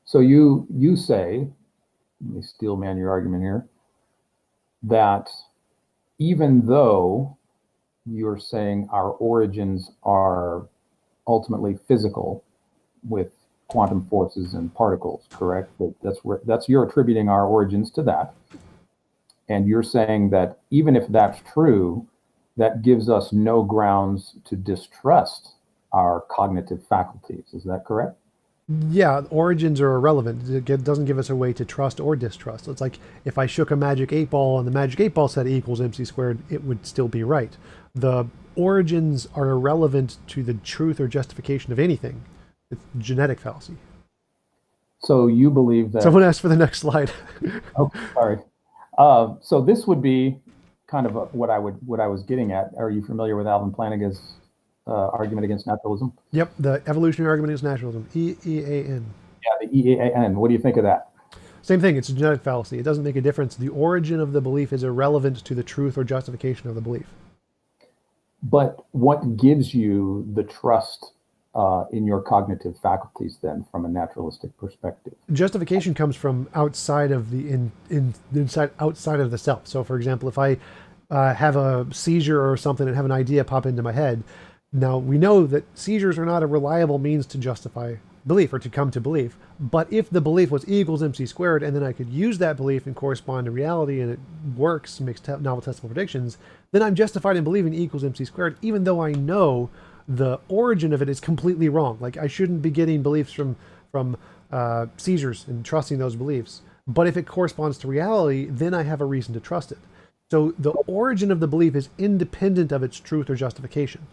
Speaker 2: so you say, let me steel man your argument here, that even though you're saying our origins are ultimately physical with quantum forces and particles, correct? That's you're attributing our origins to that. And you're saying that even if that's true, that gives us no grounds to distrust our cognitive faculties. Is that correct?
Speaker 1: Yeah, origins are irrelevant. It doesn't give us a way to trust or distrust. It's like if I shook a magic 8 ball and the magic 8 ball said E equals mc squared, it would still be right. The origins are irrelevant to the truth or justification of anything. It's genetic fallacy.
Speaker 2: So you believe that.
Speaker 1: Someone asked for the next slide.
Speaker 2: Oh, sorry. So this would be kind of what I was getting at. Are you familiar with Alvin Plantinga's argument against naturalism?
Speaker 1: Yep, the evolutionary argument against naturalism. EEAN.
Speaker 2: Yeah, the EAN. What do you think of that?
Speaker 1: Same thing. It's a genetic fallacy. It doesn't make a difference. The origin of the belief is irrelevant to the truth or justification of the belief.
Speaker 2: But what gives you the trust in your cognitive faculties then, from a naturalistic perspective?
Speaker 1: Justification comes from outside of outside of the self. So, for example, if I have a seizure or something and have an idea pop into my head, now we know that seizures are not a reliable means to justify belief or to come to belief. But if the belief was E equals mc squared, and then I could use that belief and correspond to reality, and it works, makes novel testable predictions, then I'm justified in believing E equals mc squared, even though I know the origin of it is completely wrong. Like I shouldn't be getting beliefs from seizures and trusting those beliefs. But if it corresponds to reality, then I have a reason to trust it. So the origin of the belief is independent of its truth or justification.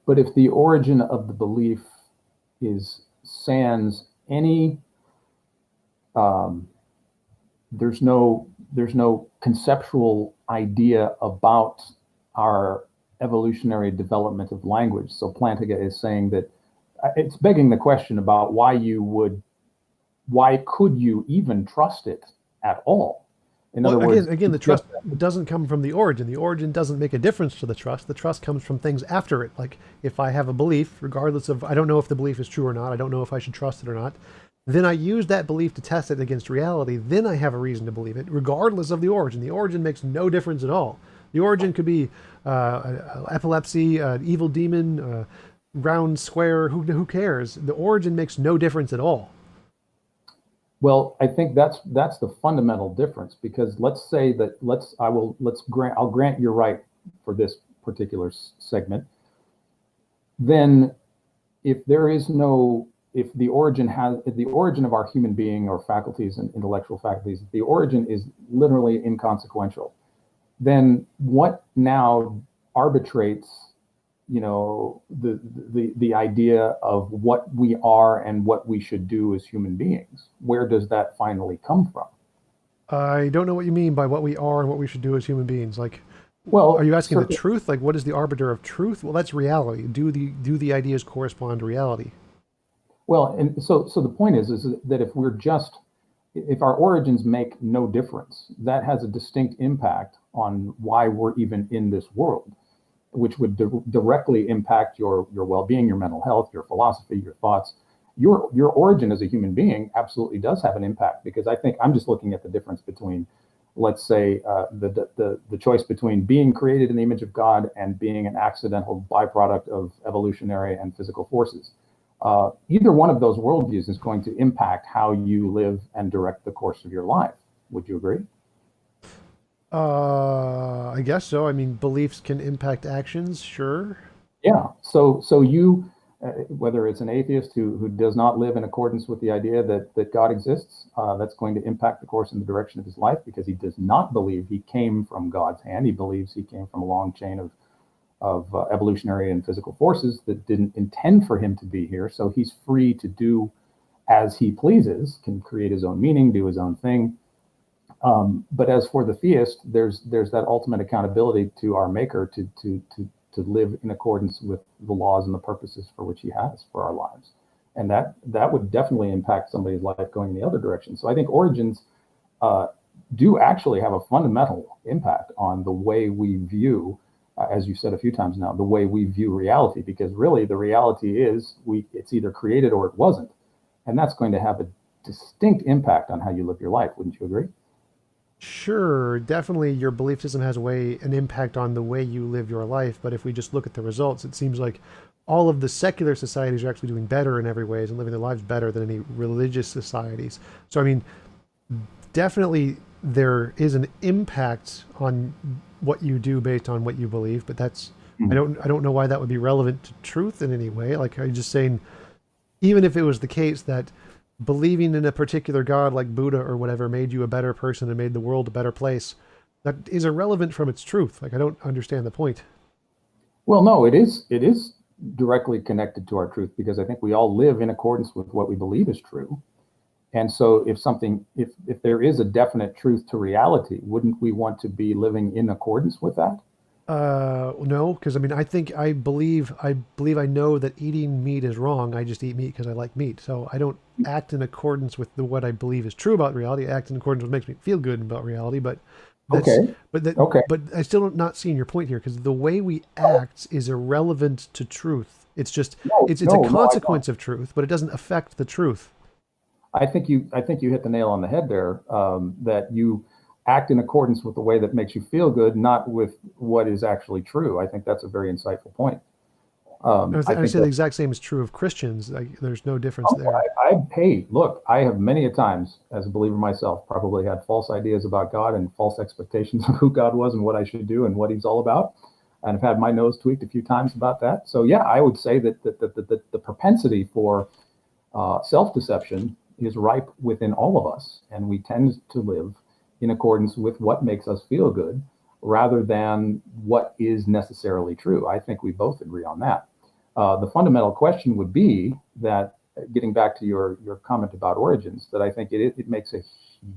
Speaker 2: But if the origin of the belief is sans any, there's no conceptual idea about our evolutionary development of language. So Plantinga is saying that it's begging the question about why could you even trust it at all? In other words,
Speaker 1: again, the trust doesn't come from the origin. The origin doesn't make a difference to the trust. The trust comes from things after it. Like if I have a belief, regardless of, I don't know if the belief is true or not, I don't know if I should trust it or not, then I use that belief to test it against reality, then I have a reason to believe it, regardless of the origin. The origin makes no difference at all. The origin could be epilepsy, evil demon, round, square, who cares? The origin makes no difference at all.
Speaker 2: Well, I think that's the fundamental difference, because let's say that I'll grant you're right for this particular segment. Then if the origin of our human being or faculties and intellectual faculties, the origin is literally inconsequential, then what now arbitrates the idea of what we are and what we should do as human beings? Where does that finally come from?
Speaker 1: I don't know what you mean by what we are and what we should do as human beings. Like,
Speaker 2: well,
Speaker 1: are you asking the truth? Like, what is the arbiter of truth? Well, that's reality. Do the ideas correspond to reality?
Speaker 2: Well, and so the point is that if our origins make no difference, that has a distinct impact on why we're even in this world, which would directly impact your well-being, your mental health, your philosophy, your thoughts. Your origin as a human being absolutely does have an impact, because I think I'm just looking at the difference between, let's say, the choice between being created in the image of God and being an accidental byproduct of evolutionary and physical forces. Either one of those worldviews is going to impact how you live and direct the course of your life. Would you agree?
Speaker 1: I guess so. I mean, beliefs can impact actions, sure.
Speaker 2: Yeah. So you, whether it's an atheist who does not live in accordance with the idea that God exists, that's going to impact the course and the direction of his life, because he does not believe he came from God's hand. He believes he came from a long chain of evolutionary and physical forces that didn't intend for him to be here. So he's free to do as he pleases, can create his own meaning, do his own thing. But as for the theist, there's that ultimate accountability to our maker to live in accordance with the laws and the purposes for which he has for our lives. And that would definitely impact somebody's life going in the other direction. So I think origins uh, do actually have a fundamental impact on the way we view, as you said a few times now, the way we view reality, because really the reality is it's either created or it wasn't. And that's going to have a distinct impact on how you live your life. Wouldn't you agree?
Speaker 1: Sure, definitely your belief system has an impact on the way you live your life, but if we just look at the results, it seems like all of the secular societies are actually doing better in every ways and living their lives better than any religious societies. So I mean, definitely there is an impact on what you do based on what you believe, but that's I don't know why that would be relevant to truth in any way. Like I'm just saying, even if it was the case that believing in a particular god like Buddha or whatever made you a better person and made the world a better place, that is irrelevant from its truth. Like I don't understand the point.
Speaker 2: Well, no, it is directly connected to our truth because I think we all live in accordance with what we believe is true. And so if there is a definite truth to reality, wouldn't we want to be living in accordance with that?
Speaker 1: No, because I mean, I believe I know that eating meat is wrong. I just eat meat because I like meat. So I don't act in accordance with what I believe is true about reality. I act in accordance with what makes me feel good about reality. But that's,
Speaker 2: Okay.
Speaker 1: but that,
Speaker 2: Okay.
Speaker 1: but I still am not seeing your point here because the way we act is irrelevant to truth. It's just,
Speaker 2: No,
Speaker 1: it's a
Speaker 2: no, I don't.
Speaker 1: consequence of truth, but it doesn't affect the truth.
Speaker 2: I think you hit the nail on the head there. That you act in accordance with the way that makes you feel good, not with what is actually true. I think that's a very insightful point. I
Speaker 1: I
Speaker 2: think
Speaker 1: say the
Speaker 2: that
Speaker 1: exact same is true of Christians. Like, there's no difference there.
Speaker 2: hey, look, I have many a times, as a believer myself, probably had false ideas about God and false expectations of who God was and what I should do and what He's all about, and I've had my nose tweaked a few times about that. So yeah, I would say that the propensity for self-deception is ripe within all of us, and we tend to live in accordance with what makes us feel good rather than what is necessarily true. I think we both agree on that. The fundamental question would be that, getting back to your comment about origins, that I think it makes a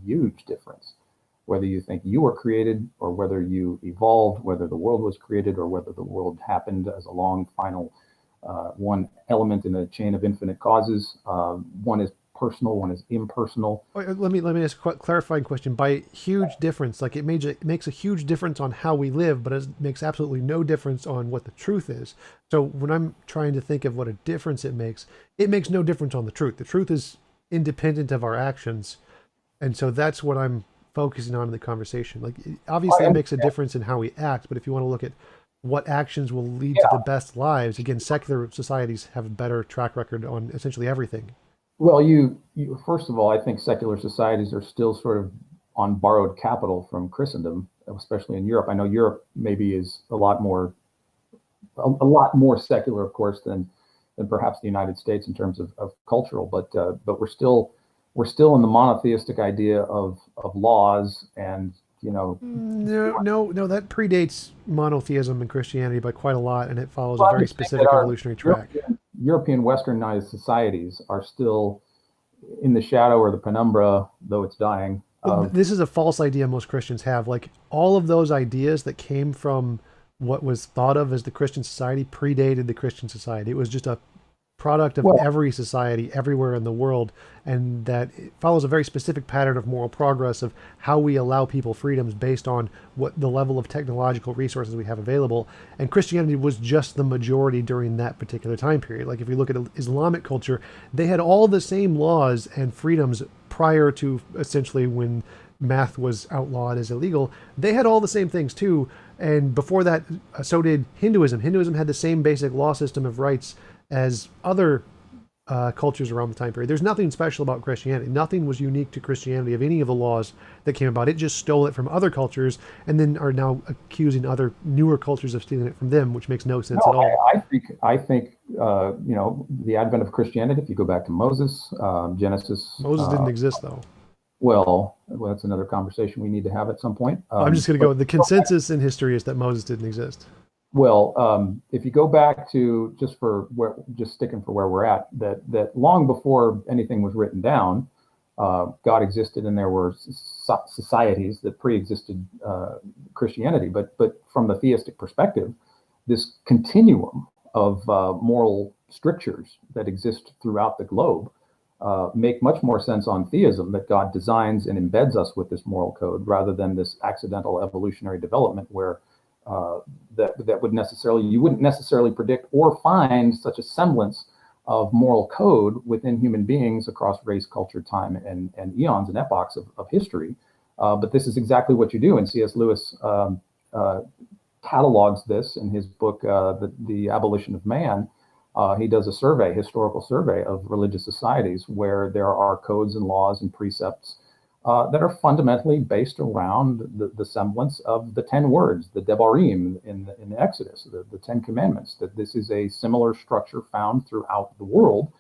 Speaker 2: huge difference whether you think you were created or whether you evolved, whether the world was created or whether the world happened as a long final one element in a chain of infinite causes. One is personal, one is impersonal.
Speaker 1: Let me ask a clarifying question. By huge difference, like it makes a huge difference on how we live, but it makes absolutely no difference on what the truth is. So when I'm trying to think of what a difference it makes no difference on the truth. The truth is independent of our actions, and so that's what I'm focusing on in the conversation. Like
Speaker 2: I
Speaker 1: obviously it makes a
Speaker 2: understand.
Speaker 1: difference in how we act, but if you want to look at what actions will lead to the
Speaker 2: Yeah.
Speaker 1: best lives, again, secular societies have a better track record on essentially everything.
Speaker 2: Well, you first of all, I think secular societies are still sort of on borrowed capital from Christendom, especially in Europe. I know Europe maybe is a lot more secular, of course, than perhaps the United States in terms of cultural, but we're still in the monotheistic idea of laws and you know.
Speaker 1: No, no, no. That predates monotheism in Christianity by quite a lot, and it follows a
Speaker 2: Well, I'm
Speaker 1: very
Speaker 2: just saying that
Speaker 1: specific
Speaker 2: our
Speaker 1: evolutionary track.
Speaker 2: European Westernized societies are still in the shadow or the penumbra, though it's dying,
Speaker 1: Well,
Speaker 2: of
Speaker 1: this is a false idea most Christians have. Like all of those ideas that came from what was thought of as the Christian society predated the Christian society. It was just a product of
Speaker 2: well,
Speaker 1: every society everywhere in the world, and that it follows a very specific pattern of moral progress of how we allow people freedoms based on what the level of technological resources we have available. And Christianity was just the majority during that particular time period. Like if you look at Islamic culture, they had all the same laws and freedoms prior to essentially when math was outlawed as illegal. They had all the same things too. And before that, so did Hinduism. Hinduism had the same basic law system of rights as other cultures around the time period. There's nothing special about Christianity. Nothing was unique to Christianity of any of the laws that came about. It just stole it from other cultures and then are now accusing other newer cultures of stealing it from them, which makes no sense at
Speaker 2: no,
Speaker 1: all.
Speaker 2: I think the advent of Christianity. If you go back to Moses, Genesis,
Speaker 1: Moses didn't exist, though.
Speaker 2: well, that's another conversation we need to have at some point.
Speaker 1: I'm just going to
Speaker 2: But
Speaker 1: go. The consensus in history is that Moses didn't exist.
Speaker 2: well, if you go back to just sticking for where we're at, that long before anything was written down, God existed and there were societies that pre-existed Christianity. But from the theistic perspective, this continuum of moral strictures that exist throughout the globe make much more sense on theism, that God designs and embeds us with this moral code rather than this accidental evolutionary development where that would necessarily, you wouldn't necessarily predict or find such a semblance of moral code within human beings across race, culture, time, and eons and epochs of history. But this is exactly what you do. And C.S. Lewis catalogs this in his book, The Abolition of Man. He does a survey, historical survey of religious societies where there are codes and laws and precepts that are fundamentally based around the semblance of the 10 words, the Devarim in the Exodus, the 10 Commandments, that this is a similar structure found throughout the world.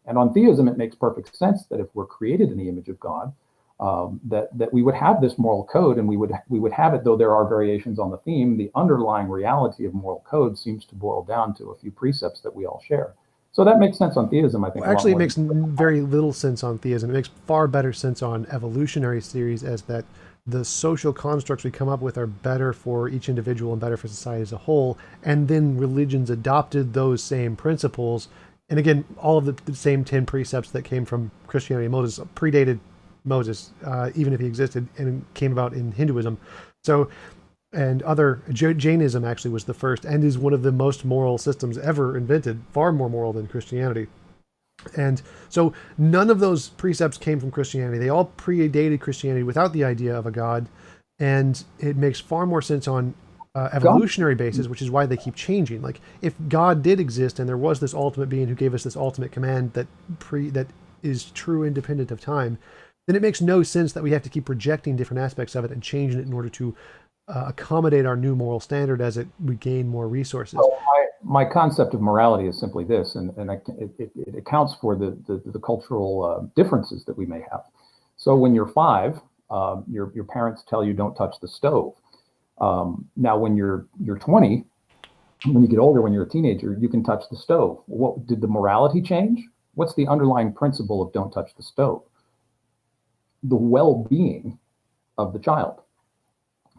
Speaker 2: And on theism, it makes perfect sense that if we're created in the image of God, that we would have this moral code, and we would have it, though there are variations on the theme. The underlying reality of moral code seems to boil down to a few precepts that we all share. So that makes sense on theism, I think.
Speaker 1: Well, actually, it makes very little sense on theism. It makes far better sense on evolutionary theories, as that the social constructs we come up with are better for each individual and better for society as a whole. And then religions adopted those same principles. And again, all of the same 10 precepts that came from Christianity and Moses predated Moses, even if he existed, and came about in Hinduism. So, and other, Jainism actually was the first and is one of the most moral systems ever invented, far more moral than Christianity. And so none of those precepts came from Christianity. They all predated Christianity without the idea of a God. And it makes far more sense on evolutionary basis, which is why they keep changing. Like, if God did exist and there was this ultimate being who gave us this ultimate command that is true independent of time, then it makes no sense that we have to keep projecting different aspects of it and changing it in order to accommodate our new moral standard as we gain more resources.
Speaker 2: So my concept of morality is simply this, and it accounts for the cultural differences that we may have. So when you're 5, your parents tell you don't touch the stove. Now when you're 20, when you get older, when you're a teenager, you can touch the stove. What did the morality change? What's the underlying principle of don't touch the stove? The well-being of the child.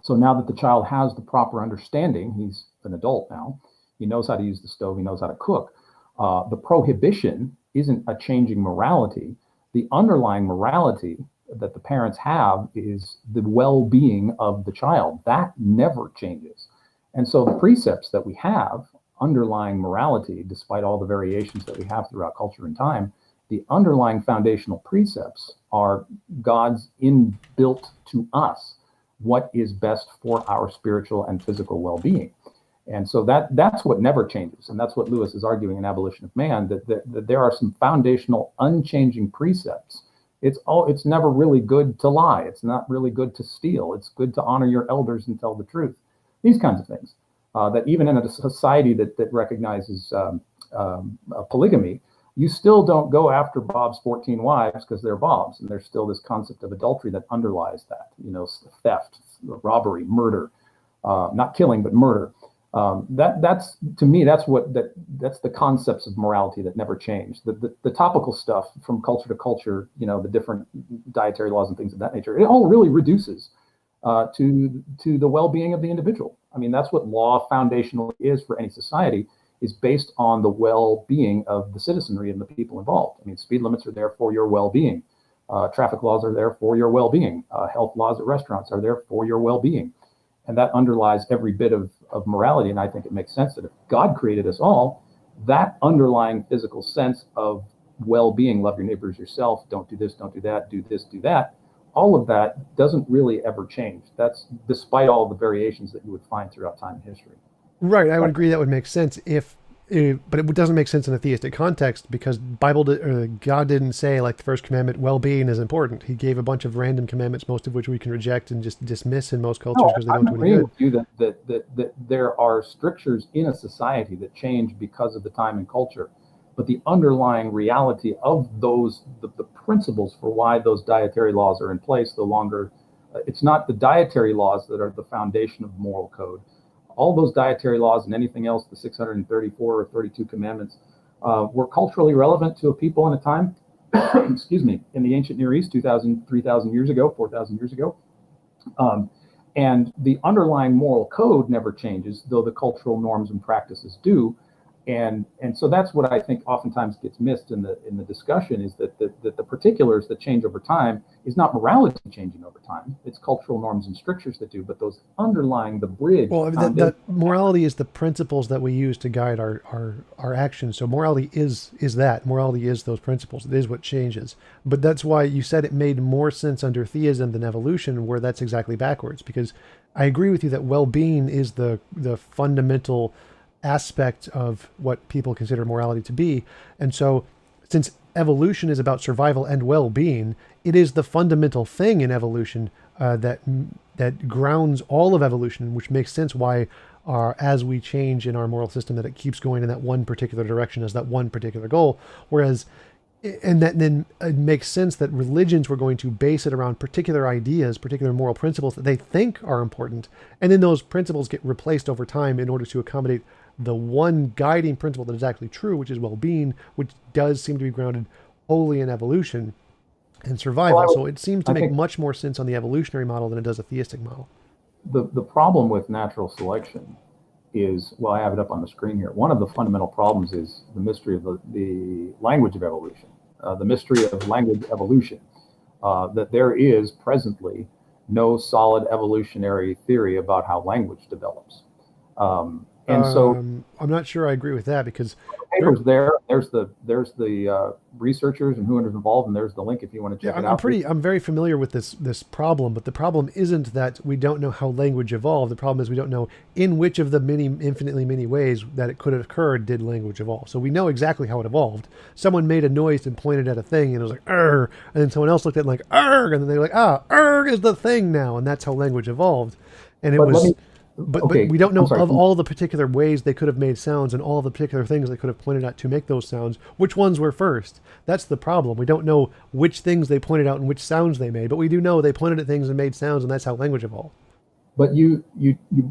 Speaker 2: So now that the child has the proper understanding, he's an adult now, he knows how to use the stove, he knows how to cook. The prohibition isn't a changing morality. The underlying morality that the parents have is the well-being of the child. That never changes. And so the precepts that we have underlying morality, despite all the variations that we have throughout culture and time, the underlying foundational precepts are God's inbuilt to us what is best for our spiritual and physical well-being. And so that's what never changes. And that's what Lewis is arguing in Abolition of Man, that there are some foundational unchanging precepts. It's never really good to lie. It's not really good to steal. It's good to honor your elders and tell the truth. These kinds of things. That even in a society that recognizes polygamy, you still don't go after Bob's 14 wives because they're Bob's, and there's still this concept of adultery that underlies that, theft, robbery, murder, not killing, but murder. That's to me, that's the concepts of morality that never change. The topical stuff from culture to culture, the different dietary laws and things of that nature, it all really reduces to the well-being of the individual. I mean, that's what law foundationally is for any society, is based on the well-being of the citizenry and the people involved. I mean, speed limits are there for your well-being. Traffic laws are there for your well-being. Health laws at restaurants are there for your well-being. And that underlies every bit of morality. And I think it makes sense that if God created us all, that underlying physical sense of well-being, love your neighbor as yourself, don't do this, don't do that, do this, do that, all of that doesn't really ever change. That's despite all the variations that you would find throughout time and history.
Speaker 1: Right, I would agree that would make sense but it doesn't make sense in a theistic context, because God didn't say, like the first commandment, well-being is important. He gave a bunch of random commandments, most of which we can reject and just dismiss in most cultures because they don't do any good.
Speaker 2: With you that there are strictures in a society that change because of the time and culture, but the underlying reality of those, the principles for why those dietary laws are in place, the longer, it's not the dietary laws that are the foundation of moral code. All those dietary laws and anything else, the 634 or 32 commandments, were culturally relevant to a people in a time, excuse me, in the ancient Near East, 2,000, 3,000 years ago, 4,000 years ago. Um, and the underlying moral code never changes, though the cultural norms and practices do. And so that's what I think oftentimes gets missed in the discussion, is that the particulars that change over time is not morality changing over time. It's cultural norms and strictures that do, but those underlying, the bridge,
Speaker 1: Well,
Speaker 2: the
Speaker 1: that
Speaker 2: foundation.
Speaker 1: morality is the principles that we use to guide our actions. So morality is that. Morality is those principles. It is what changes. But that's why you said it made more sense under theism than evolution, where that's exactly backwards. Because I agree with you that well-being is the fundamental aspect of what people consider morality to be. And so, since evolution is about survival and well-being, it is the fundamental thing in evolution that grounds all of evolution, which makes sense why as we change in our moral system, that it keeps going in that one particular direction as that one particular goal. Whereas, and that then it makes sense that religions were going to base it around particular ideas, particular moral principles that they think are important, and then those principles get replaced over time in order to accommodate the one guiding principle that is actually true, which is well-being, which does seem to be grounded wholly in evolution and survival.
Speaker 2: Well,
Speaker 1: So it seems to
Speaker 2: I
Speaker 1: make
Speaker 2: think
Speaker 1: much more sense on the evolutionary model than it does a theistic model.
Speaker 2: the problem with natural selection is, well, I have it up on the screen here. One of the fundamental problems is the mystery of the language of evolution, the mystery of language evolution, that there is presently no solid evolutionary theory about how language develops. And so
Speaker 1: I'm not sure I agree with that because there,
Speaker 2: papers there. There's the researchers and who is involved, and there's the link if you want to
Speaker 1: yeah,
Speaker 2: check it out.
Speaker 1: I'm very familiar with this problem, but the problem isn't that we don't know how language evolved. The problem is we don't know in which of the infinitely many ways that it could have occurred did language evolve. So we know exactly how it evolved. Someone made a noise and pointed at a thing, and it was like "err," and then someone else looked at it like "erg," and then they're like, "ah, erg is the thing now," and that's how language evolved. And it
Speaker 2: But let
Speaker 1: was
Speaker 2: me.
Speaker 1: but
Speaker 2: Okay,
Speaker 1: we don't
Speaker 2: I'm
Speaker 1: know
Speaker 2: sorry.
Speaker 1: of all the particular ways they could have made sounds and all the particular things they could have pointed out to make those sounds, which ones were first. That's the problem. We don't know which things they pointed out and which sounds they made, but we do know they pointed at things and made sounds, and that's how language evolved.
Speaker 2: But you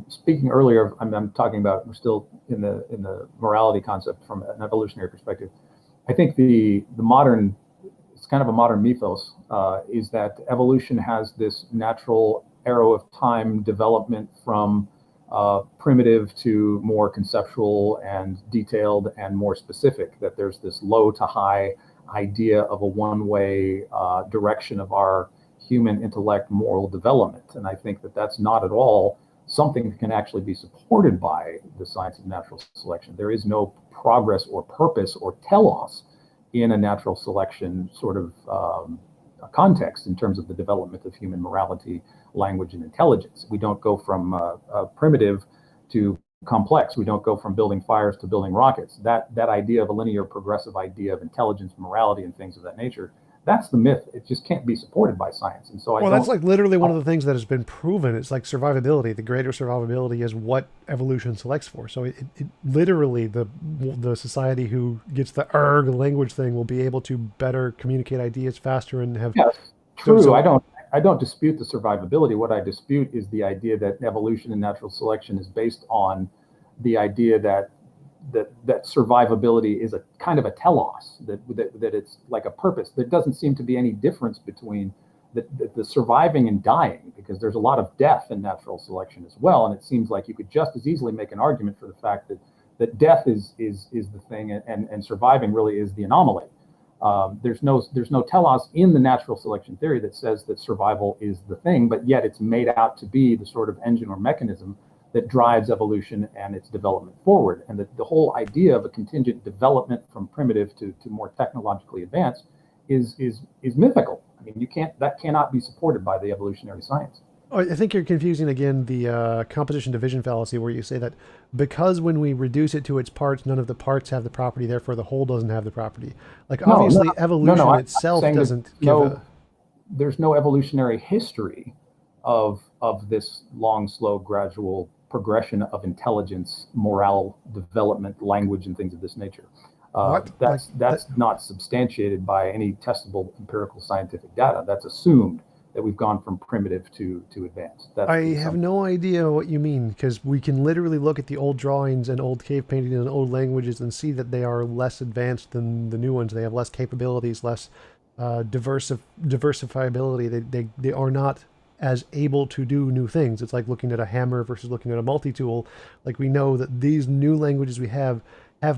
Speaker 2: speaking earlier, I'm talking about, we're still in the morality concept from an evolutionary perspective. I think the modern, it's kind of a modern mythos, is that evolution has this natural arrow of time development from primitive to more conceptual and detailed and more specific, that there's this low to high idea of a one-way direction of our human intellect moral development. And I think that that's not at all something that can actually be supported by the science of natural selection. There is no progress or purpose or telos in a natural selection sort of context in terms of the development of human morality, language, and intelligence. We don't go from primitive to complex. We don't go from building fires to building rockets. That idea of a linear progressive idea of intelligence, morality, and things of that nature, that's the myth. It just can't be supported by science. And so I
Speaker 1: Well, that's
Speaker 2: don't.
Speaker 1: like literally one of the things that has been proven. It's like survivability. The greater survivability is what evolution selects for. So it literally the society who gets the erg language thing will be able to better communicate ideas faster and have
Speaker 2: Yes,
Speaker 1: so
Speaker 2: true.
Speaker 1: so
Speaker 2: I don't dispute the survivability. What I dispute is the idea that evolution and natural selection is based on the idea that survivability is a kind of a telos, that it's like a purpose. There doesn't seem to be any difference between the surviving and dying, because there's a lot of death in natural selection as well. And it seems like you could just as easily make an argument for the fact that death is the thing, and surviving really is the anomaly. There's no telos in the natural selection theory that says that survival is the thing, but yet it's made out to be the sort of engine or mechanism that drives evolution and its development forward. And the whole idea of a contingent development from primitive to more technologically advanced is mythical. I mean, that cannot be supported by the evolutionary science.
Speaker 1: Oh, I think you're confusing again the composition division fallacy, where you say that because when we reduce it to its parts, none of the parts have the property, therefore the whole doesn't have the property. Like
Speaker 2: No, no,
Speaker 1: obviously,
Speaker 2: no.
Speaker 1: evolution
Speaker 2: I'm
Speaker 1: itself
Speaker 2: saying
Speaker 1: doesn't give a.
Speaker 2: there's no evolutionary history of this long, slow, gradual progression of intelligence, moral development, language, and things of this nature.
Speaker 1: What? Like
Speaker 2: That's
Speaker 1: that?
Speaker 2: not substantiated by any testable empirical scientific data. That's assumed that we've gone from primitive to advanced. That's
Speaker 1: I
Speaker 2: the
Speaker 1: have
Speaker 2: assumption.
Speaker 1: no idea what you mean because we can literally look at the old drawings and old cave paintings and old languages and see that they are less advanced than the new ones. They have less capabilities, less diversifiability. They are not as able to do new things. It's like looking at a hammer versus looking at a multi-tool. Like we know that these new languages we have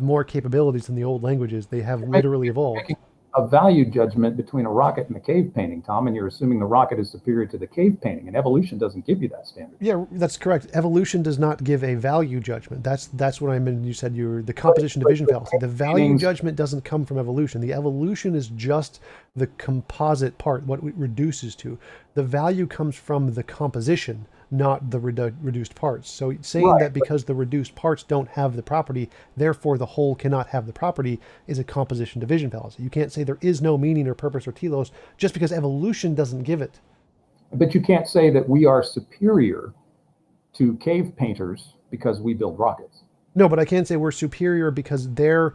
Speaker 1: more capabilities than the old languages. They have literally evolved.
Speaker 2: Making a value judgment between a rocket and a cave painting, Tom, and you're assuming the rocket is superior to the cave painting, and evolution doesn't give you that standard.
Speaker 1: Yeah, that's correct. Evolution does not give a value judgment. That's what I meant. You said you're the composition division fallacy. The value
Speaker 2: Paintings,
Speaker 1: judgment doesn't come from evolution. The evolution is just the composite part, what it reduces to. The value comes from the composition, not the reduced parts. So saying
Speaker 2: right?
Speaker 1: that because the reduced parts don't have the property, therefore the whole cannot have the property, is a composition division fallacy. You can't say there is no meaning or purpose or telos just because evolution doesn't give it.
Speaker 2: But you can't say that we are superior to cave painters because we build rockets.
Speaker 1: No, but I can say we're superior because their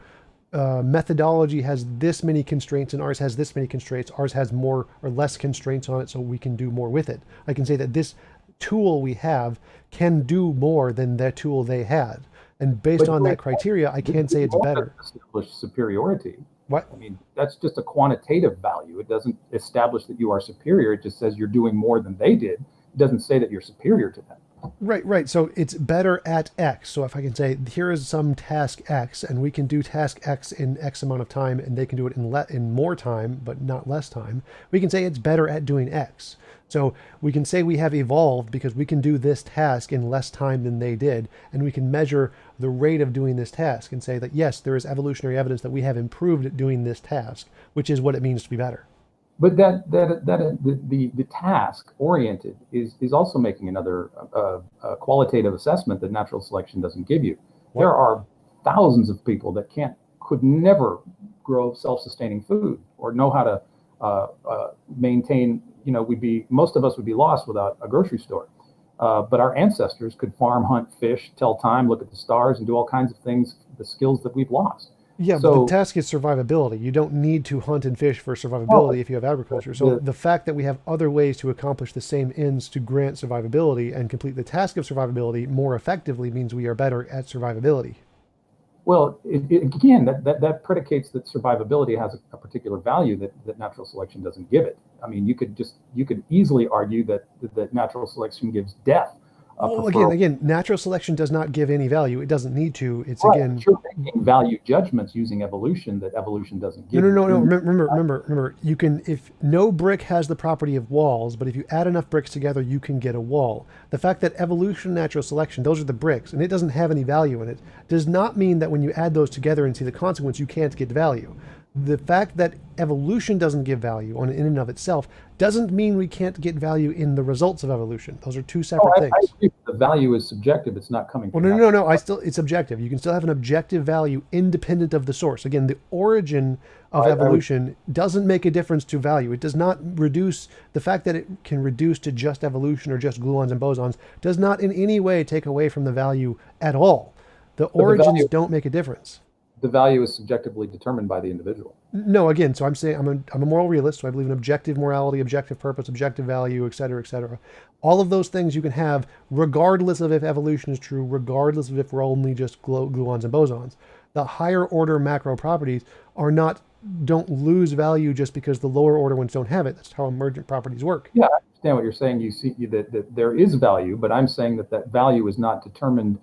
Speaker 1: methodology has this many constraints and ours has this many constraints. Ours has more or less constraints on it, so we can do more with it. I can say that this tool we have can do more than that tool they had. And based
Speaker 2: But
Speaker 1: on
Speaker 2: doing
Speaker 1: that criteria, I can say it's
Speaker 2: all
Speaker 1: better.
Speaker 2: doesn't establish superiority.
Speaker 1: What?
Speaker 2: I mean, that's just a quantitative value. It doesn't establish that you are superior. It just says you're doing more than they did. It doesn't say that you're superior to them.
Speaker 1: Right, right. So it's better at X. So if I can say, here is some task X, and we can do task X in X amount of time, and they can do it in more time, but not less time, we can say it's better at doing X. So we can say we have evolved because we can do this task in less time than they did, and we can measure the rate of doing this task and say that, yes, there is evolutionary evidence that we have improved at doing this task, which is what it means to be better.
Speaker 2: But the task oriented is also making another qualitative assessment that natural selection doesn't give you.
Speaker 1: What?
Speaker 2: There are thousands of people that could never grow self-sustaining food or know how to maintain. You know, most of us would be lost without a grocery store. But our ancestors could farm, hunt, fish, tell time, look at the stars, and do all kinds of things. The skills that we've lost.
Speaker 1: Yeah, but the
Speaker 2: So,
Speaker 1: task is survivability. You don't need to hunt and fish for
Speaker 2: well,
Speaker 1: survivability if you have agriculture. So
Speaker 2: the,
Speaker 1: the fact that we have other ways to accomplish the same ends to grant survivability and complete the task of survivability more effectively means we are better at survivability.
Speaker 2: Well, again, that predicates that survivability has a particular value that natural selection doesn't give it. I mean, you could easily argue that natural selection gives death a
Speaker 1: Well,
Speaker 2: preferable.
Speaker 1: again, natural selection does not give any value. It doesn't need to. It's
Speaker 2: Right,
Speaker 1: again,
Speaker 2: but you're making value judgments using evolution that evolution doesn't
Speaker 1: no,
Speaker 2: give
Speaker 1: no,
Speaker 2: you.
Speaker 1: no, no. Remember. You can, if no brick has the property of walls, but if you add enough bricks together, you can get a wall. The fact that evolution, natural selection, those are the bricks, and it doesn't have any value in it, does not mean that when you add those together and see the consequence, you can't get value. The fact that evolution doesn't give value on in and of itself doesn't mean we can't get value in the results of evolution. Those are two
Speaker 2: Oh,
Speaker 1: separate
Speaker 2: I
Speaker 1: things.
Speaker 2: agree. The value is subjective. It's not coming
Speaker 1: Well,
Speaker 2: from
Speaker 1: no, no, no,
Speaker 2: natural.
Speaker 1: no. It's objective. You can still have an objective value independent of the source. Again, the origin of
Speaker 2: I would.
Speaker 1: evolution doesn't make a difference to value. It does not reduce the fact that it can reduce to just evolution or just gluons and bosons does not in any way take away from the value at all. The
Speaker 2: But
Speaker 1: origins don't make a difference.
Speaker 2: the value is subjectively determined by the individual.
Speaker 1: No, again, so I'm saying I'm a moral realist, so I believe in objective morality, objective purpose, objective value, et cetera, et cetera. All of those things you can have regardless of if evolution is true, regardless of if we're only just gluons and bosons. The higher order macro properties don't lose value just because the lower order ones don't have it. That's how emergent properties work.
Speaker 2: Yeah, I understand what you're saying. You see that there is value, but I'm saying that value is not determined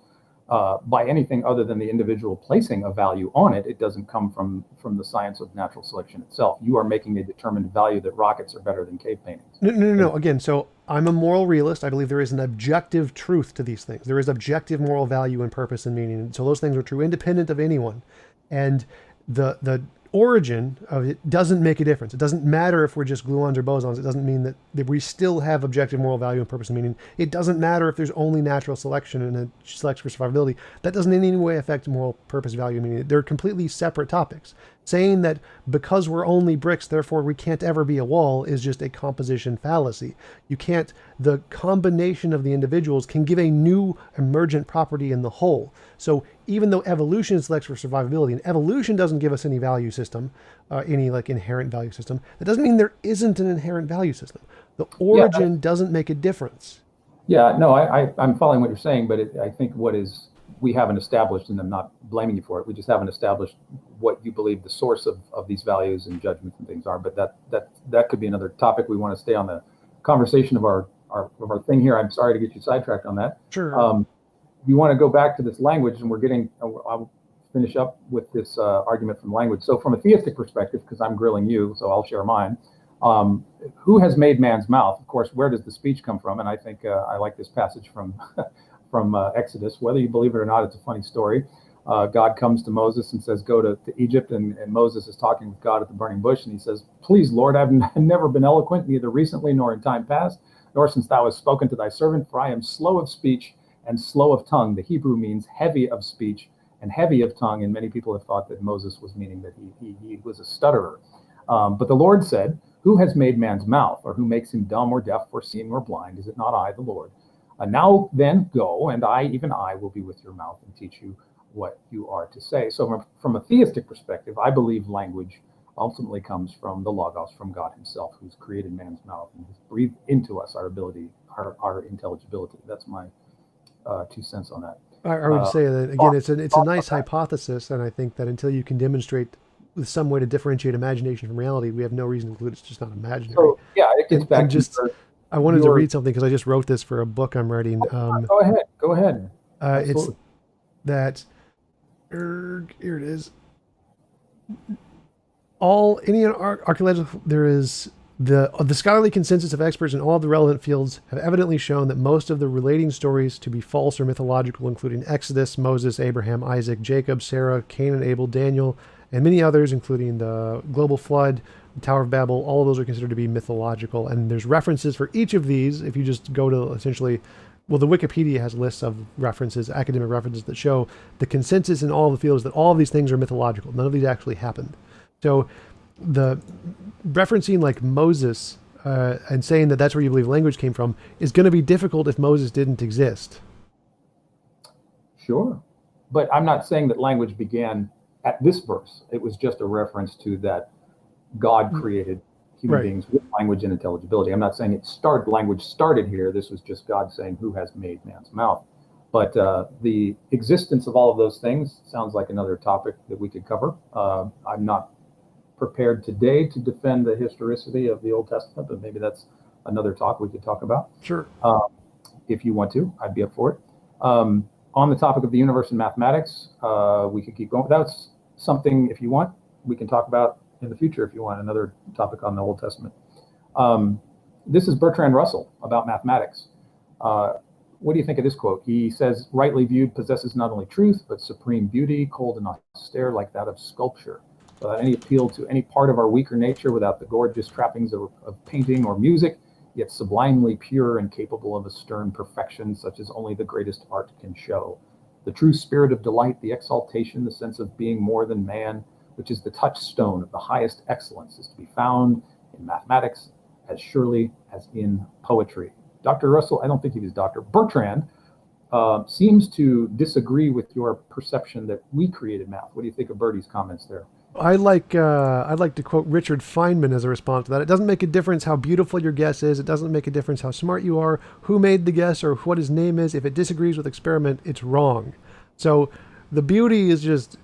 Speaker 2: by anything other than the individual placing a value on it. It doesn't come from the science of natural selection itself. You are making a determined value that rockets are better than cave paintings.
Speaker 1: No, no, no,
Speaker 2: And
Speaker 1: no. Again, so I'm a moral realist. I believe there is an objective truth to these things. There is objective moral value and purpose and meaning. So those things are true independent of anyone. And the origin of it doesn't make a difference. It doesn't matter if we're just gluons or bosons. It doesn't mean that we still have objective moral value and purpose and meaning. It doesn't matter if there's only natural selection and a selection for survivability. That doesn't in any way affect moral purpose, value, and meaning. They're completely separate topics. Saying that because we're only bricks, therefore we can't ever be a wall is just a composition fallacy. You can't, the combination of the individuals can give a new emergent property in the whole. So even though evolution selects for survivability, and evolution doesn't give us any value system, any like inherent value system, that doesn't mean there isn't an inherent value system. The
Speaker 2: Yeah,
Speaker 1: origin doesn't make a difference.
Speaker 2: yeah, no, I'm following what you're saying, but I think we haven't established, and I'm not blaming you for it. We just haven't established what you believe the source of these values and judgments and things are. But that could be another topic. We want to stay on the conversation of our thing here. I'm sorry to get you sidetracked on that.
Speaker 1: Sure.
Speaker 2: You want to go back to this language, and I'll finish up with this argument from language. So from a theistic perspective, because I'm grilling you, so I'll share mine. Who has made man's mouth? Of course, where does the speech come from? And I think I like this passage from Exodus. Whether you believe it or not, it's a funny story. God comes to Moses and says, go to Egypt, and Moses is talking with God at the burning bush, and he says, please, Lord, I've never been eloquent, neither recently nor in time past, nor since thou hast spoken to thy servant, for I am slow of speech and slow of tongue. The Hebrew means heavy of speech and heavy of tongue, and many people have thought that Moses was meaning that he was a stutterer. But the Lord said, who has made man's mouth, or who makes him dumb or deaf or seeing or blind? Is it not I, the Lord? Now then go, and even I, will be with your mouth and teach you what you are to say. So from a theistic perspective, I believe language ultimately comes from the Logos, from God himself, who's created man's mouth and has breathed into us our ability, our intelligibility. That's my 2 cents on that.
Speaker 1: I would say that again, it's a nice hypothesis, and I think that until you can demonstrate with some way to differentiate imagination from reality, we have no reason to conclude it's just not imaginary.
Speaker 2: So yeah, it gets back to
Speaker 1: I wanted to read something because I just wrote this for a book I'm writing.
Speaker 2: Go ahead.
Speaker 1: It's that here it is. Any archaeological, there is the scholarly consensus of experts in all of the relevant fields have evidently shown that most of the relating stories to be false or mythological, including Exodus, Moses, Abraham, Isaac, Jacob, Sarah, Cain and Abel, Daniel, and many others, including the global flood, the Tower of Babel. All of those are considered to be mythological, and there's references for each of these. If you just go to essentially, well, the Wikipedia has lists of references, academic references that show the consensus in all the fields that all of these things are mythological. None of these actually happened. So the referencing like Moses and saying that that's where you believe language came from is going to be difficult if Moses didn't exist.
Speaker 2: Sure. But I'm not saying that language began at this verse. It was just a reference to that God created human beings with language and intelligibility. I'm not saying language started here. This was just God saying, who has made man's mouth? But the existence of all of those things sounds like another topic that we could cover. I'm not prepared today to defend the historicity of the Old Testament, but maybe that's another talk we could talk about.
Speaker 1: Sure.
Speaker 2: If you want to, I'd be up for it. On the topic of the universe and mathematics, we could keep going. That's something, if you want, we can talk about in the future if you want another topic on the Old Testament. This is Bertrand Russell about mathematics. What do you think of this quote? He says, rightly viewed, possesses not only truth, but supreme beauty, cold and austere like that of sculpture. Without any appeal to any part of our weaker nature, without the gorgeous trappings of painting or music, yet sublimely pure and capable of a stern perfection such as only the greatest art can show. The true spirit of delight, the exaltation, the sense of being more than man, which is the touchstone of the highest excellence, is to be found in mathematics as surely as in poetry. Dr. Russell, I don't think he was Dr. Bertrand, seems to disagree with your perception that we created math. What do you think of Bertie's comments there?
Speaker 1: I'd like to quote Richard Feynman as a response to that. It doesn't make a difference how beautiful your guess is. It doesn't make a difference how smart you are, who made the guess, or what his name is. If it disagrees with experiment, it's wrong. So the beauty is just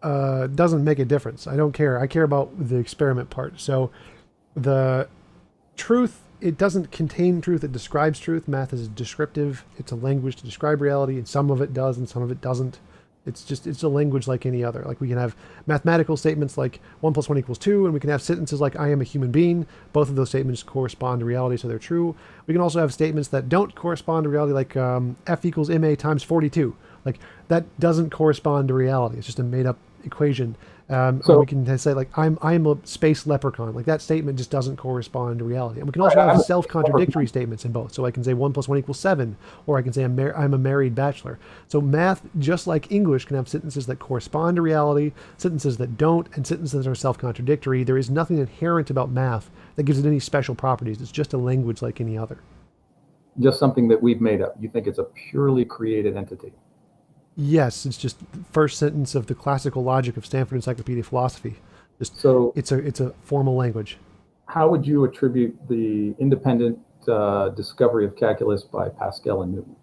Speaker 1: doesn't make a difference. I don't care. I care about the experiment part. So the truth, it doesn't contain truth. It describes truth. Math is descriptive. It's a language to describe reality, and some of it does and some of it doesn't. It's a language like any other. Like we can have mathematical statements like 1 + 1 = 2, and we can have sentences like I am a human being. Both of those statements correspond to reality, so they're true. We can also have statements that don't correspond to reality, like F = ma × 42. Like that doesn't correspond to reality. It's just a made up equation. And we
Speaker 2: So
Speaker 1: can say like I'm a space leprechaun. Like that statement just doesn't correspond to reality. And we can
Speaker 2: right,
Speaker 1: also have
Speaker 2: I'm a
Speaker 1: self-contradictory statements in both. So I can say 1 + 1 = 7, or I can say I'm a married bachelor. So math, just like English, can have sentences that correspond to reality, sentences that don't, and sentences that are self-contradictory. There is nothing inherent about math that gives it any special properties. It's just a language like any other.
Speaker 2: just something that we've made up. You think it's a purely created entity.
Speaker 1: Yes, it's just the first sentence of the classical logic of Stanford Encyclopedia of Philosophy. Just
Speaker 2: So
Speaker 1: it's a formal language.
Speaker 2: how would you attribute the independent discovery of calculus by Pascal and Newton?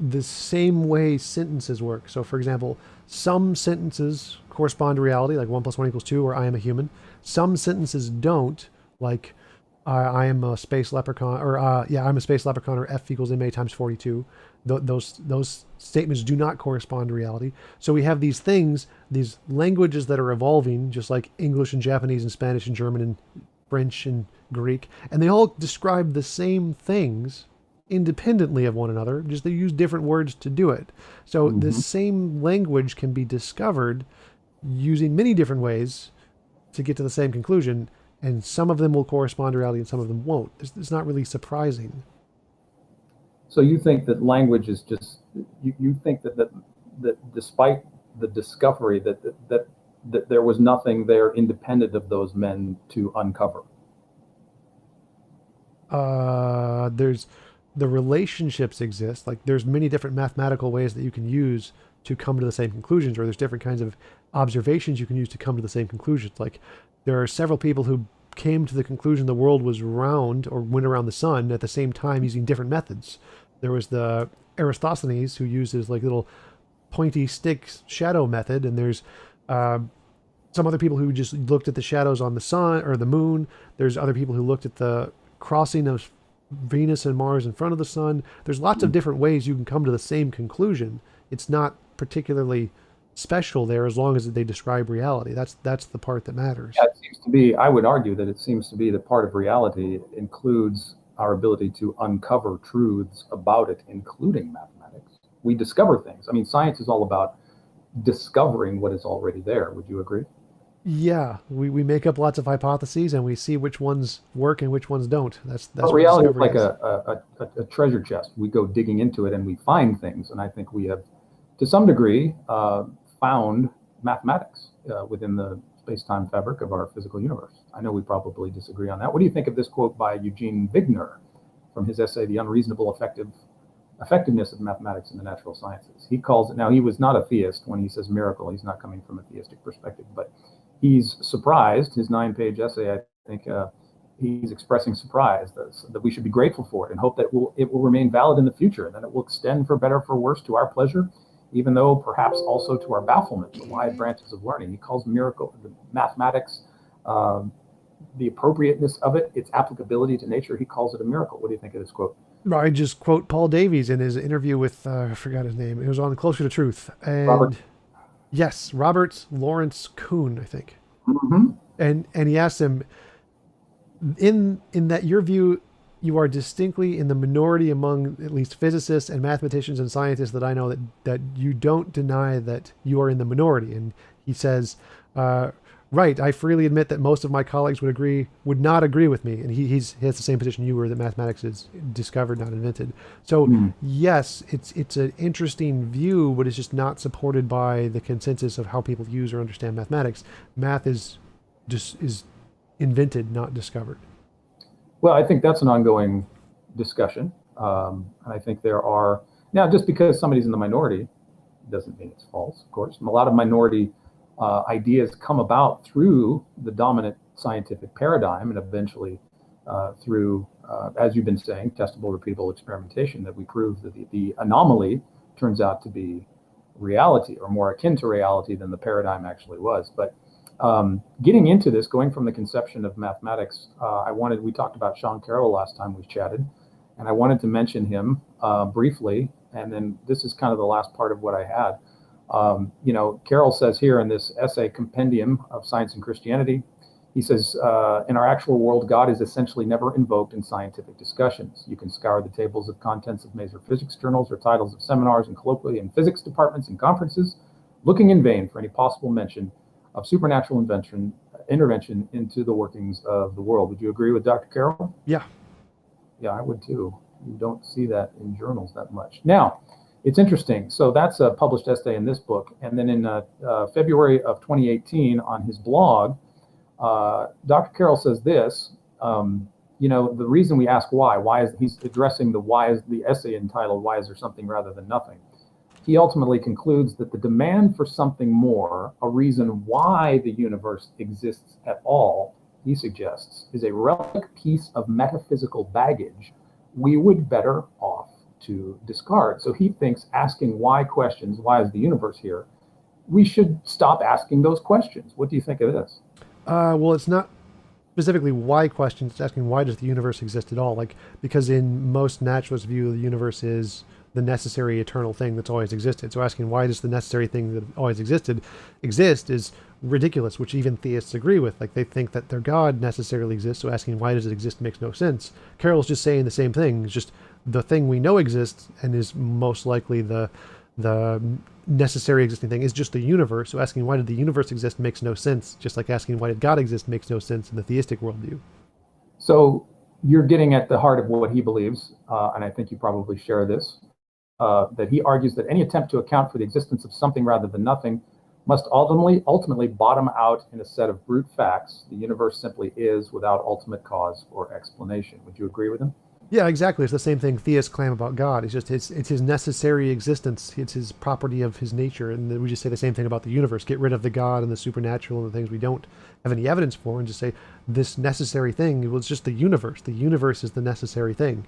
Speaker 1: The same way sentences work. So, for example, some sentences correspond to reality, like 1 + 1 = 2, or I am a human. Some sentences don't, like I am a space leprechaun, or I'm a space leprechaun, or F = ma × 42. Those statements do not correspond to reality. So we have these things, these languages that are evolving, just like English and Japanese and Spanish and German and French and Greek, and they all describe the same things independently of one another, just they use different words to do it. So the
Speaker 2: Mm-hmm.
Speaker 1: same language can be discovered using many different ways to get to the same conclusion, and some of them will correspond to reality and some of them won't. It's not really surprising.
Speaker 2: So you think that language is just you think that despite the discovery that there was nothing there independent of those men to uncover.
Speaker 1: There's the relationships exist. Like there's many different mathematical ways that you can use to come to the same conclusions, or there's different kinds of observations you can use to come to the same conclusions. Like there are several people who came to the conclusion the world was round or went around the sun at the same time using different methods. There was the Eratosthenes who uses like little pointy stick shadow method, and there's uh, some other people who just looked at the shadows on the sun or the moon. There's other people who looked at the crossing of Venus and Mars in front of the sun. There's lots of different ways you can come to the same conclusion. It's not particularly special there as long as they describe reality. That's the part that matters.
Speaker 2: Yeah, it seems to be, I would argue that it seems to be that part of reality includes our ability to uncover truths about it, including mathematics. We discover things. I mean, science is all about discovering what is already there. Would you agree?
Speaker 1: Yeah, we make up lots of hypotheses and we see which ones work and which ones don't. That's
Speaker 2: But
Speaker 1: what
Speaker 2: reality is
Speaker 1: discovery
Speaker 2: like
Speaker 1: is.
Speaker 2: a treasure chest. We go digging into it and we find things. And I think we have, to some degree, found mathematics within the space-time fabric of our physical universe. I know we probably disagree on that. What do you think of this quote by Eugene Wigner from his essay, The Unreasonable Effectiveness of Mathematics in the Natural Sciences? He calls it, now he was not a theist when he says miracle. He's not coming from a theistic perspective, but he's surprised. His 9-page essay, I think, he's expressing surprise that we should be grateful for it and hope that it will remain valid in the future, and that it will extend for better or for worse to our pleasure, even though perhaps also to our bafflement, the wide branches of learning. He calls miracle, the mathematics, the appropriateness of it, its applicability to nature. He calls it a miracle. What do you think of this quote?
Speaker 1: I just quote Paul Davies in his interview with I forgot his name. It was on Closer to Truth,
Speaker 2: Robert?
Speaker 1: and yes, Robert Lawrence Kuhn, I think.
Speaker 2: Mm-hmm.
Speaker 1: And he asked him, in that your view, you are distinctly in the minority among at least physicists and mathematicians and scientists that I know, that you don't deny that you are in the minority. And he says, right, I freely admit that most of my colleagues would not agree with me. And he has the same position you were, that mathematics is discovered, not invented. So yes, it's an interesting view, but it's just not supported by the consensus of how people use or understand mathematics. Math is invented, not discovered.
Speaker 2: Well, I think that's an ongoing discussion. And I think there are, now just because somebody's in the minority doesn't mean it's false, of course. And a lot of minority ideas come about through the dominant scientific paradigm, and eventually through, as you've been saying, testable, repeatable experimentation, that we prove that the anomaly turns out to be reality, or more akin to reality than the paradigm actually was. But getting into this, going from the conception of mathematics, we talked about Sean Carroll last time we chatted, and I wanted to mention him briefly, and then this is kind of the last part of what I had. Carroll says here in this essay, Compendium of Science and Christianity, he says, in our actual world, God is essentially never invoked in scientific discussions. You can scour the tables of contents of major physics journals or titles of seminars and colloquia in physics departments and conferences. looking in vain for any possible mention of supernatural intervention into the workings of the world. Would you agree with Dr. Carroll?
Speaker 1: Yeah.
Speaker 2: Yeah, I would too. You don't see that in journals that much. Now, it's interesting. So that's a published essay in this book. And then in February of 2018 on his blog, Dr. Carroll says this, the reason we ask why is he's addressing the essay entitled, Why Is There Something Rather Than Nothing? He ultimately concludes that the demand for something more, a reason why the universe exists at all, he suggests, is a relic piece of metaphysical baggage we would better off to discard. So he thinks asking why questions, why is the universe here, we should stop asking those questions. What do you think of this?
Speaker 1: Well, it's not specifically why questions, it's asking why does the universe exist at all? Like, because in most naturalist view, the universe is the necessary eternal thing that's always existed. So asking why does the necessary thing that always existed exist is ridiculous, which even theists agree with. Like, they think that their God necessarily exists, so asking why does it exist makes no sense. Carroll's just saying the same thing. It's just the thing we know exists and is most likely the necessary existing thing is just the universe. So asking why did the universe exist makes no sense, just like asking why did God exist makes no sense in the theistic worldview.
Speaker 2: So you're getting at the heart of what he believes, and I think you probably share this, that he argues that any attempt to account for the existence of something rather than nothing must ultimately bottom out in a set of brute facts. The universe simply is without ultimate cause or explanation. Would you agree with him?
Speaker 1: Yeah, exactly. It's the same thing theists claim about God. It's just it's his necessary existence. It's his property of his nature. And then we just say the same thing about the universe. Get rid of the God and the supernatural and the things we don't have any evidence for, and just say this necessary thing. Well, it's just the universe. The universe is the necessary thing.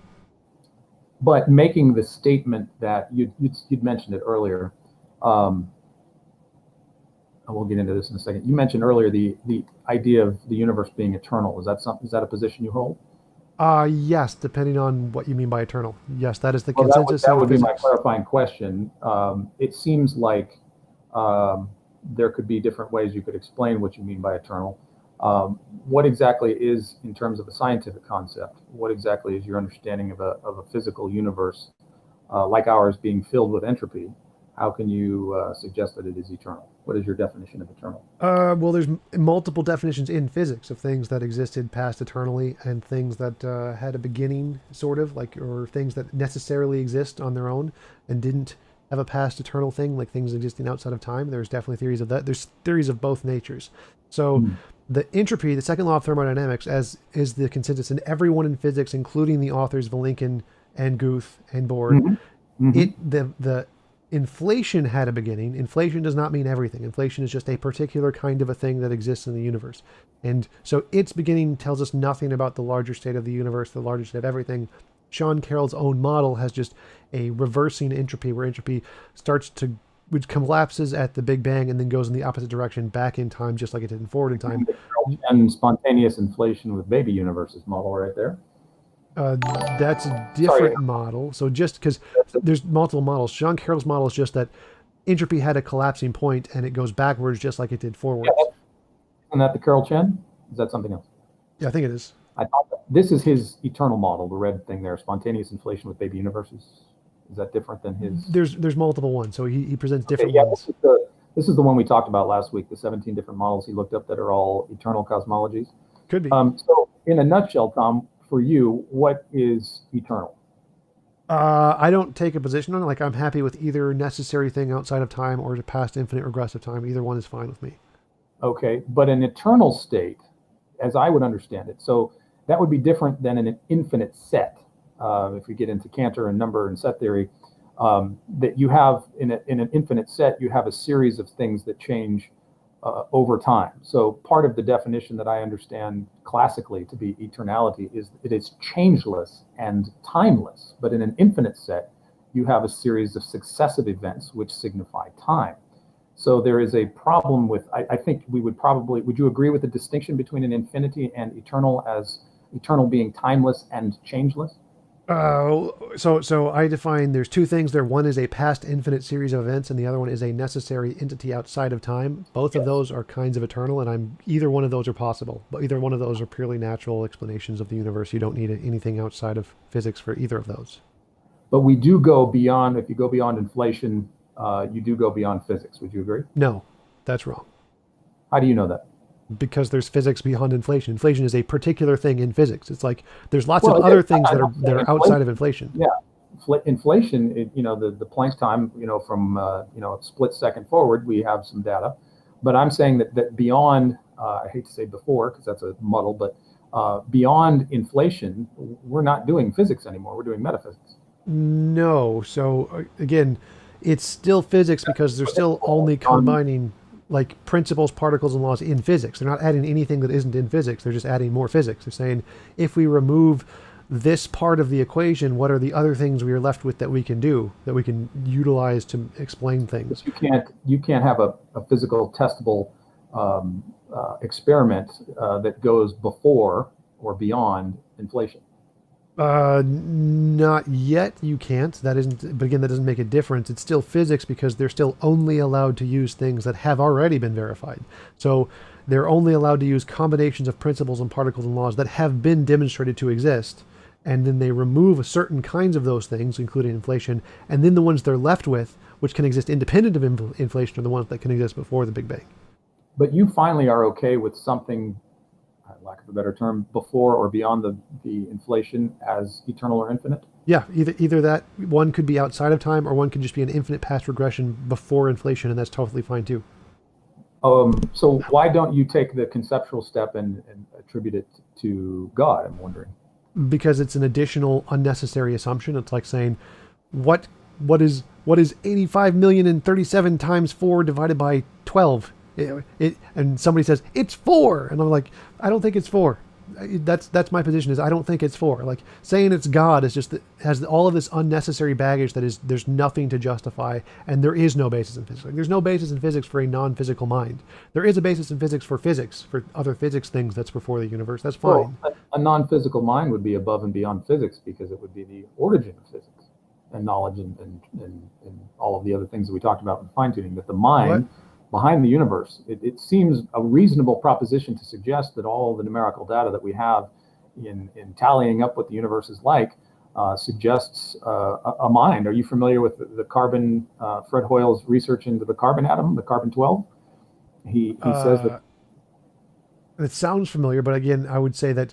Speaker 2: But making the statement that you'd mentioned it earlier, and we'll get into this in a second. You mentioned earlier the idea of the universe being eternal. Is that a position you hold?
Speaker 1: Yes, depending on what you mean by eternal. Yes, that is the
Speaker 2: Well,
Speaker 1: consensus
Speaker 2: that
Speaker 1: in
Speaker 2: would be my
Speaker 1: physics.
Speaker 2: clarifying question. It seems like there could be different ways you could explain what you mean by eternal. What exactly is, in terms of a scientific concept, what exactly is your understanding of a physical universe like ours being filled with entropy? How can you suggest that it is eternal? What is your definition of eternal?
Speaker 1: Well, there's multiple definitions in physics of things that existed past eternally and things that had a beginning, sort of, like, or things that necessarily exist on their own and didn't have a past eternal thing, like things existing outside of time. There's definitely theories of that. There's theories of both natures. So the entropy, the second law of thermodynamics, as is the consensus in everyone in physics, including the authors Vilenkin and Guth and Bohr,
Speaker 2: Mm-hmm. Mm-hmm.
Speaker 1: the inflation had a beginning. Inflation does not mean everything. Inflation is just a particular kind of a thing that exists in the universe. And so its beginning tells us nothing about the larger state of the universe, the larger state of everything. Sean Carroll's own model has just a reversing entropy, where entropy which collapses at the Big Bang and then goes in the opposite direction back in time, just like it did in forward in time.
Speaker 2: And spontaneous inflation with baby universes model right there.
Speaker 1: That's a different model. So just because there's multiple models, Sean Carroll's model is just that entropy had a collapsing point and it goes backwards just like it did forwards.
Speaker 2: Yeah, isn't that the Carroll-Chen? Is that something else?
Speaker 1: Yeah, I think it is.
Speaker 2: I thought this is his eternal model, the red thing there, spontaneous inflation with baby universes. Is that different than his?
Speaker 1: There's multiple ones, so he presents different
Speaker 2: yeah,
Speaker 1: ones.
Speaker 2: This is the one we talked about last week, the 17 different models he looked up that are all eternal cosmologies.
Speaker 1: Could be.
Speaker 2: So in a nutshell, Tom, for you, what is eternal?
Speaker 1: I don't take a position on it. Like, I'm happy with either necessary thing outside of time or past infinite regressive time. Either one is fine with me.
Speaker 2: Okay, but an eternal state, as I would understand it, so that would be different than an infinite set. If we get into Cantor and number and set theory, that you have in an infinite set, you have a series of things that change over time. So part of the definition that I understand classically to be eternality is it is changeless and timeless. But in an infinite set, you have a series of successive events which signify time. So there is a problem with, I think we would probably, would you agree with the distinction between an infinity and eternal, as eternal being timeless and changeless?
Speaker 1: So I define there's two things there. One is a past infinite series of events, and the other one is a necessary entity outside of time. Both of those are kinds of eternal, and either one of those are possible. But either one of those are purely natural explanations of the universe. You don't need anything outside of physics for either of those.
Speaker 2: But we do go beyond, if you go beyond inflation, you do go beyond physics. Would you agree?
Speaker 1: No, that's wrong.
Speaker 2: How do you know that?
Speaker 1: Because there's physics beyond inflation. Inflation is a particular thing in physics. It's like there's lots of
Speaker 2: Well,
Speaker 1: other things that
Speaker 2: I'm
Speaker 1: are
Speaker 2: not saying
Speaker 1: outside of inflation.
Speaker 2: Yeah, inflation. The Planck time. From split second forward, we have some data, but I'm saying that beyond. I hate to say before because that's a muddle, but beyond inflation, we're not doing physics anymore. We're doing metaphysics.
Speaker 1: No. So again, it's still physics because they're still only combining like principles, particles, and laws in physics. They're not adding anything that isn't in physics. They're just adding more physics. They're saying if we remove this part of the equation, what are the other things we are left with that we can do, that we can utilize to explain things?
Speaker 2: You can't have a physical testable experiment that goes before or beyond inflation.
Speaker 1: Not yet. You can't. That isn't. But again, that doesn't make a difference. It's still physics because they're still only allowed to use things that have already been verified. So they're only allowed to use combinations of principles and particles and laws that have been demonstrated to exist. And then they remove certain kinds of those things, including inflation, and then the ones they're left with, which can exist independent of inflation, are the ones that can exist before the Big Bang.
Speaker 2: But you finally are okay with something, lack of a better term, before or beyond the inflation as eternal or infinite?
Speaker 1: Yeah, either that one could be outside of time, or one could just be an infinite past regression before inflation, and that's totally fine too.
Speaker 2: So why don't you take the conceptual step and attribute it to God? I'm wondering.
Speaker 1: Because it's an additional unnecessary assumption. It's like saying, what is 85 million and 37 times 4 divided by 12? And somebody says it's 4, and I'm like, I don't think it's 4. That's my position, is I don't think it's 4. Like saying it's God is just has all of this unnecessary baggage that is there's nothing to justify, and there is no basis in physics. Like, there's no basis in physics for a non-physical mind. There is a basis in physics for other physics things that's before the universe. That's fine.
Speaker 2: Well, a non-physical mind would be above and beyond physics because it would be the origin of physics and knowledge and all of the other things that we talked about in fine-tuning. That the mind. What? Behind the universe, it seems a reasonable proposition to suggest that all the numerical data that we have in tallying up what the universe is like suggests a mind. Are you familiar with the carbon, Fred Hoyle's research into the carbon atom, the carbon-12? He says that.
Speaker 1: It sounds familiar, but again, I would say that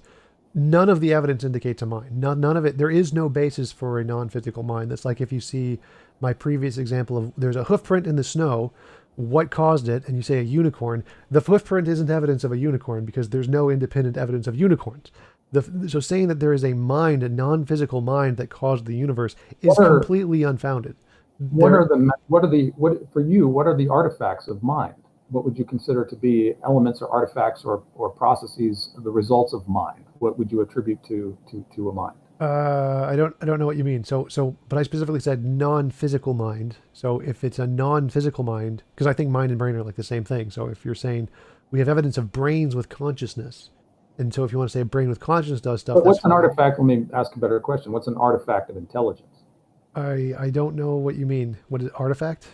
Speaker 1: none of the evidence indicates a mind. None of it. There is no basis for a non-physical mind. That's like if you see my previous example of there's a hoof print in the snow. What caused it? And you say a unicorn. The footprint isn't evidence of a unicorn because there's no independent evidence of unicorns. So saying that there is a mind, a non-physical mind that caused the universe is completely unfounded.
Speaker 2: What are the artifacts of mind? What would you consider to be elements or artifacts or processes, the results of mind? What would you attribute to a mind?
Speaker 1: I don't know what you mean. But I specifically said non-physical mind. So if it's a non-physical mind, because I think mind and brain are like the same thing. So if you're saying we have evidence of brains with consciousness, and so if you want to say a brain with consciousness does stuff,
Speaker 2: but what's an artifact? Let me ask a better question. What's an artifact of intelligence?
Speaker 1: I don't know what you mean. What is artifact?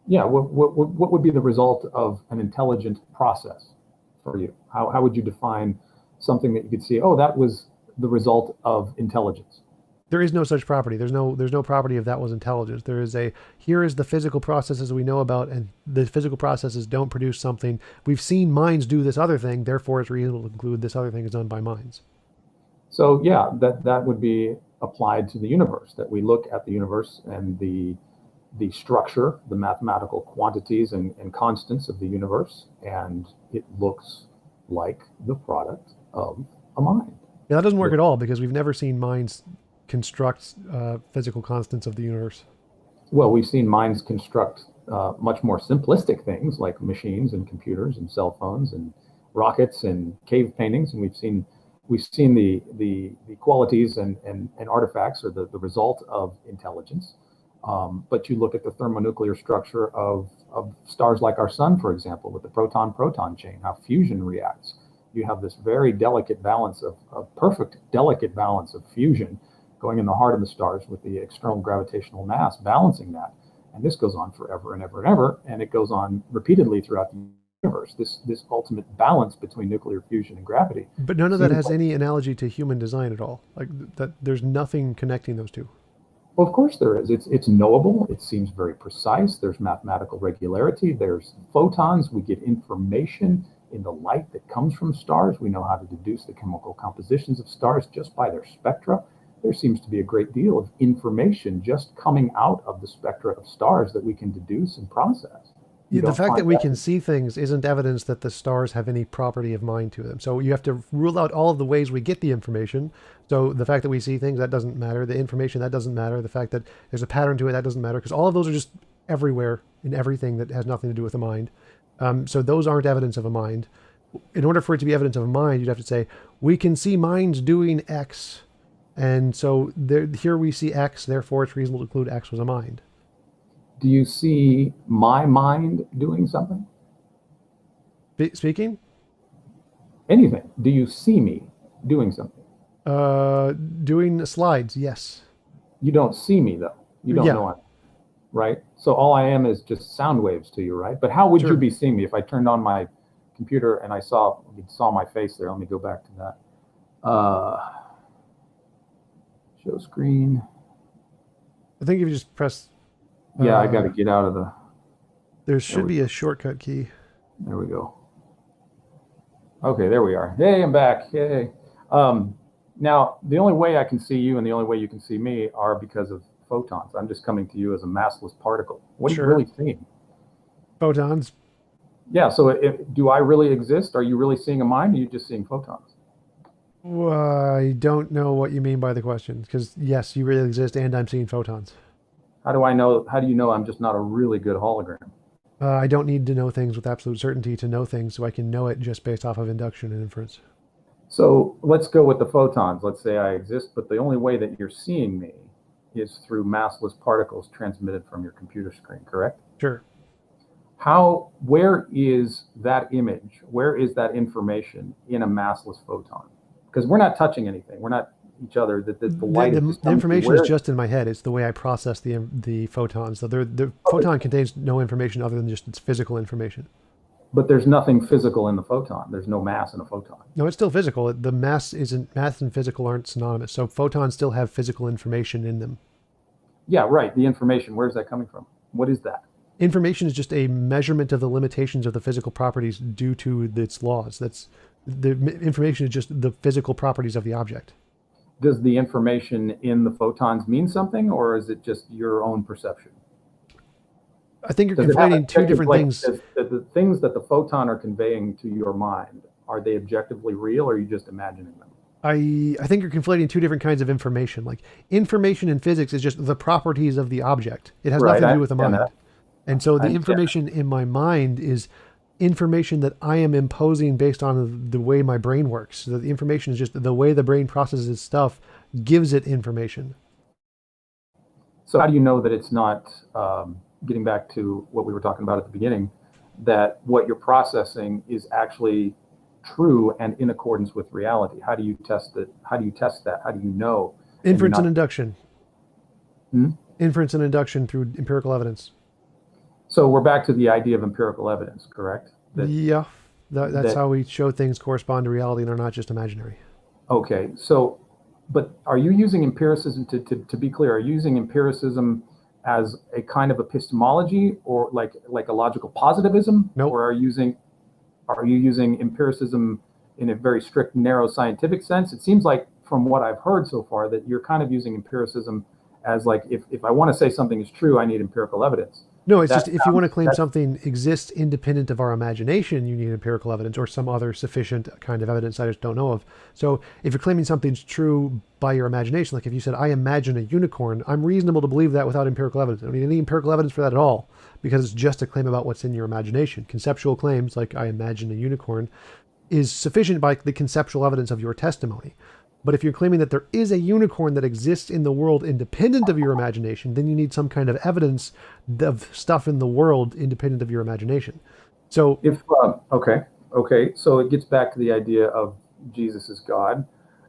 Speaker 2: Yeah. What would be the result of an intelligent process for you? How would you define something that you could see? Oh, that was the result of intelligence.
Speaker 1: There is no such property. There's no property of that was intelligence. There is here is the physical processes we know about, and the physical processes don't produce something. We've seen minds do this other thing, therefore it's reasonable to conclude this other thing is done by minds.
Speaker 2: So yeah, that would be applied to the universe, that we look at the universe and the structure, the mathematical quantities and constants of the universe, and it looks like the product of a mind.
Speaker 1: Yeah, that doesn't work at all because we've never seen minds construct physical constants of the universe.
Speaker 2: Well, we've seen minds construct much more simplistic things like machines and computers and cell phones and rockets and cave paintings, and we've seen the qualities and artifacts or the result of intelligence. But you look at the thermonuclear structure of stars like our sun, for example, with the proton-proton chain, how fusion reacts. You have this very delicate balance of perfect delicate balance of fusion going in the heart of the stars with the external gravitational mass balancing that. And this goes on forever and ever and ever, and it goes on repeatedly throughout the universe, this ultimate balance between nuclear fusion and gravity.
Speaker 1: But none of that has any analogy to human design at all. Like that, there's nothing connecting those two.
Speaker 2: Well, of course there is. It's knowable. It seems very precise. There's mathematical regularity. There's photons. We get information in the light that comes from stars. We know how to deduce the chemical compositions of stars just by their spectra. There seems to be a great deal of information just coming out of the spectra of stars that we can deduce and process. You
Speaker 1: The
Speaker 2: don't
Speaker 1: fact that
Speaker 2: find
Speaker 1: we
Speaker 2: that?
Speaker 1: can see things isn't evidence that the stars have any property of mind to them. So you have to rule out all of the ways we get the information. So the fact that we see things, that doesn't matter. The information, that doesn't matter. The fact that there's a pattern to it, that doesn't matter. Because all of those are just everywhere in everything that has nothing to do with the mind. So those aren't evidence of a mind. In order for it to be evidence of a mind, you'd have to say, we can see minds doing X. And so there, here we see X, therefore it's reasonable to conclude X was a mind.
Speaker 2: Do you see my mind doing something?
Speaker 1: Speaking?
Speaker 2: Anything? Do you see me doing something?
Speaker 1: Doing slides, yes.
Speaker 2: You don't see me though. You don't
Speaker 1: Yeah,
Speaker 2: know I'm right. So all I am is just sound waves to you, right? But how would you
Speaker 1: sure.
Speaker 2: be seeing me if I turned on my computer and I saw my face there? Let me go back to that. Show screen.
Speaker 1: I think if you just press,
Speaker 2: Yeah, I got to
Speaker 1: uh,
Speaker 2: get out of the.
Speaker 1: there
Speaker 2: There
Speaker 1: should
Speaker 2: we
Speaker 1: be a shortcut key.
Speaker 2: there we go. Okay, there we are. Hey, I'm back. Yay. Now, the only way I can see you and the only way you can see me are because of photons. I'm just coming to you as a massless particle. What are you
Speaker 1: Sure.
Speaker 2: really seeing?
Speaker 1: Photons.
Speaker 2: Yeah, so do I really exist? Are you really seeing a mind, or are you just seeing photons?
Speaker 1: I don't know what you mean by the question, because yes, you really exist and I'm seeing photons.
Speaker 2: How do I know? How do you know I'm just not a really good hologram?
Speaker 1: I don't need to know things with absolute certainty to know things, so I can know it just based off of induction and inference.
Speaker 2: So let's go with the photons. Let's say I exist, but the only way that you're seeing me is through massless particles transmitted from your computer screen, correct?
Speaker 1: Sure.
Speaker 2: Where is that image? Where is that information in a massless photon? Because we're not touching anything. We're not each other. The
Speaker 1: The,
Speaker 2: light is
Speaker 1: the,
Speaker 2: just
Speaker 1: the
Speaker 2: coming through.
Speaker 1: information is
Speaker 2: Where?
Speaker 1: just in my head. It's the way I process the photons. So the photon contains no information other than just its physical information.
Speaker 2: But there's nothing physical in the photon. There's no mass in a photon.
Speaker 1: No, it's still physical. The mass and physical aren't synonymous. So photons still have physical information in them.
Speaker 2: Yeah, right. The information. Where's that coming from? What is that?
Speaker 1: Information is just a measurement of the limitations of the physical properties due to its laws. That's the information is just the physical properties of the object.
Speaker 2: Does the information in the photons mean something, or is it just your own perception?
Speaker 1: I think you're
Speaker 2: Does it have
Speaker 1: conflating two
Speaker 2: objective,
Speaker 1: different
Speaker 2: like,
Speaker 1: things.
Speaker 2: the things that the photon are conveying to your mind, are they objectively real, or are you just imagining them?
Speaker 1: I think you're conflating two different kinds of information. Like information in physics is just the properties of the object. It has
Speaker 2: Right,
Speaker 1: nothing to
Speaker 2: I
Speaker 1: do with the
Speaker 2: understand
Speaker 1: mind.
Speaker 2: that.
Speaker 1: And so
Speaker 2: I
Speaker 1: the
Speaker 2: understand that.
Speaker 1: information in my mind is information that I am imposing based on the way my brain works. So the information is just the way the brain processes stuff gives it information.
Speaker 2: So how do you know that it's not, getting back to what we were talking about at the beginning, that what you're processing is actually true and in accordance with reality? How do you test it? How do you test that? How do you know that you're
Speaker 1: Inference and
Speaker 2: not?
Speaker 1: induction.
Speaker 2: Hmm?
Speaker 1: Inference and induction through empirical evidence.
Speaker 2: So we're back to the idea of empirical evidence, correct?
Speaker 1: Yeah, that's
Speaker 2: That
Speaker 1: how we show things correspond to reality and are not just imaginary.
Speaker 2: Okay, so, but are you using empiricism to be clear? Are you using empiricism as a kind of epistemology, or like a logical positivism,
Speaker 1: Nope.
Speaker 2: or are you using empiricism in a very strict, narrow scientific sense? It seems like from what I've heard so far that you're kind of using empiricism as like, if I want to say something is true, I need empirical evidence.
Speaker 1: No, it's just
Speaker 2: That
Speaker 1: if you want to
Speaker 2: sounds
Speaker 1: claim
Speaker 2: that
Speaker 1: something exists independent of our imagination, you need empirical evidence or some other sufficient kind of evidence I just don't know of. So if you're claiming something's true by your imagination, like if you said, I imagine a unicorn, I'm reasonable to believe that without empirical evidence. I don't need any empirical evidence for that at all, because it's just a claim about what's in your imagination. Conceptual claims, like I imagine a unicorn, is sufficient by the conceptual evidence of your testimony. But if you're claiming that there is a unicorn that exists in the world independent of your imagination, then you need some kind of evidence of stuff in the world independent of your imagination. So,
Speaker 2: if okay, so it gets back to the idea of Jesus as God.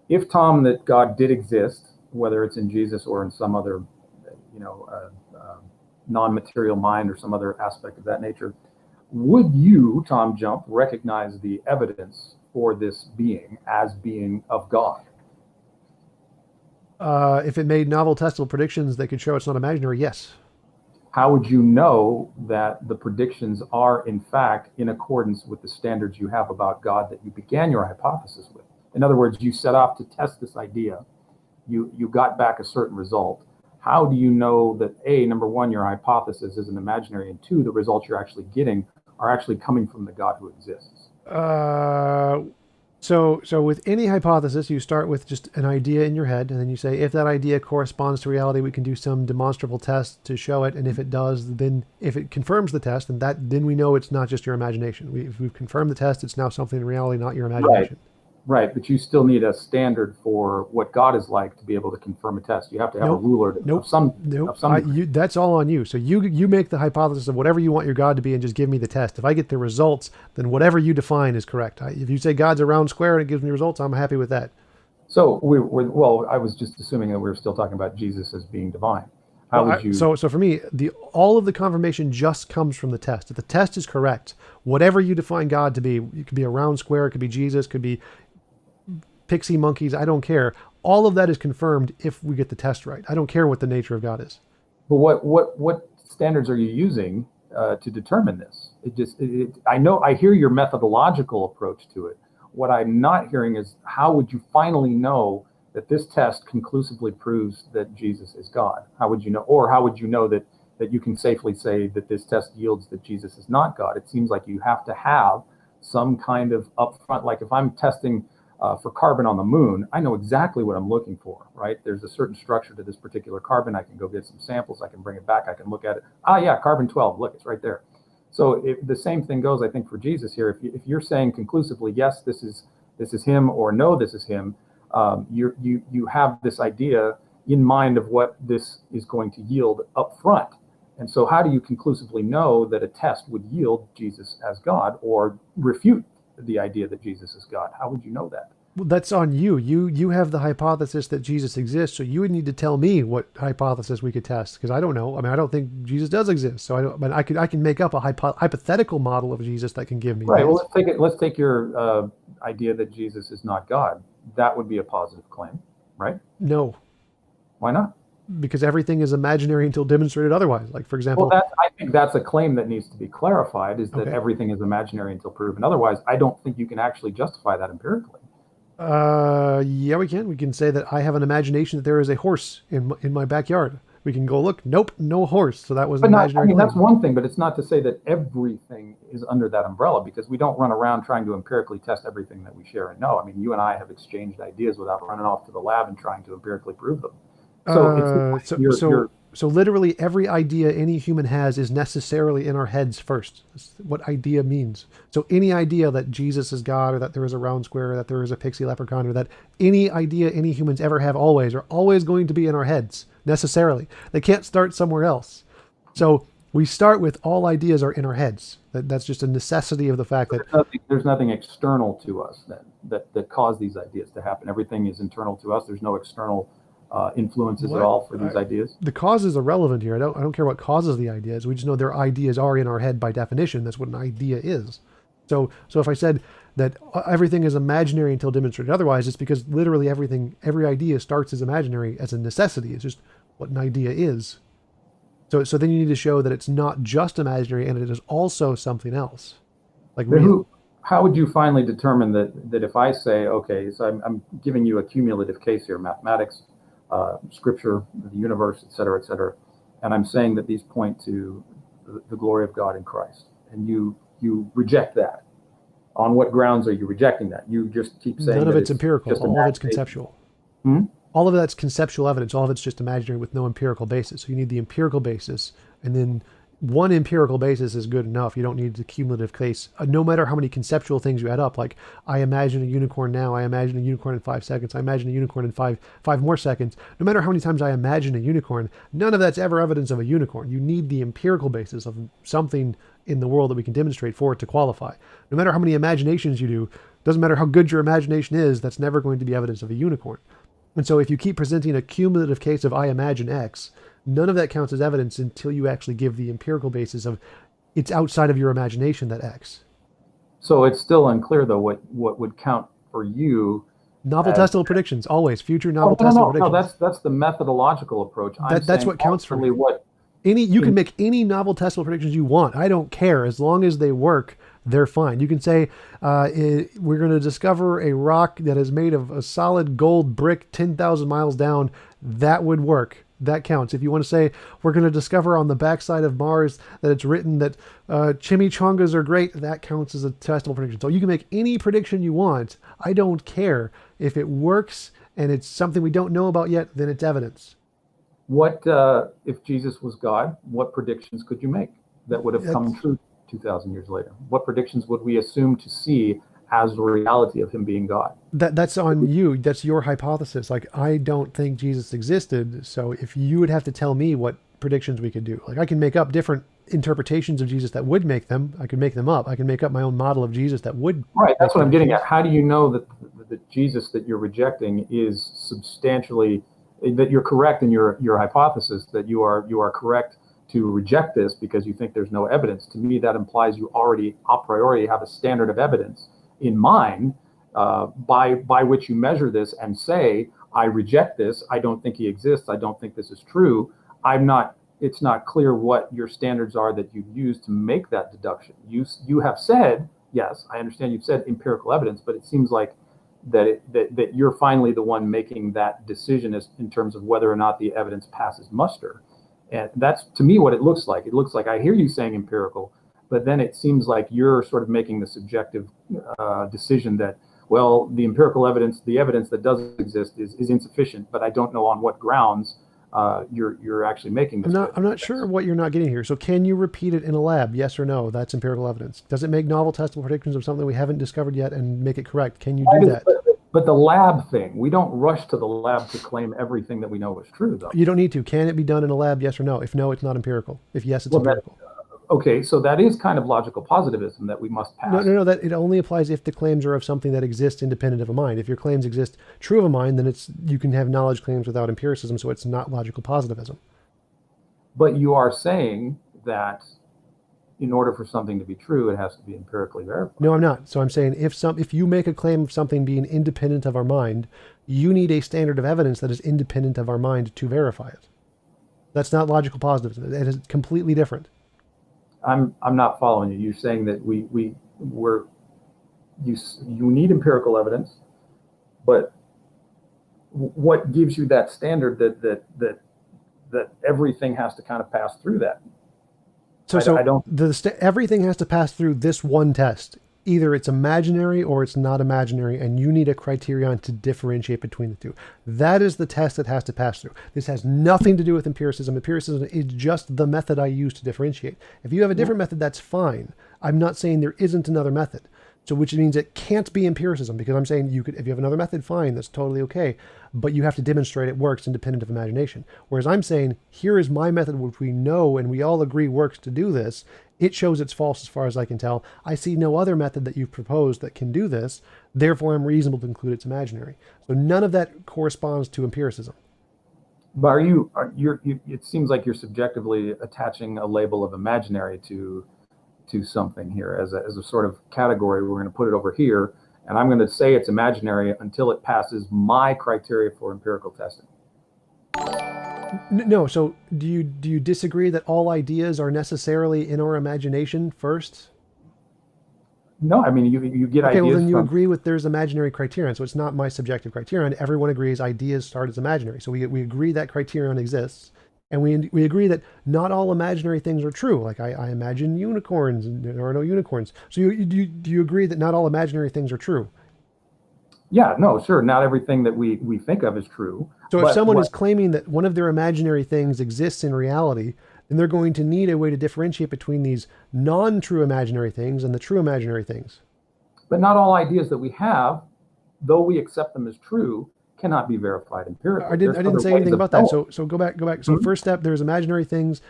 Speaker 2: If Tom, that God did exist, whether it's in Jesus or in some other, you know, non-material mind or some other aspect of that nature, would you, Tom Jump, recognize the evidence for this being as being of God?
Speaker 1: If it made novel testable predictions that could show it's not imaginary, yes.
Speaker 2: How would you know that the predictions are, in fact, in accordance with the standards you have about God that you began your hypothesis with? In other words, you set off to test this idea. You got back a certain result. How do you know that, A, number one, your hypothesis isn't imaginary, and two, the results you're actually getting are actually coming from the God who exists?
Speaker 1: Uh, so with any hypothesis, you start with just an idea in your head, and then you say, if that idea corresponds to reality, we can do some demonstrable test to show it. And if it does, then if it confirms the test, then we know it's not just your imagination. If we've confirmed the test, it's now something in reality, not your
Speaker 2: Right.
Speaker 1: imagination.
Speaker 2: Right, but you still need a standard for what God is like to be able to confirm a test. You have to have a
Speaker 1: Nope.
Speaker 2: ruler of
Speaker 1: Nope.
Speaker 2: some
Speaker 1: Nope.
Speaker 2: of some degree.
Speaker 1: That's all on you. So you make the hypothesis of whatever you want your God to be, and just give me the test. If I get the results, then whatever you define is correct. If you say God's a round square and it gives me results, I'm happy with that.
Speaker 2: So well, I was just assuming that we were still talking about Jesus as being divine. How
Speaker 1: Well,
Speaker 2: would you?
Speaker 1: so for me, the all of the confirmation just comes from the test. If the test is correct, whatever you define God to be, it could be a round square, it could be Jesus, it could be pixie monkeys. I don't care. All of that is confirmed if we get the test right. I don't care what the nature of God is.
Speaker 2: But what standards are you using to determine this? I know I hear your methodological approach to it. What I'm not hearing is how would you finally know that this test conclusively proves that Jesus is God? How would you know, or how would you know that you can safely say that this test yields that Jesus is not God? It seems like you have to have some kind of upfront, like if I'm testing for carbon on the moon, I know exactly what I'm looking for, right? There's a certain structure to this particular carbon. I can go get some samples. I can bring it back. I can look at it. Ah, yeah, carbon 12. Look, it's right there. So the same thing goes, I think, for Jesus here. If you're saying conclusively, yes, this is him, or no, this is him, you have this idea in mind of what this is going to yield up front. And so how do you conclusively know that a test would yield Jesus as God or refute the idea that Jesus is God? How would you know that?
Speaker 1: Well, that's on you. You have the hypothesis that Jesus exists, so you would need to tell me what hypothesis we could test, because I don't know. I mean, I don't think Jesus does exist. So I don't. But I can make up a hypothetical model of Jesus that can give me.
Speaker 2: Right.
Speaker 1: This.
Speaker 2: Well, let's take your idea that Jesus is not God. That would be a positive claim, right?
Speaker 1: No,
Speaker 2: Why not?
Speaker 1: because everything is imaginary until demonstrated otherwise. Like for
Speaker 2: Well,
Speaker 1: example,
Speaker 2: I think that's a claim that needs to be clarified, is that
Speaker 1: okay,
Speaker 2: everything is imaginary until proven otherwise. I don't think you can actually justify that empirically.
Speaker 1: yeah, we can. We can say that I have an imagination that there is a horse in my backyard. We can go look. Nope, no horse. So that was an
Speaker 2: But not, I
Speaker 1: imaginary
Speaker 2: mean,
Speaker 1: claim.
Speaker 2: that's one thing, but it's not to say that everything is under that umbrella, because we don't run around trying to empirically test everything that we share and know. I mean, you and I have exchanged ideas without running off to the lab and trying to empirically prove them. So it's
Speaker 1: Uh, so so
Speaker 2: you're
Speaker 1: so literally every idea any human has is necessarily in our heads first. That's what idea means. So any idea that Jesus is God, or that there is a round square, or that there is a pixie leprechaun, or that any idea any humans ever have always are always going to be in our heads necessarily. They can't start somewhere else. So we start with all ideas are in our heads. That's just a necessity of the fact that
Speaker 2: there's nothing external to us that cause these ideas to happen. Everything is internal to us. There's no external influences at
Speaker 1: what
Speaker 2: all for these ideas.
Speaker 1: the cause is irrelevant here. I don't care what causes the ideas. We just know their ideas are in our head by definition. That's what an idea is. So if I said that everything is imaginary until demonstrated otherwise, it's because literally every idea starts as imaginary as a necessity. It's just what an idea is. So then you need to show that it's not just imaginary and it is also something else, like
Speaker 2: But
Speaker 1: real.
Speaker 2: how would you finally determine that if I say, okay, so I'm giving you a cumulative case here, mathematics, scripture, the universe, et cetera, and I'm saying that these point to the glory of God in Christ, and you reject that. On what grounds are you rejecting that? You just keep saying
Speaker 1: None of
Speaker 2: that
Speaker 1: it's
Speaker 2: it's
Speaker 1: empirical.
Speaker 2: just
Speaker 1: All of it's
Speaker 2: imagination.
Speaker 1: conceptual.
Speaker 2: Hmm?
Speaker 1: All of that's conceptual evidence. All of it's just imaginary with no empirical basis. So you need the empirical basis, and then one empirical basis is good enough. You don't need the cumulative case. No matter how many conceptual things you add up, like I imagine a unicorn now, I imagine a unicorn in 5 seconds, I imagine a unicorn in five more seconds. No matter how many times I imagine a unicorn, none of that's ever evidence of a unicorn. You need the empirical basis of something in the world that we can demonstrate for it to qualify. No matter how many imaginations you do, doesn't matter how good your imagination is, that's never going to be evidence of a unicorn. And so if you keep presenting a cumulative case of I imagine X, none of that counts as evidence until you actually give the empirical basis of it's outside of your imagination that X.
Speaker 2: So it's still unclear though what would count for you
Speaker 1: Novel
Speaker 2: as
Speaker 1: testable predictions, always future
Speaker 2: oh,
Speaker 1: novel
Speaker 2: no, no,
Speaker 1: testable
Speaker 2: no, no,
Speaker 1: predictions.
Speaker 2: that's the methodological approach. I'm
Speaker 1: That's
Speaker 2: saying
Speaker 1: what counts for
Speaker 2: ultimately
Speaker 1: me.
Speaker 2: what
Speaker 1: You can
Speaker 2: in
Speaker 1: make any novel testable predictions you want. I don't care as long as they work. They're fine. You can say we're going to discover a rock that is made of a solid gold brick 10,000 miles down. That would work. That counts. If you want to say we're going to discover on the backside of Mars that it's written that chimichangas are great, that counts as a testable prediction. So you can make any prediction you want. I don't care. If it works and it's something we don't know about yet, then it's evidence.
Speaker 2: what if Jesus was God? What predictions could you make that would have come
Speaker 1: That's
Speaker 2: true 2,000 years later? What predictions would we assume to see as the reality of him being God?
Speaker 1: that's on you. That's your hypothesis. Like I don't think Jesus existed, so if you would have to tell me what predictions we could do. Like I can make up different interpretations of Jesus that would make them. I could make them up. I can make up my own model of Jesus that would
Speaker 2: Right, that's
Speaker 1: make
Speaker 2: what I'm getting at.
Speaker 1: predictions.
Speaker 2: How do you know that the Jesus that you're rejecting is substantially that you're correct in your hypothesis that you are correct to reject this because you think there's no evidence? To me, that implies you already a priori have a standard of evidence in mind by which you measure this and say, I reject this. I don't think he exists. I don't think this is true. I'm not. It's not clear what your standards are that you use to make that deduction. You have said, yes, I understand you've said empirical evidence, but it seems like that you're finally the one making that decision as in terms of whether or not the evidence passes muster. And that's to me what it looks like. It looks like I hear you saying empirical, but then it seems like you're sort of making the subjective decision that, well, the empirical evidence, the evidence that does exist is insufficient, but I don't know on what grounds you're actually making
Speaker 1: I'm
Speaker 2: this
Speaker 1: not. I'm
Speaker 2: judgment.
Speaker 1: not sure what you're not getting here. So, can you repeat it in a lab? Yes or no? That's empirical evidence. Does it make novel testable predictions of something we haven't discovered yet and make it correct? Can you do that?
Speaker 2: But the lab thing, we don't rush to the lab to claim everything that we know is true, though.
Speaker 1: You don't need to. Can it be done in a lab? Yes or no? If no, it's not empirical. If yes, it's
Speaker 2: Well, that
Speaker 1: empirical.
Speaker 2: okay, so that is kind of logical positivism that we must
Speaker 1: No,
Speaker 2: pass.
Speaker 1: no, no. That it only applies if the claims are of something that exists independent of a mind. If your claims exist true of a mind, then it's you can have knowledge claims without empiricism. So it's not logical positivism.
Speaker 2: But you are saying that in order for something to be true, it has to be empirically verified.
Speaker 1: No, I'm not. So I'm saying if you make a claim of something being independent of our mind, you need a standard of evidence that is independent of our mind to verify it. That's not logical positivism. It is completely different.
Speaker 2: I'm not following you. You're saying that we're you need empirical evidence, but what gives you that standard that everything has to kind of pass through that?
Speaker 1: So,
Speaker 2: I don't.
Speaker 1: everything has to pass through this one test. Either it's imaginary or it's not imaginary, and you need a criterion to differentiate between the two. That is the test that has to pass through. This has nothing to do with empiricism. Empiricism is just the method I use to differentiate. If you have a different method, that's fine. I'm not saying there isn't another method. So which means it can't be empiricism because I'm saying you could, if you have another method, fine, that's totally okay. But you have to demonstrate it works independent of imagination. Whereas I'm saying, here is my method, which we know and we all agree works to do this. It shows it's false as far as I can tell. I see no other method that you've proposed that can do this. Therefore, I'm reasonable to conclude it's imaginary. So none of that corresponds to empiricism.
Speaker 2: But it seems like you're subjectively attaching a label of imaginary to something here as a sort of category. We're going to put it over here, and I'm going to say it's imaginary until it passes my criteria for empirical testing.
Speaker 1: No, so do you disagree that all ideas are necessarily in our imagination first?
Speaker 2: No, I mean you get
Speaker 1: Okay, well
Speaker 2: ideas
Speaker 1: then you
Speaker 2: from.
Speaker 1: agree with there's imaginary criterion, so it's not my subjective criterion. Everyone agrees ideas start as imaginary, so we agree that criterion exists, and we agree that not all imaginary things are true. Like I imagine unicorns, and there are no unicorns. So do you agree that not all imaginary things are true?
Speaker 2: Yeah, no, sure. Not everything that we think of is true,
Speaker 1: So if
Speaker 2: but
Speaker 1: someone
Speaker 2: what
Speaker 1: is claiming that one of their imaginary things exists in reality, then they're going to need a way to differentiate between these non-true imaginary things and the true imaginary things.
Speaker 2: but not all ideas that we have, though we accept them as true, cannot be verified
Speaker 1: I
Speaker 2: empirically.
Speaker 1: didn't
Speaker 2: There's
Speaker 1: I didn't
Speaker 2: other
Speaker 1: say
Speaker 2: ways
Speaker 1: anything
Speaker 2: of
Speaker 1: about that.
Speaker 2: knowing.
Speaker 1: So go back. So
Speaker 2: Mhm.
Speaker 1: first step, there's imaginary things,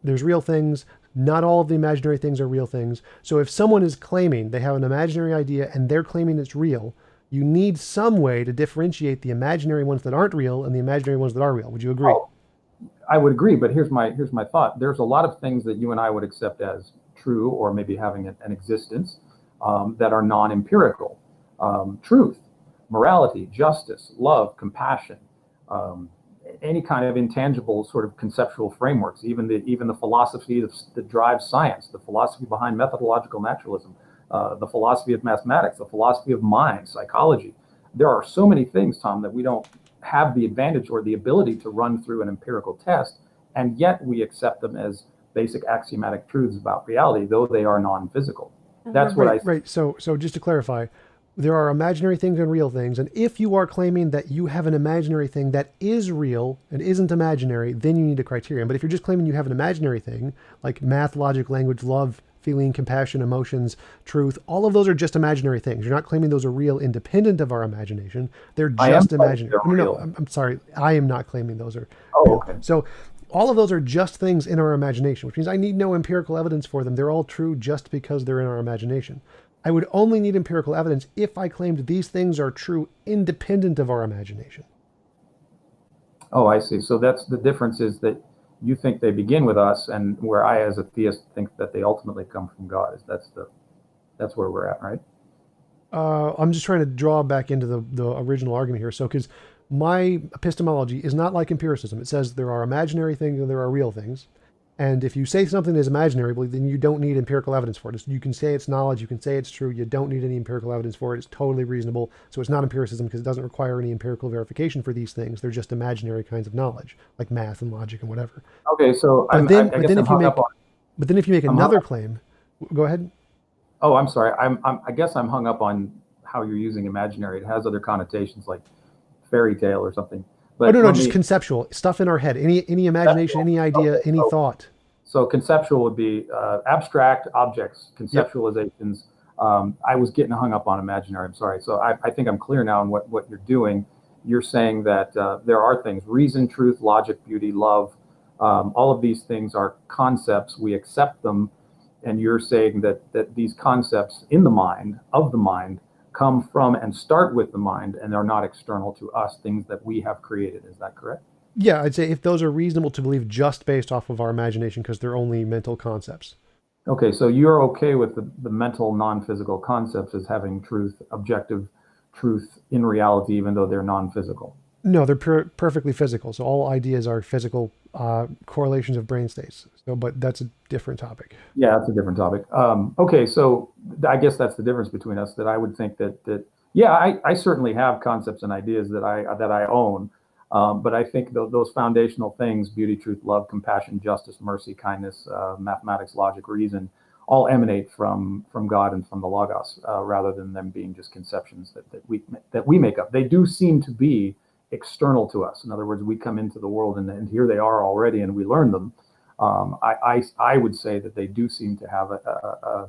Speaker 1: there's real things. Not all of the imaginary things are real things. So if someone is claiming they have an imaginary idea and they're claiming it's real, you need some way to differentiate the imaginary ones that aren't real and the imaginary ones that are real. Would you agree?
Speaker 2: Oh, I would agree, but here's my thought. There's a lot of things that you and I would accept as true, or maybe having an existence, that are non-empirical truth. morality, justice, love, compassion, um, any kind of intangible sort of conceptual frameworks, even the philosophy that drives science, the philosophy behind methodological naturalism, the philosophy of mathematics, the philosophy of mind, psychology. There are so many things, Tom, that we don't have the advantage or the ability to run through an empirical test, and yet we accept them as basic axiomatic truths about reality, though they are non-physical. That's what
Speaker 1: Right,
Speaker 2: I.
Speaker 1: right. So just to clarify, there are imaginary things and real things, and if you are claiming that you have an imaginary thing that is real and isn't imaginary, then you need a criterion. But if you're just claiming you have an imaginary thing, like math, logic, language, love, feeling, compassion, emotions, truth, all of those are just imaginary things. You're not claiming those are real independent of our imagination. They're
Speaker 2: I am
Speaker 1: just
Speaker 2: claiming
Speaker 1: imaginary.
Speaker 2: they're
Speaker 1: No, no, no,
Speaker 2: real.
Speaker 1: I'm sorry. I am not claiming those are
Speaker 2: Oh,
Speaker 1: real.
Speaker 2: okay.
Speaker 1: So all of those are just things in our imagination, which means I need no empirical evidence for them. They're all true just because they're in our imagination. I would only need empirical evidence if I claimed these things are true independent of our imagination.
Speaker 2: Oh, I see. So that's the difference, is that you think they begin with us, and where I, as a theist, think that they ultimately come from God. That's where we're at, right?
Speaker 1: I'm just trying to draw back into the original argument here. So, because my epistemology is not like empiricism. It says there are imaginary things and there are real things. And if you say something is imaginary, well, then you don't need empirical evidence for it. You can say it's knowledge, you can say it's true, you don't need any empirical evidence for it. It's totally reasonable. So it's not empiricism because it doesn't require any empirical verification for these things. They're just imaginary kinds of knowledge, like math and logic and whatever.
Speaker 2: Okay, so
Speaker 1: But then,
Speaker 2: I
Speaker 1: but
Speaker 2: guess
Speaker 1: then
Speaker 2: I'm
Speaker 1: if you
Speaker 2: hung up
Speaker 1: make,
Speaker 2: on.
Speaker 1: but then if you make
Speaker 2: I'm hung
Speaker 1: another
Speaker 2: up.
Speaker 1: claim, go ahead.
Speaker 2: Oh, I'm sorry. I guess I'm hung up on how you're using imaginary. It has other connotations like fairy tale or something.
Speaker 1: Oh
Speaker 2: But
Speaker 1: no, no,
Speaker 2: let
Speaker 1: just
Speaker 2: me.
Speaker 1: conceptual stuff in our head. Any imagination, any idea,
Speaker 2: Okay,
Speaker 1: any thought.
Speaker 2: so conceptual would be abstract objects,
Speaker 1: Yep.
Speaker 2: conceptualizations. I was getting hung up on imaginary. I'm sorry. So I think I'm clear now on what you're doing. You're saying that there are things: reason, truth, logic, beauty, love. All of these things are concepts. We accept them, and you're saying that these concepts in the mind, of the mind, come from and start with the mind, and they're not external to us. Things that we have created. Is that correct?
Speaker 1: Yeah, I'd say if those are reasonable to believe just based off of our imagination because they're only mental concepts.
Speaker 2: Okay, so you're okay with the mental non-physical concepts as having truth, objective truth in reality, even though they're non-physical.
Speaker 1: No, they're perfectly physical. So all ideas are physical correlations of brain states. So, but that's a different topic.
Speaker 2: Yeah, that's a different topic. Okay, so I guess that's the difference between us. That I would think that yeah, I certainly have concepts and ideas that I own, but I think those foundational things: beauty, truth, love, compassion, justice, mercy, kindness, mathematics, logic, reason, all emanate from God and from the Logos, rather than them being just conceptions that we make up. They do seem to be external to us. In other words, we come into the world, and here they are already, and we learn them. I would say that they do seem to have a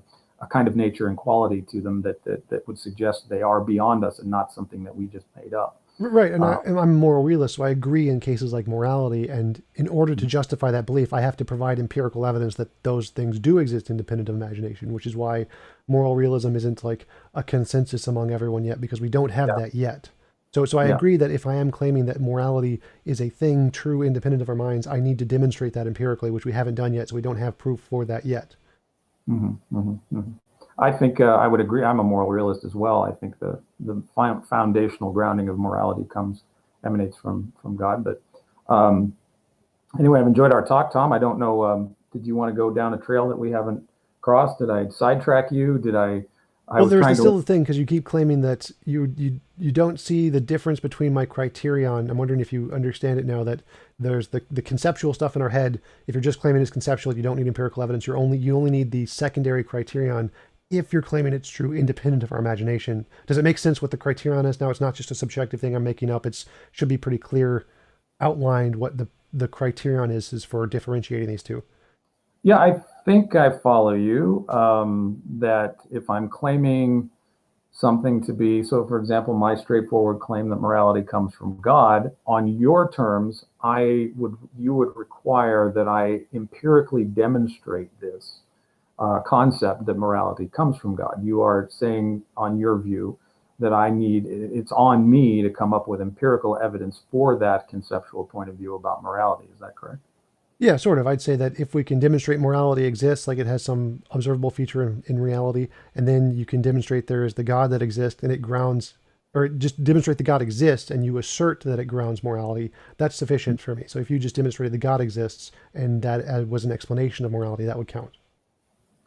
Speaker 2: kind of nature and quality to them that would suggest they are beyond us and not something that we just made up.
Speaker 1: Right, and,
Speaker 2: Uh,
Speaker 1: and I'm a moral realist, so I agree in cases like morality. And in order to justify that belief, I have to provide empirical evidence that those things do exist independent of imagination, which is why moral realism isn't like a consensus among everyone yet, because we don't have
Speaker 2: yeah,
Speaker 1: that yet. So I
Speaker 2: yeah.
Speaker 1: agree that if I am claiming that morality is a thing true independent of our minds, I need to demonstrate that empirically, which we haven't done yet, so we don't have proof for that yet.
Speaker 2: I think I would agree. I'm a moral realist as well. I think the foundational grounding of morality emanates from God. But um, anyway, I've enjoyed our talk, Tom. I don't know. Did you want to go down a trail that we haven't crossed? Did I sidetrack you? Did I? I
Speaker 1: Well,
Speaker 2: was
Speaker 1: there's
Speaker 2: trying to.
Speaker 1: still the thing because you keep claiming that you don't see the difference between my criterion. I'm wondering if you understand it now that there's the conceptual stuff in our head. If you're just claiming it's conceptual, you don't need empirical evidence. You only need the secondary criterion if you're claiming it's true independent of our imagination. Does it make sense what the criterion is now? It's not just a subjective thing I'm making up. It's should be pretty clear outlined what the criterion is for differentiating these two.
Speaker 2: Yeah, I think I follow you. That if I'm claiming something to be, so for example, my straightforward claim that morality comes from God, on your terms, you would require that I empirically demonstrate this concept that morality comes from God. You are saying, on your view, that it's on me to come up with empirical evidence for that conceptual point of view about morality. Is that correct?
Speaker 1: Yeah, sort of. I'd say that if we can demonstrate morality exists, like it has some observable feature in reality, and then you can demonstrate there is the God that exists and it grounds or just demonstrate that God exists and you assert that it grounds morality, that's sufficient for me. So if you just demonstrated that God exists and that was an explanation of morality, that would count.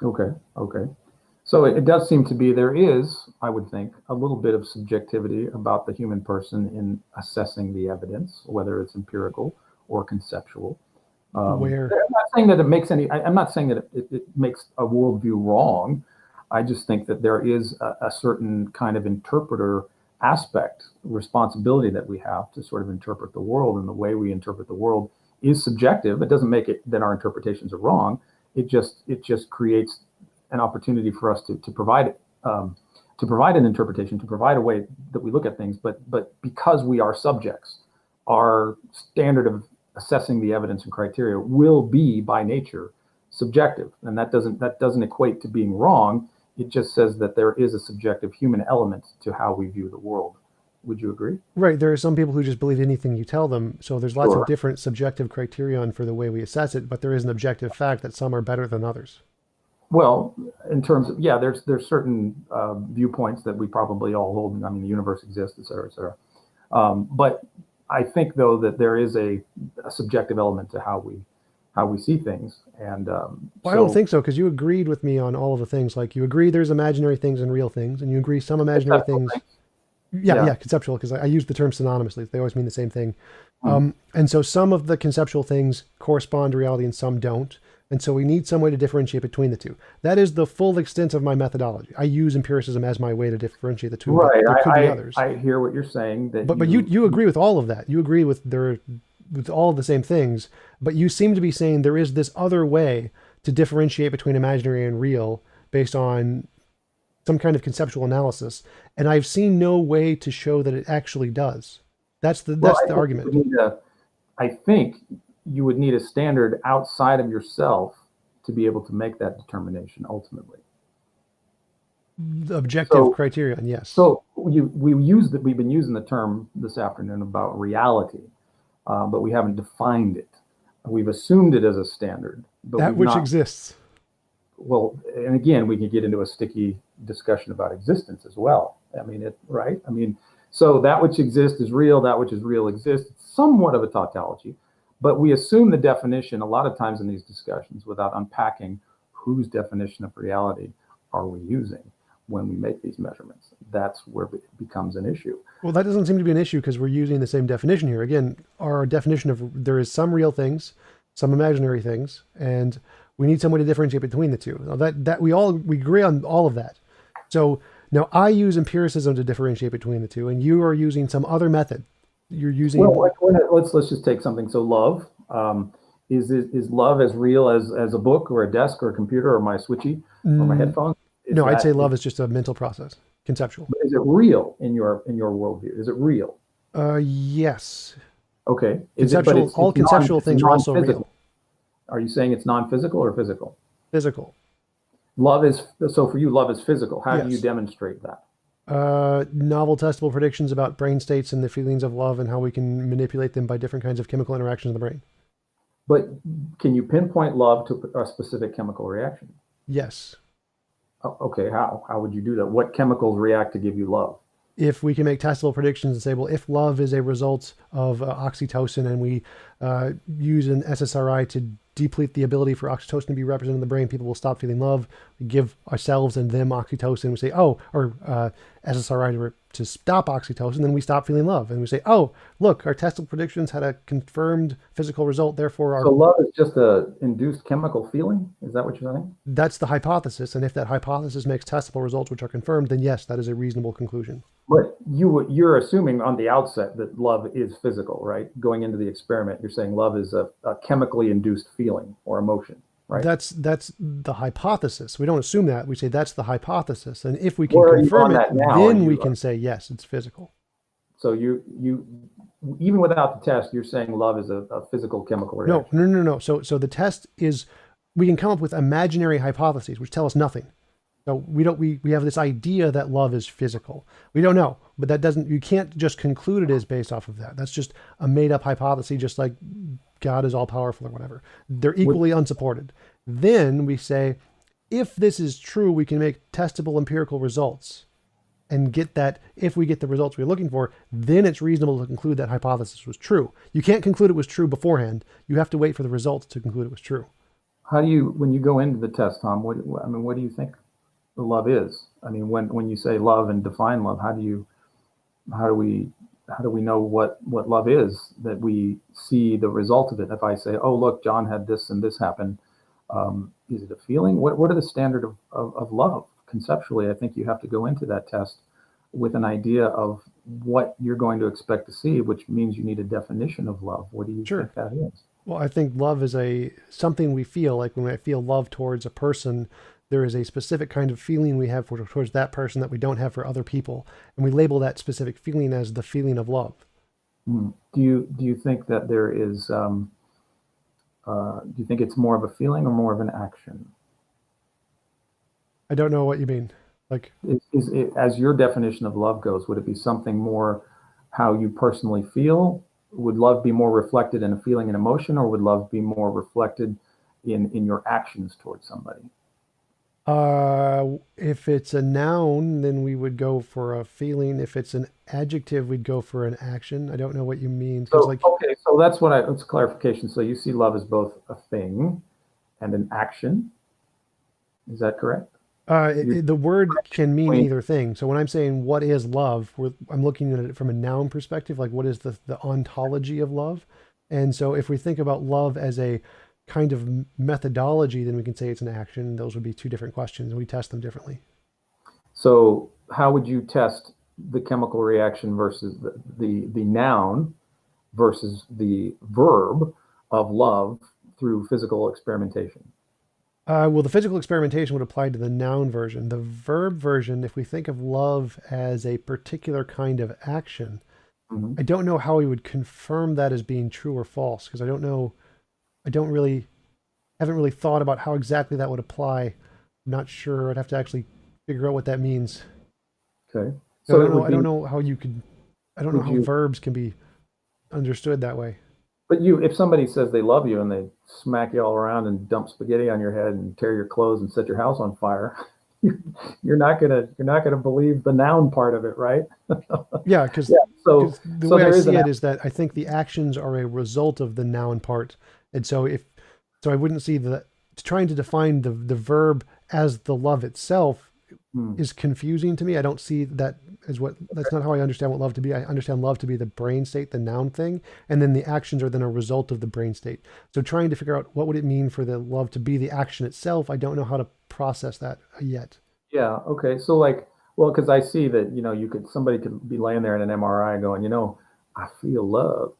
Speaker 2: Okay. Okay. So it does seem to be there is, I would think, a little bit of subjectivity about the human person in assessing the evidence, whether it's empirical or conceptual.
Speaker 1: Where,
Speaker 2: I'm not saying that it makes any. I'm not saying that it makes a worldview wrong. I just think that there is a certain kind of interpreter aspect, responsibility that we have to sort of interpret the world, and the way we interpret the world is subjective. It doesn't make it that our interpretations are wrong. It just creates an opportunity for us to provide to provide an interpretation, to provide a way that we look at things. But because we are subjects, our standard of assessing the evidence and criteria will be by nature subjective, and that doesn't equate to being wrong. It just says that there is a subjective human element to how we view the world. Would you agree?
Speaker 1: right, there are some people who just believe anything you tell them. So there's lots of
Speaker 2: Sure.
Speaker 1: different subjective criterion for the way we assess it, but there is an objective fact that some are better than others.
Speaker 2: Well, in terms of, yeah, there's certain viewpoints that we probably all hold. I mean, the universe exists, et cetera, et cetera. But I think though that there is a subjective element to how we see things, and
Speaker 1: Well, I don't think so, because you agreed with me on all of the things. Like you agree there's imaginary things and real things, and you agree some imaginary
Speaker 2: conceptual
Speaker 1: things.
Speaker 2: things.
Speaker 1: Yeah,
Speaker 2: Yeah.
Speaker 1: yeah, conceptual, because I use the term synonymously. They always mean the same thing.
Speaker 2: Mm.
Speaker 1: And so some of the conceptual things correspond to reality and some don't. And so we need some way to differentiate between the two. That is the full extent of my methodology. I use empiricism as my way to differentiate the two, but
Speaker 2: Right.
Speaker 1: there could be
Speaker 2: I,
Speaker 1: others.
Speaker 2: I hear what you're saying. That
Speaker 1: But you agree with all of that. You agree with all of the same things, but you seem to be saying there is this other way to differentiate between imaginary and real based on some kind of conceptual analysis, and I've seen no way to show that it actually does. That's the
Speaker 2: well,
Speaker 1: that's
Speaker 2: I
Speaker 1: the
Speaker 2: think you
Speaker 1: argument.
Speaker 2: would need I think you would need a standard outside of yourself to be able to make that determination ultimately.
Speaker 1: The objective
Speaker 2: So
Speaker 1: criterion, yes.
Speaker 2: So we've been using the term this afternoon about reality, but we haven't defined it. We've assumed it as a standard, but
Speaker 1: That
Speaker 2: we've
Speaker 1: which
Speaker 2: not.
Speaker 1: exists.
Speaker 2: Well, and again, we could get into a sticky discussion about existence as well. I mean, right? I mean, so that which exists is real. That which is real exists. It's somewhat of a tautology, but we assume the definition a lot of times in these discussions without unpacking whose definition of reality are we using when we make these measurements. That's where it becomes an issue.
Speaker 1: Well, that doesn't seem to be an issue because we're using the same definition here. Again, our definition of there is some real things, some imaginary things, and we need some way to differentiate between the two. Now that we agree on all of that. So now I use empiricism to differentiate between the two, and you are using some other method. You're
Speaker 2: Well,
Speaker 1: using
Speaker 2: let's just take something. So love, is love as real as a book or a desk or a computer or my switchy or my
Speaker 1: mm,
Speaker 2: headphones? Is
Speaker 1: no, I'd say
Speaker 2: that
Speaker 1: love is just a mental process, conceptual.
Speaker 2: is it real in your worldview? Is it real?
Speaker 1: Yes,
Speaker 2: Okay. Is it? But
Speaker 1: conceptual. All conceptual
Speaker 2: it's
Speaker 1: things are also
Speaker 2: non-physical.
Speaker 1: real.
Speaker 2: Are you saying it's non-physical or physical?
Speaker 1: Physical.
Speaker 2: Love is so for you. Love is physical. How do you
Speaker 1: Yes.
Speaker 2: demonstrate that?
Speaker 1: Novel testable predictions about brain states and the feelings of love and how we can manipulate them by different kinds of chemical interactions in the brain.
Speaker 2: But can you pinpoint love to a specific chemical reaction?
Speaker 1: Yes.
Speaker 2: Okay. How would you do that? What chemicals react to give you love?
Speaker 1: If we can make testable predictions and say, well, if love is a result of oxytocin and we use an SSRI to deplete the ability for oxytocin to be represented in the brain, people will stop feeling love. We give ourselves and them oxytocin. We say, oh, or SSRI to stop oxytocin, then we stop feeling love. And we say, oh, look, our testable predictions had a confirmed physical result. Therefore,
Speaker 2: So
Speaker 1: our
Speaker 2: love is just a induced chemical feeling. Is that what you're saying?
Speaker 1: that's the hypothesis. And if that hypothesis makes testable results which are confirmed, then yes, that is a reasonable conclusion.
Speaker 2: But you're assuming on the outset that love is physical, right? Going into the experiment, you're saying love is a chemically induced feeling or emotion, right?
Speaker 1: That's the hypothesis. We don't assume that. We say that's the hypothesis. And if we can
Speaker 2: Where are you
Speaker 1: confirm
Speaker 2: on
Speaker 1: it,
Speaker 2: that now?
Speaker 1: then we can say, yes, it's physical.
Speaker 2: So you even without the test, you're saying love is a physical chemical
Speaker 1: No,
Speaker 2: reaction.
Speaker 1: no, no, no. So the test is we can come up with imaginary hypotheses which tell us nothing. So we have this idea that love is physical. We don't know, but that doesn't, you can't just conclude it is based off of that. That's just a made up hypothesis, just like God is all powerful or whatever. They're equally unsupported. Then we say, if this is true, we can make testable empirical results. and get that. If we get the results we're looking for, then it's reasonable to conclude that hypothesis was true. You can't conclude it was true beforehand. You have to wait for the results to conclude it was true.
Speaker 2: How do you, when you go into the test, Tom, I mean, what do you think love is? I mean, when you say love and define love, how do we, how do we know what love is, that we see the result of it? If I say, oh, look, John had this and this happened, is it a feeling? What are the standard of love? Conceptually, I think you have to go into that test with an idea of what you're going to expect to see, which means you need a definition of love. What do you
Speaker 1: Sure.
Speaker 2: think that is?
Speaker 1: Well, I think love is a something we feel. Like when I feel love towards a person, there is a specific kind of feeling we have towards that person that we don't have for other people, and we label that specific feeling as the feeling of love.
Speaker 2: Do you think that there is do you think it's more of a feeling or more of an action?
Speaker 1: I don't know what you mean. Like,
Speaker 2: Is it, as your definition of love goes, would it be something more how you personally feel? Would love be more reflected in a feeling and emotion, or would love be more reflected in your actions towards somebody?
Speaker 1: if it's a noun, then we would go for a feeling. If it's an adjective, we'd go for an action. I don't know what you mean because,
Speaker 2: So,
Speaker 1: like,
Speaker 2: okay, so that's clarification. So you see love as both a thing and an action. Is that correct? You're
Speaker 1: the word can mean
Speaker 2: between,
Speaker 1: either thing. So when I'm saying what is love, I'm looking at it from a noun perspective, like what is the ontology of love? And so if we think about love as a kind of methodology, then we can say it's an action. Those would be two different questions, and we test them differently.
Speaker 2: so how would you test the chemical reaction versus the noun versus the verb of love through physical experimentation?
Speaker 1: Well, the physical experimentation would apply to the noun version. The verb version, if we think of love as a particular kind of action,
Speaker 2: Mhm.
Speaker 1: I don't know how we would confirm that as being true or false because I don't know. I don't really haven't really thought about how exactly that would apply. I'm not sure. I'd have to actually figure out what that means.
Speaker 2: Okay.
Speaker 1: So I
Speaker 2: So
Speaker 1: don't
Speaker 2: it
Speaker 1: know.
Speaker 2: would
Speaker 1: I don't
Speaker 2: be,
Speaker 1: know how you could. I don't know
Speaker 2: would
Speaker 1: how
Speaker 2: you,
Speaker 1: verbs can be understood that way.
Speaker 2: but you, if somebody says they love you and they smack you all around and dump spaghetti on your head and tear your clothes and set your house on fire, you're not gonna believe the noun part of it, right?
Speaker 1: Yeah, because
Speaker 2: Yeah. So
Speaker 1: the
Speaker 2: so
Speaker 1: way I
Speaker 2: there is
Speaker 1: see
Speaker 2: an,
Speaker 1: it is that I think the actions are a result of the noun part, and so if so, I wouldn't see the trying to define the verb as the love itself
Speaker 2: hmm,
Speaker 1: is confusing to me. I don't see that as what that's not how I understand what love to be. I understand love to be the brain state, the noun thing, and then the actions are then a result of the brain state. So trying to figure out what would it mean for the love to be the action itself, I don't know how to process that yet.
Speaker 2: yeah, okay. So like, well, because I see that, somebody could be laying there in an MRI going, I feel love.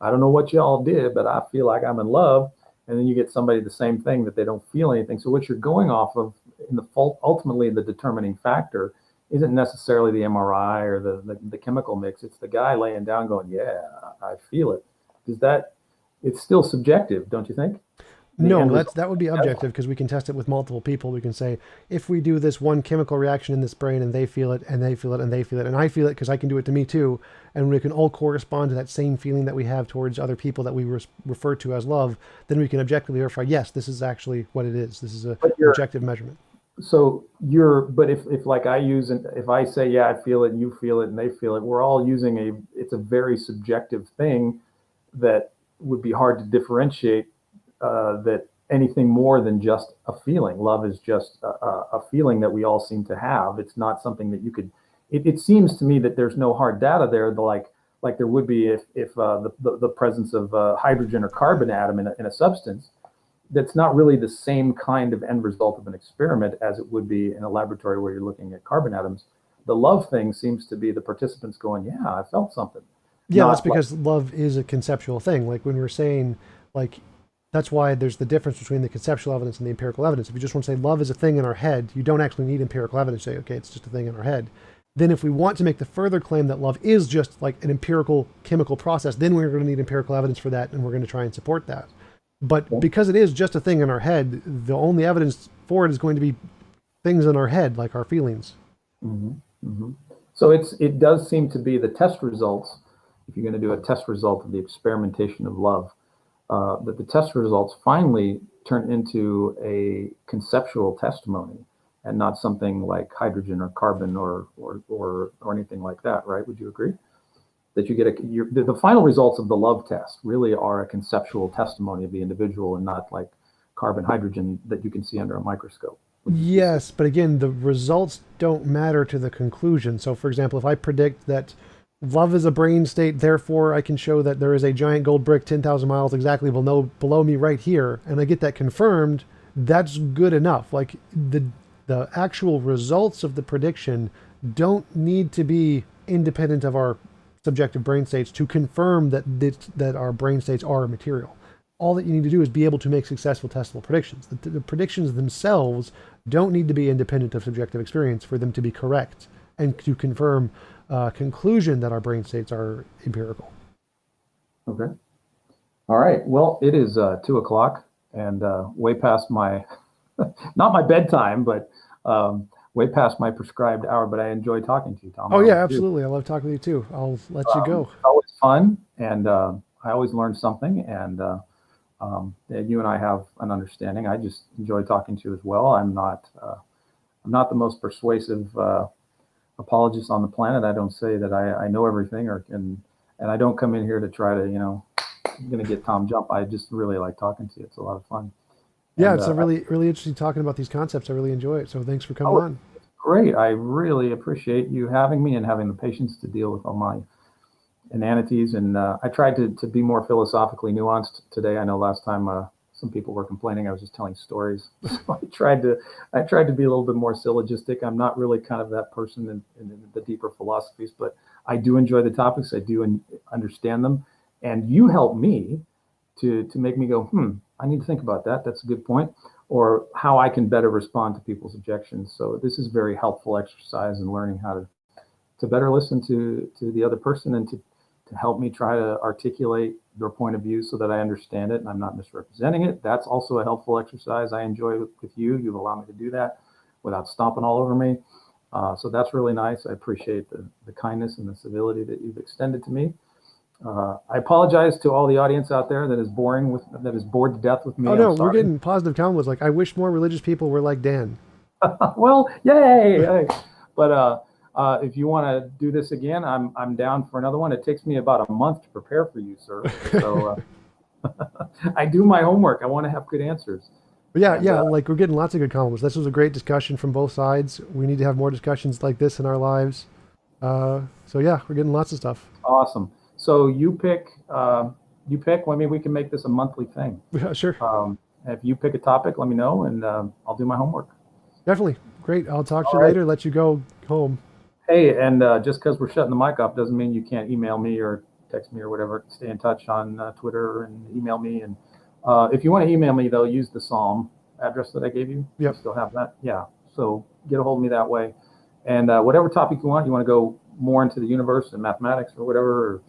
Speaker 2: I don't know what y'all did, but I feel like I'm in love. And then you get somebody the same thing, that they don't feel anything. So what you're going off of in the fault, ultimately the determining factor isn't necessarily the MRI or the chemical mix. It's the guy laying down going, yeah, I feel it. Is that, it's still subjective, don't you think? The
Speaker 1: No,
Speaker 2: end result.
Speaker 1: that would be objective because we can test it with multiple people. We can say if we do this one chemical reaction in this brain and they feel it and they feel it and they feel it and I feel it because I can do it to me too, and we can all correspond to that same feeling that we have towards other people that we refer to as love, then we can objectively verify yes, this is actually what it is. This is a
Speaker 2: But you're,
Speaker 1: objective measurement.
Speaker 2: so you're, but if like I use, and if I say, yeah, I feel it and you feel it and they feel it, we're all using it's a very subjective thing that would be hard to differentiate, that anything more than just a feeling. Love is just a feeling that we all seem to have. It's not something that you could, it seems to me that there's no hard data there, like there would be if the presence of hydrogen or carbon atom in a substance, that's not really the same kind of end result of an experiment as it would be in a laboratory where you're looking at carbon atoms. The love thing seems to be the participants going, yeah, I felt something.
Speaker 1: Yeah, that's
Speaker 2: Not like,
Speaker 1: because love is a conceptual thing. Like when we're saying, like, that's why there's the difference between the conceptual evidence and the empirical evidence. If you just want to say love is a thing in our head, you don't actually need empirical evidence to say, okay, it's just a thing in our head. Then if we want to make the further claim that love is just like an empirical chemical process, then we're going to need empirical evidence for that, and we're going to try and support that. But because it is just a thing in our head, the only evidence for it is going to be things in our head, like our feelings.
Speaker 2: mhm, mhm. So it does seem to be the test results. If you're going to do a test result of the experimentation of love, that the test results finally turn into a conceptual testimony. and not something like hydrogen or carbon or anything like that, right? Would you agree? That you get the final results of the love test really are a conceptual testimony of the individual and not like carbon, hydrogen that you can see under a microscope.
Speaker 1: Yes, but again, the results don't matter to the conclusion. So, for example, if I predict that love is a brain state, therefore I can show that there is a giant gold brick 10,000 miles exactly below me right here, and I get that confirmed, that's good enough. Like the actual results of the prediction don't need to be independent of our subjective brain states to confirm that our brain states are material. All that you need to do is be able to make successful testable predictions. The predictions themselves don't need to be independent of subjective experience for them to be correct and to confirm conclusion that our brain states are empirical.
Speaker 2: Okay. All right. Well, it is 2 o'clock and way past my, not my bedtime, but way past my prescribed hour. But I enjoy talking to you, Tom.
Speaker 1: Oh yeah, absolutely. I love talking to you too. I'll let you go.
Speaker 2: It's always fun, and I always learn something. And you and I have an understanding. I just enjoy talking to you as well. I'm not the most persuasive apologist on the planet. I don't say that I know everything, and I don't come in here to try to, I'm going to get TJump. I just really like talking to you. It's a lot of fun.
Speaker 1: Yeah, it's a really interesting talking about these concepts. I really enjoy it. So thanks for coming on.
Speaker 2: Great. I really appreciate you having me and having the patience to deal with all my inanities. And I tried to be more philosophically nuanced today. I know last time some people were complaining I was just telling stories. So I tried to be a little bit more syllogistic. I'm not really kind of that person in the deeper philosophies, but I do enjoy the topics. I do understand them. And you help me to make me go, I need to think about that. That's a good point. Or how I can better respond to people's objections. So this is very helpful exercise in learning how to better listen to the other person and to help me try to articulate your point of view so that I understand it and I'm not misrepresenting it. That's also a helpful exercise I enjoy with you. You've allowed me to do that without stomping all over me. So that's really nice. I appreciate the kindness and the civility that you've extended to me. I apologize to all the audience out there that is bored to death with me.
Speaker 1: Oh no, we're getting positive comments. Like, I wish more religious people were like Dan.
Speaker 2: Well, yay! But if you want to do this again, I'm down for another one. It takes me about a month to prepare for you, sir. So I do my homework. I want to have good answers.
Speaker 1: But yeah, like we're getting lots of good comments. This was a great discussion from both sides. We need to have more discussions like this in our lives. So yeah, we're getting lots of stuff.
Speaker 2: Awesome. So you pick. Well, maybe we can make this a monthly thing.
Speaker 1: Yeah, sure.
Speaker 2: If you pick a topic, let me know, and I'll do my homework.
Speaker 1: Definitely. Great. I'll talk to you later. Let you go home.
Speaker 2: Hey, and just because we're shutting the mic off doesn't mean you can't email me or text me or whatever. Stay in touch on Twitter and email me. And if you want to email me, though, use the Psalm address that I gave you.
Speaker 1: Yep.
Speaker 2: You still have that? Yeah. So get a hold of me that way. And whatever topic you want to go more into the universe and mathematics or whatever, or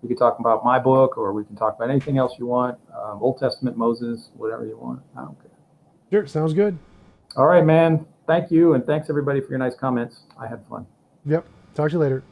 Speaker 2: we could talk about my book, or we can talk about anything else you want, Old Testament, Moses, whatever you want. I don't care.
Speaker 1: Sure, sounds good.
Speaker 2: All right, man. Thank you, and thanks everybody for your nice comments. I had fun.
Speaker 1: Yep. Talk to you later.